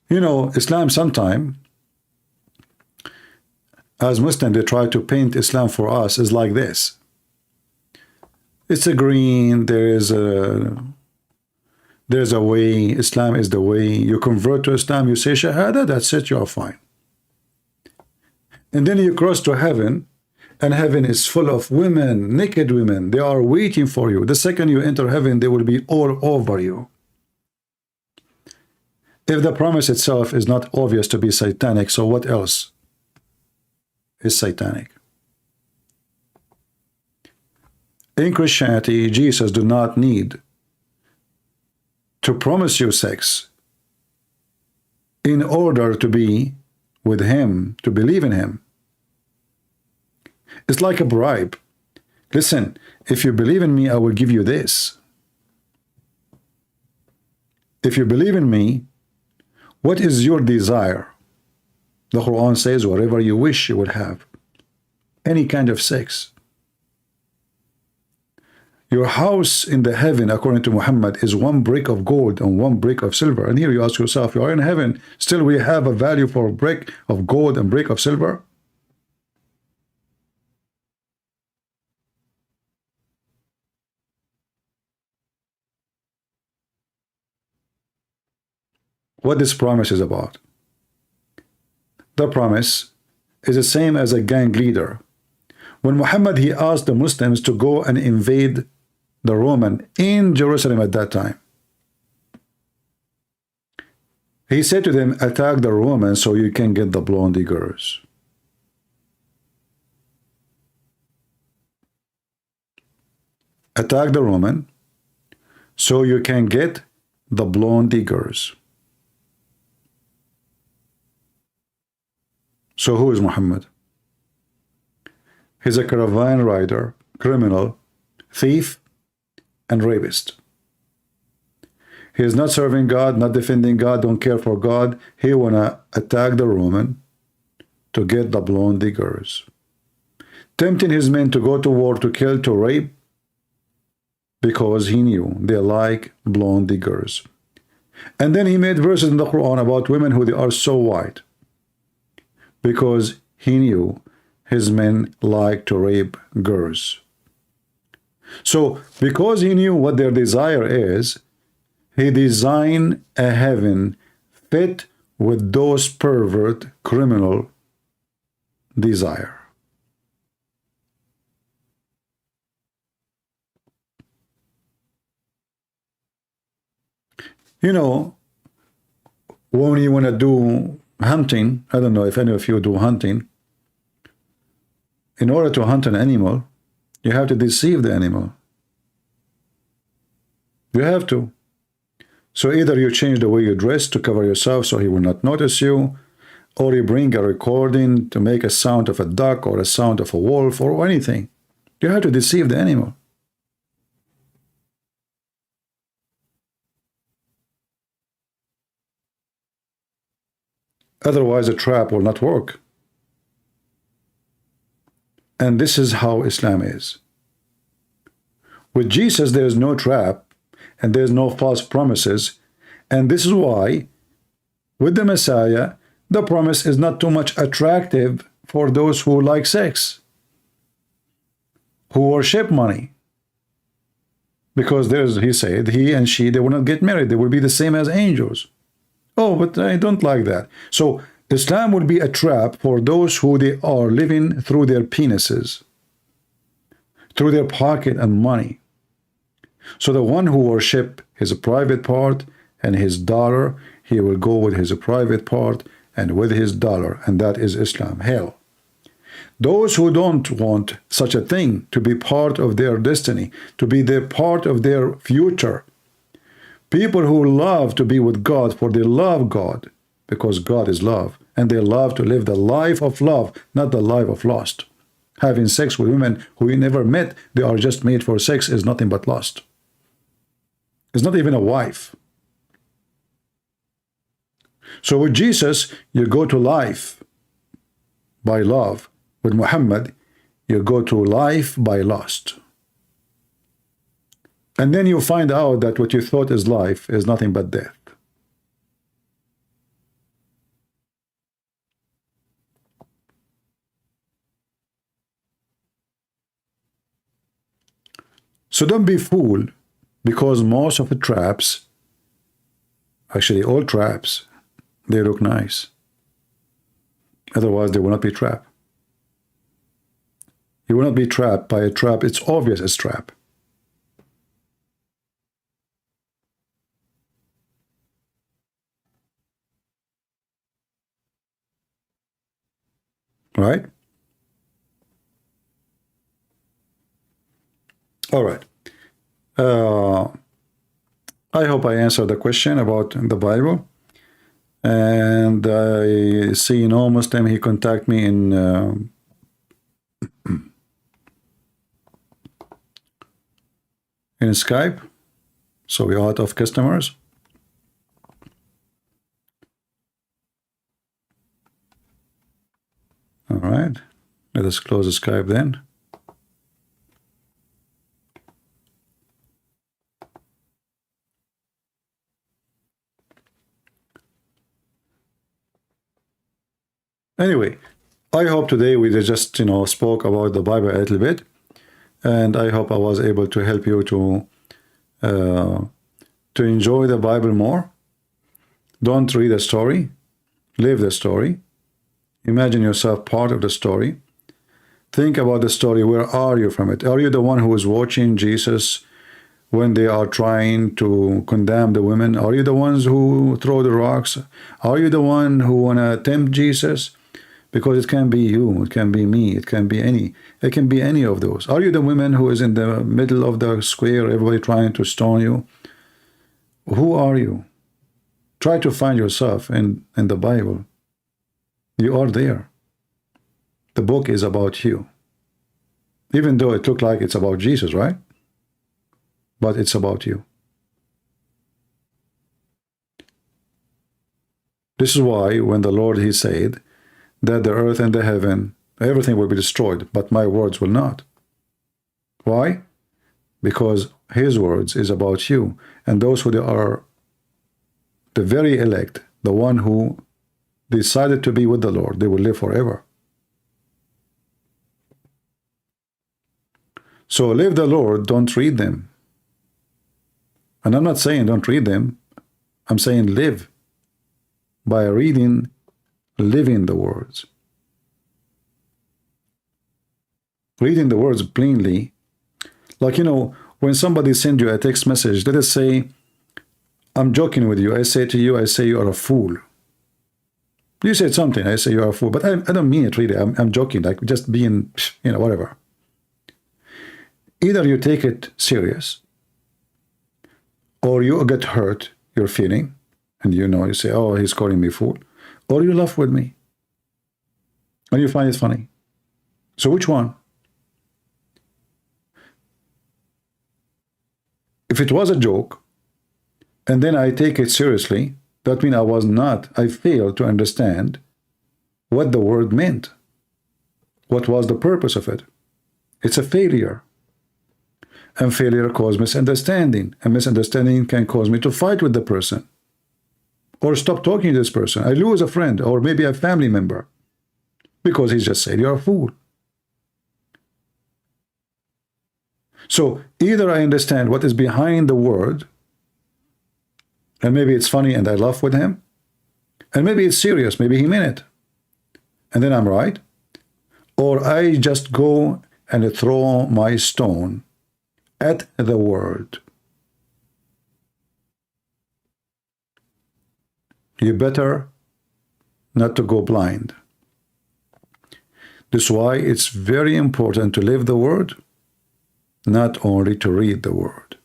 You know, Islam sometime, as Muslims, they try to paint Islam for us is like this. It's a green, there's a way, Islam is the way. You convert to Islam, you say Shahada, that's it, you are fine. And then you cross to heaven, and heaven is full of women, naked women. They are waiting for you. The second you enter heaven, they will be all over you. If the promise itself is not obvious to be satanic, so what else is satanic? In Christianity, Jesus do not need to promise you sex in order to be with him, to believe in him. It's like a bribe. Listen, if you believe in me, I will give you this. If you believe in me, what is your desire? The Quran says, whatever you wish, you will have. Any kind of sex. Your house in the heaven, according to Muhammad, is one brick of gold and one brick of silver. And here you ask yourself, you are in heaven, still we have a value for a brick of gold and brick of silver? What this promise is about? The promise is the same as a gang leader. When Muhammad, he asked the Muslims to go and invade the Roman in Jerusalem at that time, he said to them, attack the Romans so you can get the blondie girls. Attack the Roman so you can get the blondie girls. So who is Muhammad? He's a caravan rider, criminal, thief, and rapist. He is not serving God, not defending God, don't care for God. He wanna attack the Roman to get the blondie girls. Tempting his men to go to war, to kill, to rape, because he knew they like blondie girls. And then he made verses in the Quran about women who they are so white, because he knew his men like to rape girls. So, because he knew what their desire is, he designed a heaven fit with those pervert criminal desire. You know, when you want to do hunting, I don't know if any of you do hunting. In order to hunt an animal, you have to deceive the animal. You have to. So either you change the way you dress to cover yourself so he will not notice you, or you bring a recording to make a sound of a duck or a sound of a wolf or anything. You have to deceive the animal. Otherwise, the trap will not work. And this is how Islam is. With Jesus, there is no trap, and there's no false promises. And this is why, with the Messiah, the promise is not too much attractive for those who like sex, who worship money. Because there's, he said, he and she, they will not get married. They will be the same as angels. Oh, but I don't like that. So Islam will be a trap for those who they are living through their penises, through their pocket and money. So the one who worship his private part and his dollar, he will go with his private part and with his dollar, and that is Islam. Hell. Those who don't want such a thing to be part of their destiny, to be their part of their future, people who love to be with God, for they love God, because God is love, and they love to live the life of love, not the life of lust. Having sex with women who you never met, they are just made for sex, is nothing but lust. It's not even a wife. So with Jesus, you go to life by love. With Muhammad, you go to life by lust. And then you find out that what you thought is life is nothing but death. So don't be fooled, because most of the traps, actually all traps, they look nice. Otherwise, they will not be trapped. You will not be trapped by a trap. It's obvious it's trap. Right? All right. I hope I answered the question about the Bible. And I see no Muslim, he contact me in Skype. So we're out of customers. All right. Let us close the Skype then. Anyway, I hope today we just, spoke about the Bible a little bit, and I hope I was able to help you to enjoy the Bible more. Don't read a story, live the story. Imagine yourself part of the story. Think about the story. Where are you from it? Are you the one who is watching Jesus when they are trying to condemn the women? Are you the ones who throw the rocks? Are you the one who want to tempt Jesus? Because it can be you, it can be me, it can be any of those. Are you the woman who is in the middle of the square, everybody trying to stone you? Who are you? Try to find yourself in the Bible. You are there. The book is about you. Even though it looked like it's about Jesus, right? But it's about you. This is why when the Lord, he said that the earth and the heaven, everything will be destroyed, but my words will not. Why? Because his words is about you, and those who are the very elect, the one who decided to be with the Lord, they will live forever. So live the Lord, don't read them. And I'm not saying don't read them. I'm saying live by reading, living the words. Reading the words plainly. Like, when somebody sends you a text message, let us say, I'm joking with you. I say to you, I say you are a fool. You said something, I say you are a fool. But I don't mean it really. I'm joking, like just being, whatever. Either you take it serious, or you get hurt, your feeling, and you say, oh, he's calling me fool, or you laugh with me, and you find it funny. So which one? If it was a joke, and then I take it seriously, that means I failed to understand what the word meant. What was the purpose of it? It's a failure. And failure causes misunderstanding. And misunderstanding can cause me to fight with the person. Or stop talking to this person. I lose a friend or maybe a family member. Because he just said you're a fool. So either I understand what is behind the word, and maybe it's funny and I laugh with him, and maybe it's serious, maybe he meant it, and then I'm right, or I just go and throw my stone at the word. You better not to go blind. This is why it's very important to live the word, not only to read the word.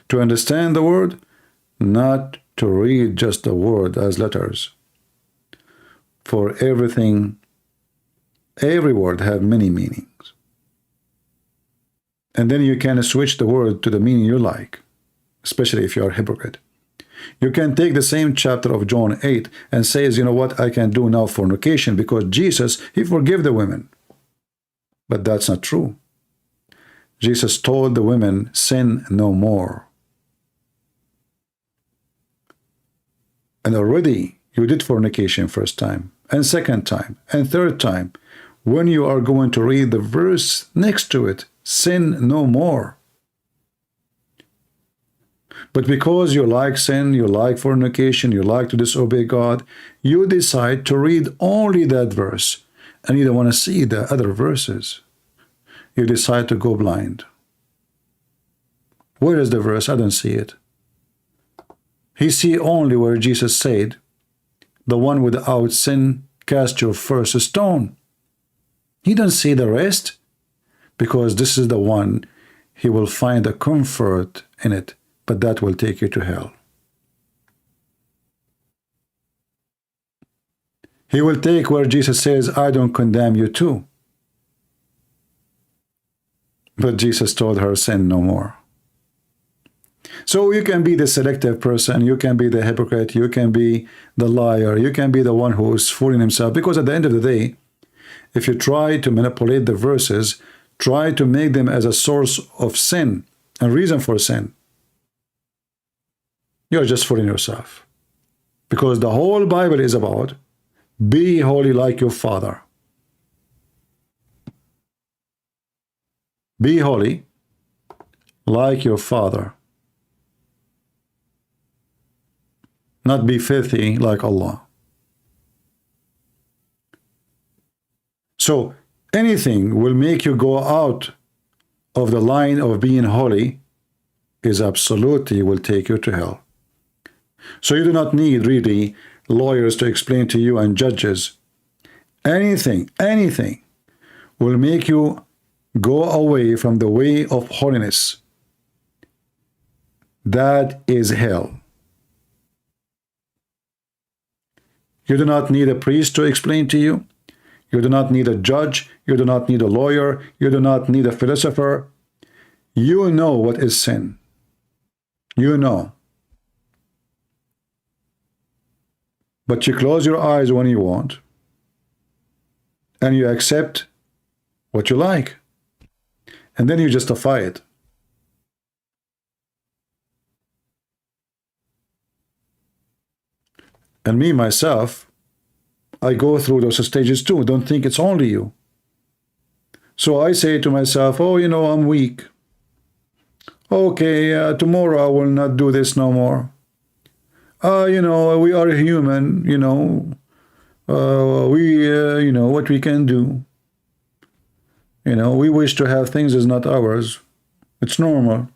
To understand the word, not to read just the word as letters. For everything, every word have many meanings. And then you can switch the word to the meaning you like, especially if you are a hypocrite. You can take the same chapter of John 8 and says, you know what, I can do now fornication because Jesus, he forgave the women. But that's not true. Jesus told the women, sin no more. And already you did fornication first time, and second time, and third time. When you are going to read the verse next to it, sin no more. But because you like sin, you like fornication, you like to disobey God, you decide to read only that verse, and you don't want to see the other verses. You decide to go blind. Where is the verse? I don't see it. He see only where Jesus said, the one without sin, cast your first stone. He don't see the rest, because this is the one he will find a comfort in it, but that will take you to hell. He will take where Jesus says, I don't condemn you too. But Jesus told her, sin no more. So you can be the selective person, you can be the hypocrite, you can be the liar, you can be the one who is fooling himself, because at the end of the day, if you try to manipulate the verses, try to make them as a source of sin and reason for sin, you're just fooling yourself. Because the whole Bible is about, be holy like your Father. Be holy like your Father. Not be filthy like Allah. So anything will make you go out of the line of being holy is absolutely will take you to hell. So you do not need really lawyers to explain to you and judges. Anything will make you go away from the way of holiness. That is hell. You do not need a priest to explain to you. You do not need a judge. You do not need a lawyer. You do not need a philosopher. You know what is sin. You know. But you close your eyes when you want, and you accept what you like, and then you justify it. And me, myself, I go through those stages too. Don't think it's only you. So I say to myself, oh, you know, I'm weak. Okay, tomorrow I will not do this no more. You know, we are human, you know. You know, what we can do. You know, we wish to have things is not ours. It's normal.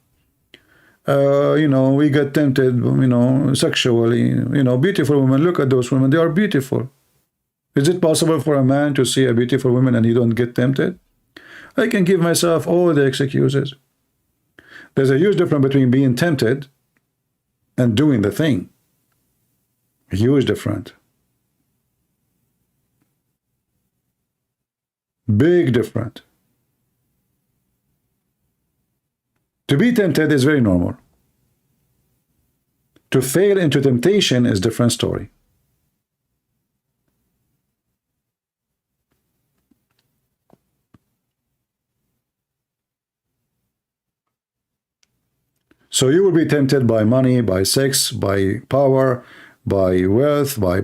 You know, we get tempted, you know, sexually. You know, beautiful women, look at those women, they are beautiful. Is it possible for a man to see a beautiful woman and he don't get tempted? I can give myself all the excuses. There's a huge difference between being tempted and doing the thing. A huge difference. Big difference. To be tempted is very normal. To fail into temptation is a different story. So you will be tempted by money, by sex, by power, by wealth, by,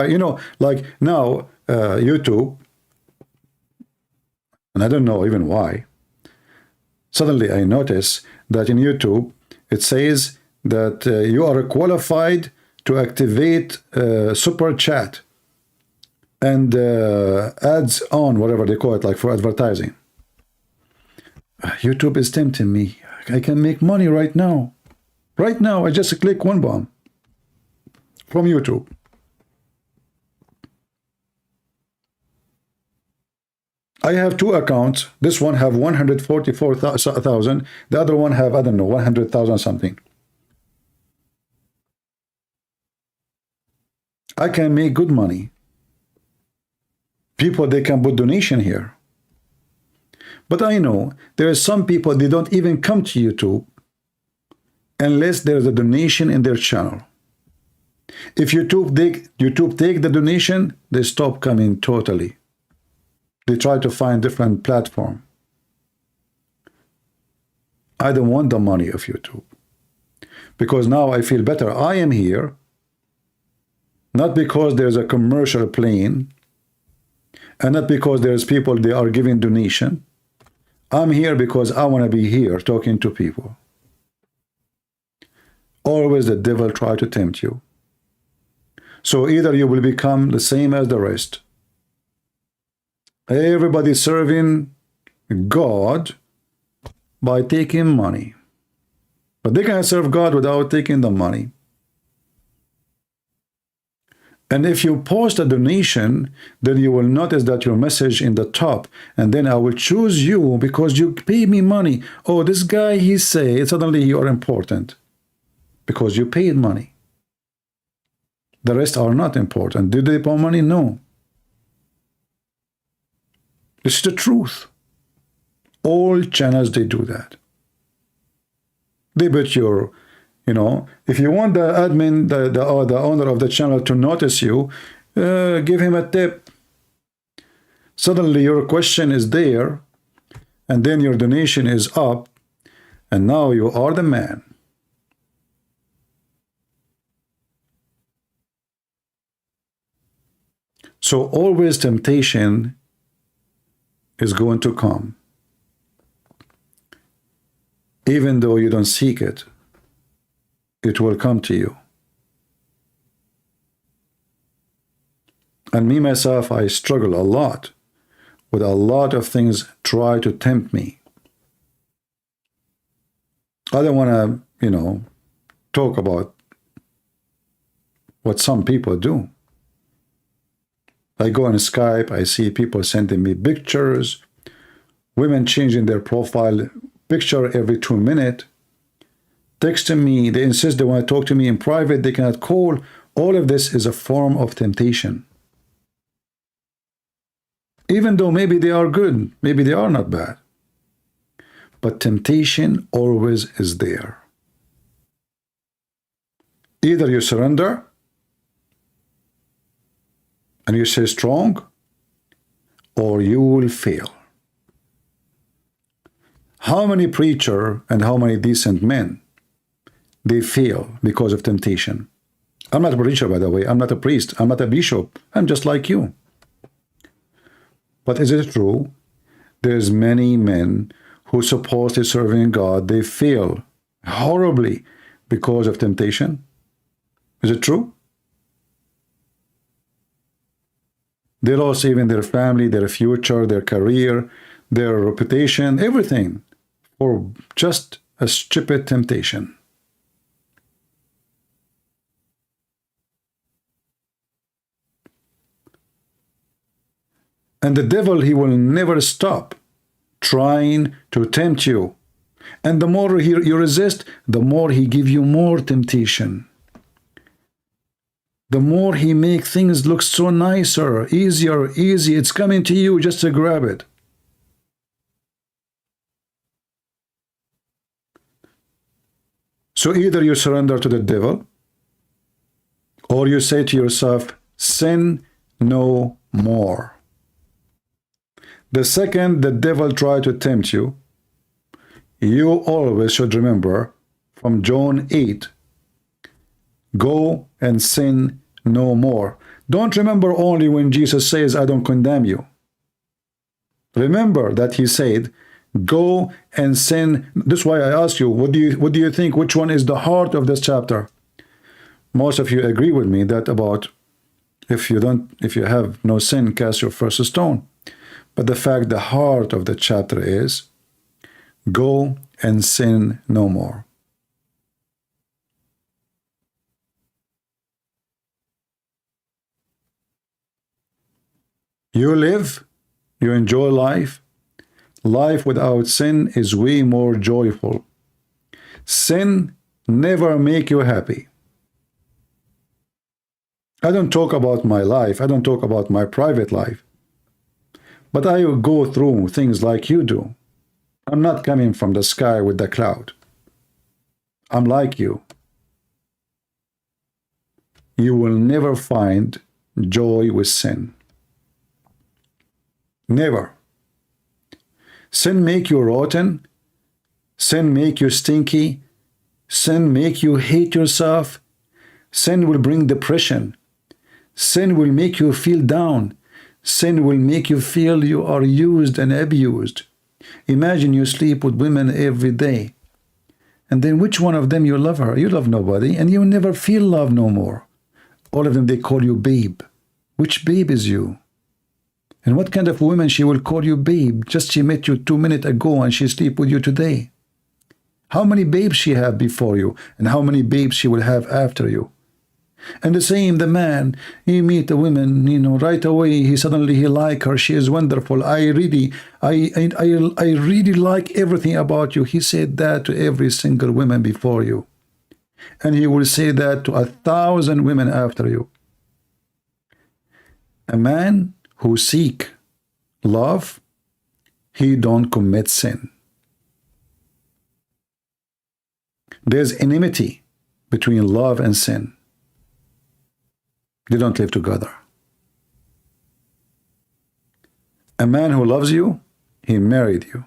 you know, like now, YouTube, and I don't know even why, suddenly I notice that in YouTube, it says that you are qualified to activate super chat and ads on, whatever they call it, like for advertising. YouTube is tempting me. I can make money right now. Right now, I just click one bomb from YouTube. I have two accounts. This one have 144,000. The other one have, I don't know, 100,000 something. I can make good money. People, they can put donation here. But I know there are some people, they don't even come to YouTube unless there's a donation in their channel. If YouTube take the donation, they stop coming totally. They try to find different platform. I don't want the money of YouTube. Because now I feel better. I am here, not because there's a commercial plane, and not because there's people, they are giving donation. I'm here because I want to be here talking to people. Always the devil try to tempt you. So either you will become the same as the rest. Everybody serving God by taking money. But they can serve God without taking the money. And if you post a donation, then you will notice that your message in the top, and then I will choose you because you pay me money. Oh, this guy, he say, suddenly you are important because you paid money. The rest are not important. Do they pay money? No. It's the truth. All channels, they do that. They bet your, you know, if you want the admin, the owner of the channel to notice you, give him a tip. Suddenly your question is there, and then your donation is up, and now you are the man. So always temptation is going to come. Even though you don't seek it, it will come to you. And me, myself, I struggle a lot with a lot of things try to tempt me. I don't want to, you know, talk about what some people do. I go on Skype, I see people sending me pictures, women changing their profile picture every 2 minutes, texting me, they insist they want to talk to me in private, they cannot call. All of this is a form of temptation. Even though maybe they are good, maybe they are not bad. But temptation always is there. Either you surrender and you stay strong, or you will fail. How many preachers and how many decent men, they fail because of temptation? I'm not a preacher, by the way. I'm not a priest. I'm not a bishop. I'm just like you. But is it true? There's many men who supposedly serving God, they fail horribly because of temptation. Is it true? They lost even their family, their future, their career, their reputation, everything for just a stupid temptation. And the devil, he will never stop trying to tempt you. And the more you resist, the more he give you more temptation. The more he make things look so nicer, easier, easy. It's coming to you just to grab it. So either you surrender to the devil, or you say to yourself, sin no more. The second the devil try to tempt you, you always should remember, from John 8. Go and sin no more. Don't remember only when Jesus says, I don't condemn you. Remember that he said, go and sin. This is why I ask you, what do you think? Which one is the heart of this chapter? Most of you agree with me that about if you have no sin, cast your first stone. But the fact, the heart of the chapter is, go and sin no more. You live, you enjoy life. Life without sin is way more joyful. Sin never make you happy. I don't talk about my life. I don't talk about my private life. But I go through things like you do. I'm not coming from the sky with the cloud. I'm like you. You will never find joy with sin. Never. Sin make you rotten. Sin make you stinky. Sin make you hate yourself. Sin will bring depression. Sin will make you feel down. Sin will make you feel you are used and abused. Imagine you sleep with women every day. And then which one of them you love her? You love nobody, and you never feel love no more. All of them, they call you babe. Which babe is you? And what kind of woman she will call you babe? Just she met you 2 minutes ago and she sleep with you today. How many babes she have before you, and how many babes she will have after you? And the same, the man, he meet a woman, you know, right away, he like her, she is wonderful, I really like everything about you. He said that to every single woman before you. And he will say that to 1,000 women after you. A man who seek love, he don't commit sin. There's enmity between love and sin. They don't live together. A man who loves you, he married you.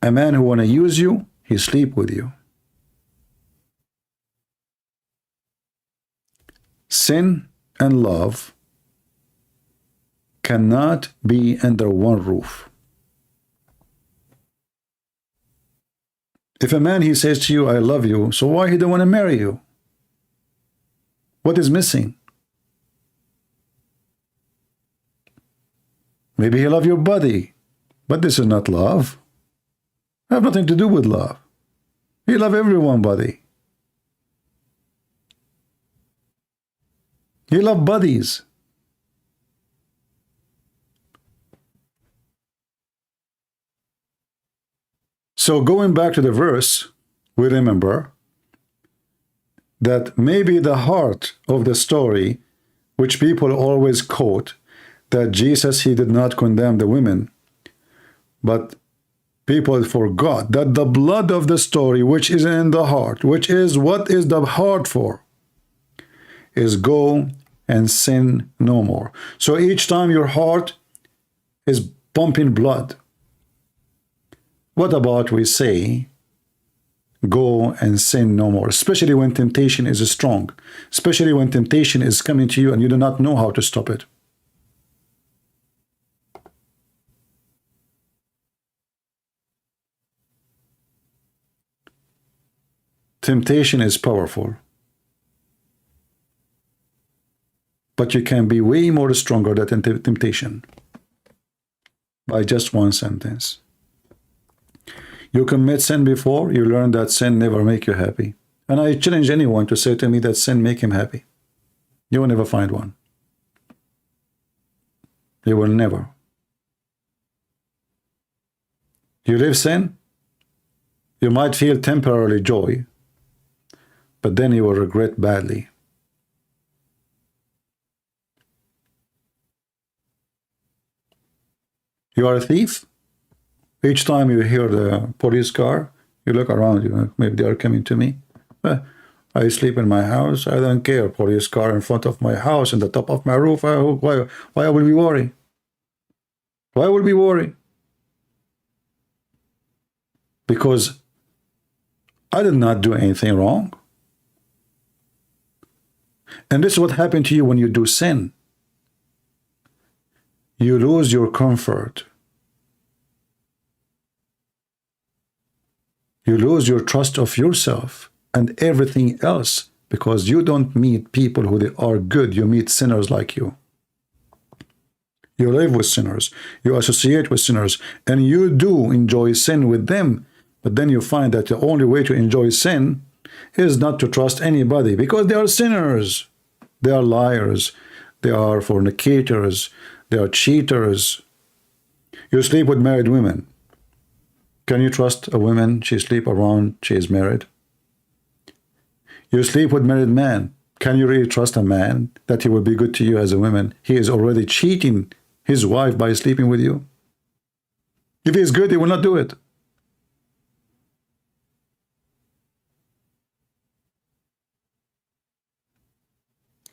A man who want to use you, he sleep with you. Sin and love cannot be under one roof. If a man, he says to you, I love you, so why he don't want to marry you? What is missing? Maybe he love your body, but this is not love. I have nothing to do with love. He love everyone body. He love buddies. So going back to the verse, we remember that maybe the heart of the story, which people always quote, that Jesus, he did not condemn the women, but people forgot that the blood of the story, which is in the heart, which is what is the heart for, is go and sin no more. So each time your heart is pumping blood, what about we say, go and sin no more, especially when temptation is strong, especially when temptation is coming to you and you do not know how to stop it. Temptation is powerful, but you can be way more stronger than temptation by just one sentence. You commit sin before, you learn that sin never make you happy. And I challenge anyone to say to me that sin make him happy. You will never find one. You will never. You live sin, you might feel temporarily joy, but then you will regret badly. You are a thief. Each time you hear the police car, you look around, you know, maybe they are coming to me. I sleep in my house. I don't care. Police car in front of my house, in the top of my roof. Why I will be worried? Why will be worried? because I did not do anything wrong. And this is what happened to you when you do sin. You lose your comfort. You lose your trust of yourself and everything else, because you don't meet people who they are good. You meet sinners like you. You live with sinners. You associate with sinners. And you do enjoy sin with them. But then you find that the only way to enjoy sin is not to trust anybody, because they are sinners. They are liars. They are fornicators. They are cheaters. You sleep with married women. Can you trust a woman? She sleep around, she is married. You sleep with married man. Can you really trust a man that he will be good to you as a woman? He is already cheating his wife by sleeping with you. If he is good, he will not do it.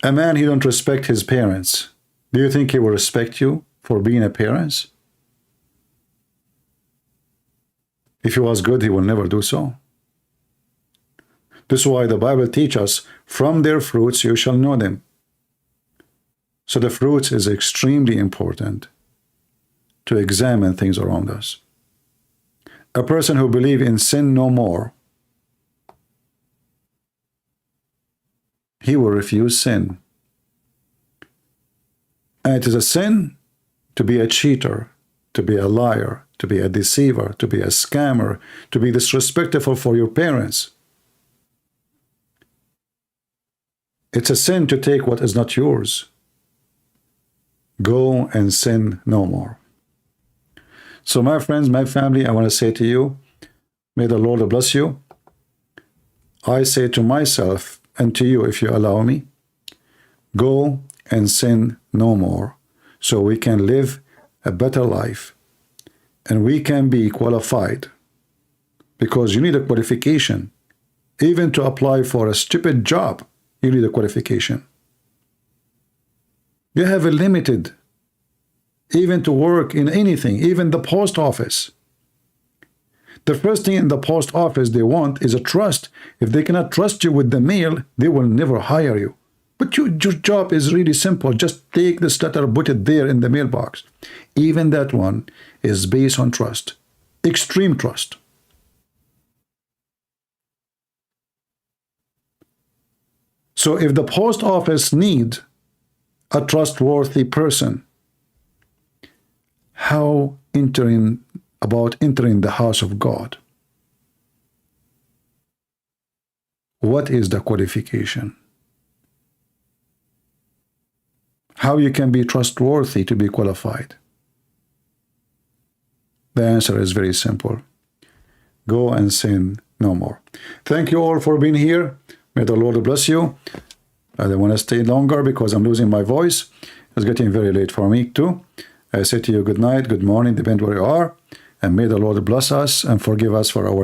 A man, he don't respect his parents. Do you think he will respect you for being a parent? If he was good, he will never do so. This is why the Bible teaches us, from their fruits you shall know them. So the fruits is extremely important to examine things around us. A person who believes in sin no more, he will refuse sin. And it is a sin to be a cheater, to be a liar, to be a deceiver, to be a scammer, to be disrespectful for your parents. It's a sin to take what is not yours. Go and sin no more. So my friends, my family, I want to say to you, may the Lord bless you. I say to myself and to you, if you allow me, go and sin no more, so we can live a better life and we can be qualified, because you need a qualification. Even to apply for a stupid job, you need a qualification. You have a limited, even to work in anything, even the post office. The first thing in the post office they want is a trust. If they cannot trust you with the mail, they will never hire you. But your job is really simple. Just take this letter, put it there in the mailbox. Even that one is based on trust, extreme trust. So if the post office need a trustworthy person, how about entering the house of God? What is the qualification? How you can be trustworthy to be qualified? The answer is very simple. Go and sin no more. Thank you all for being here. May the Lord bless you. I don't want to stay longer because I'm losing my voice. It's getting very late for me too. I say to you good night, good morning, depending where you are. And may the Lord bless us and forgive us for our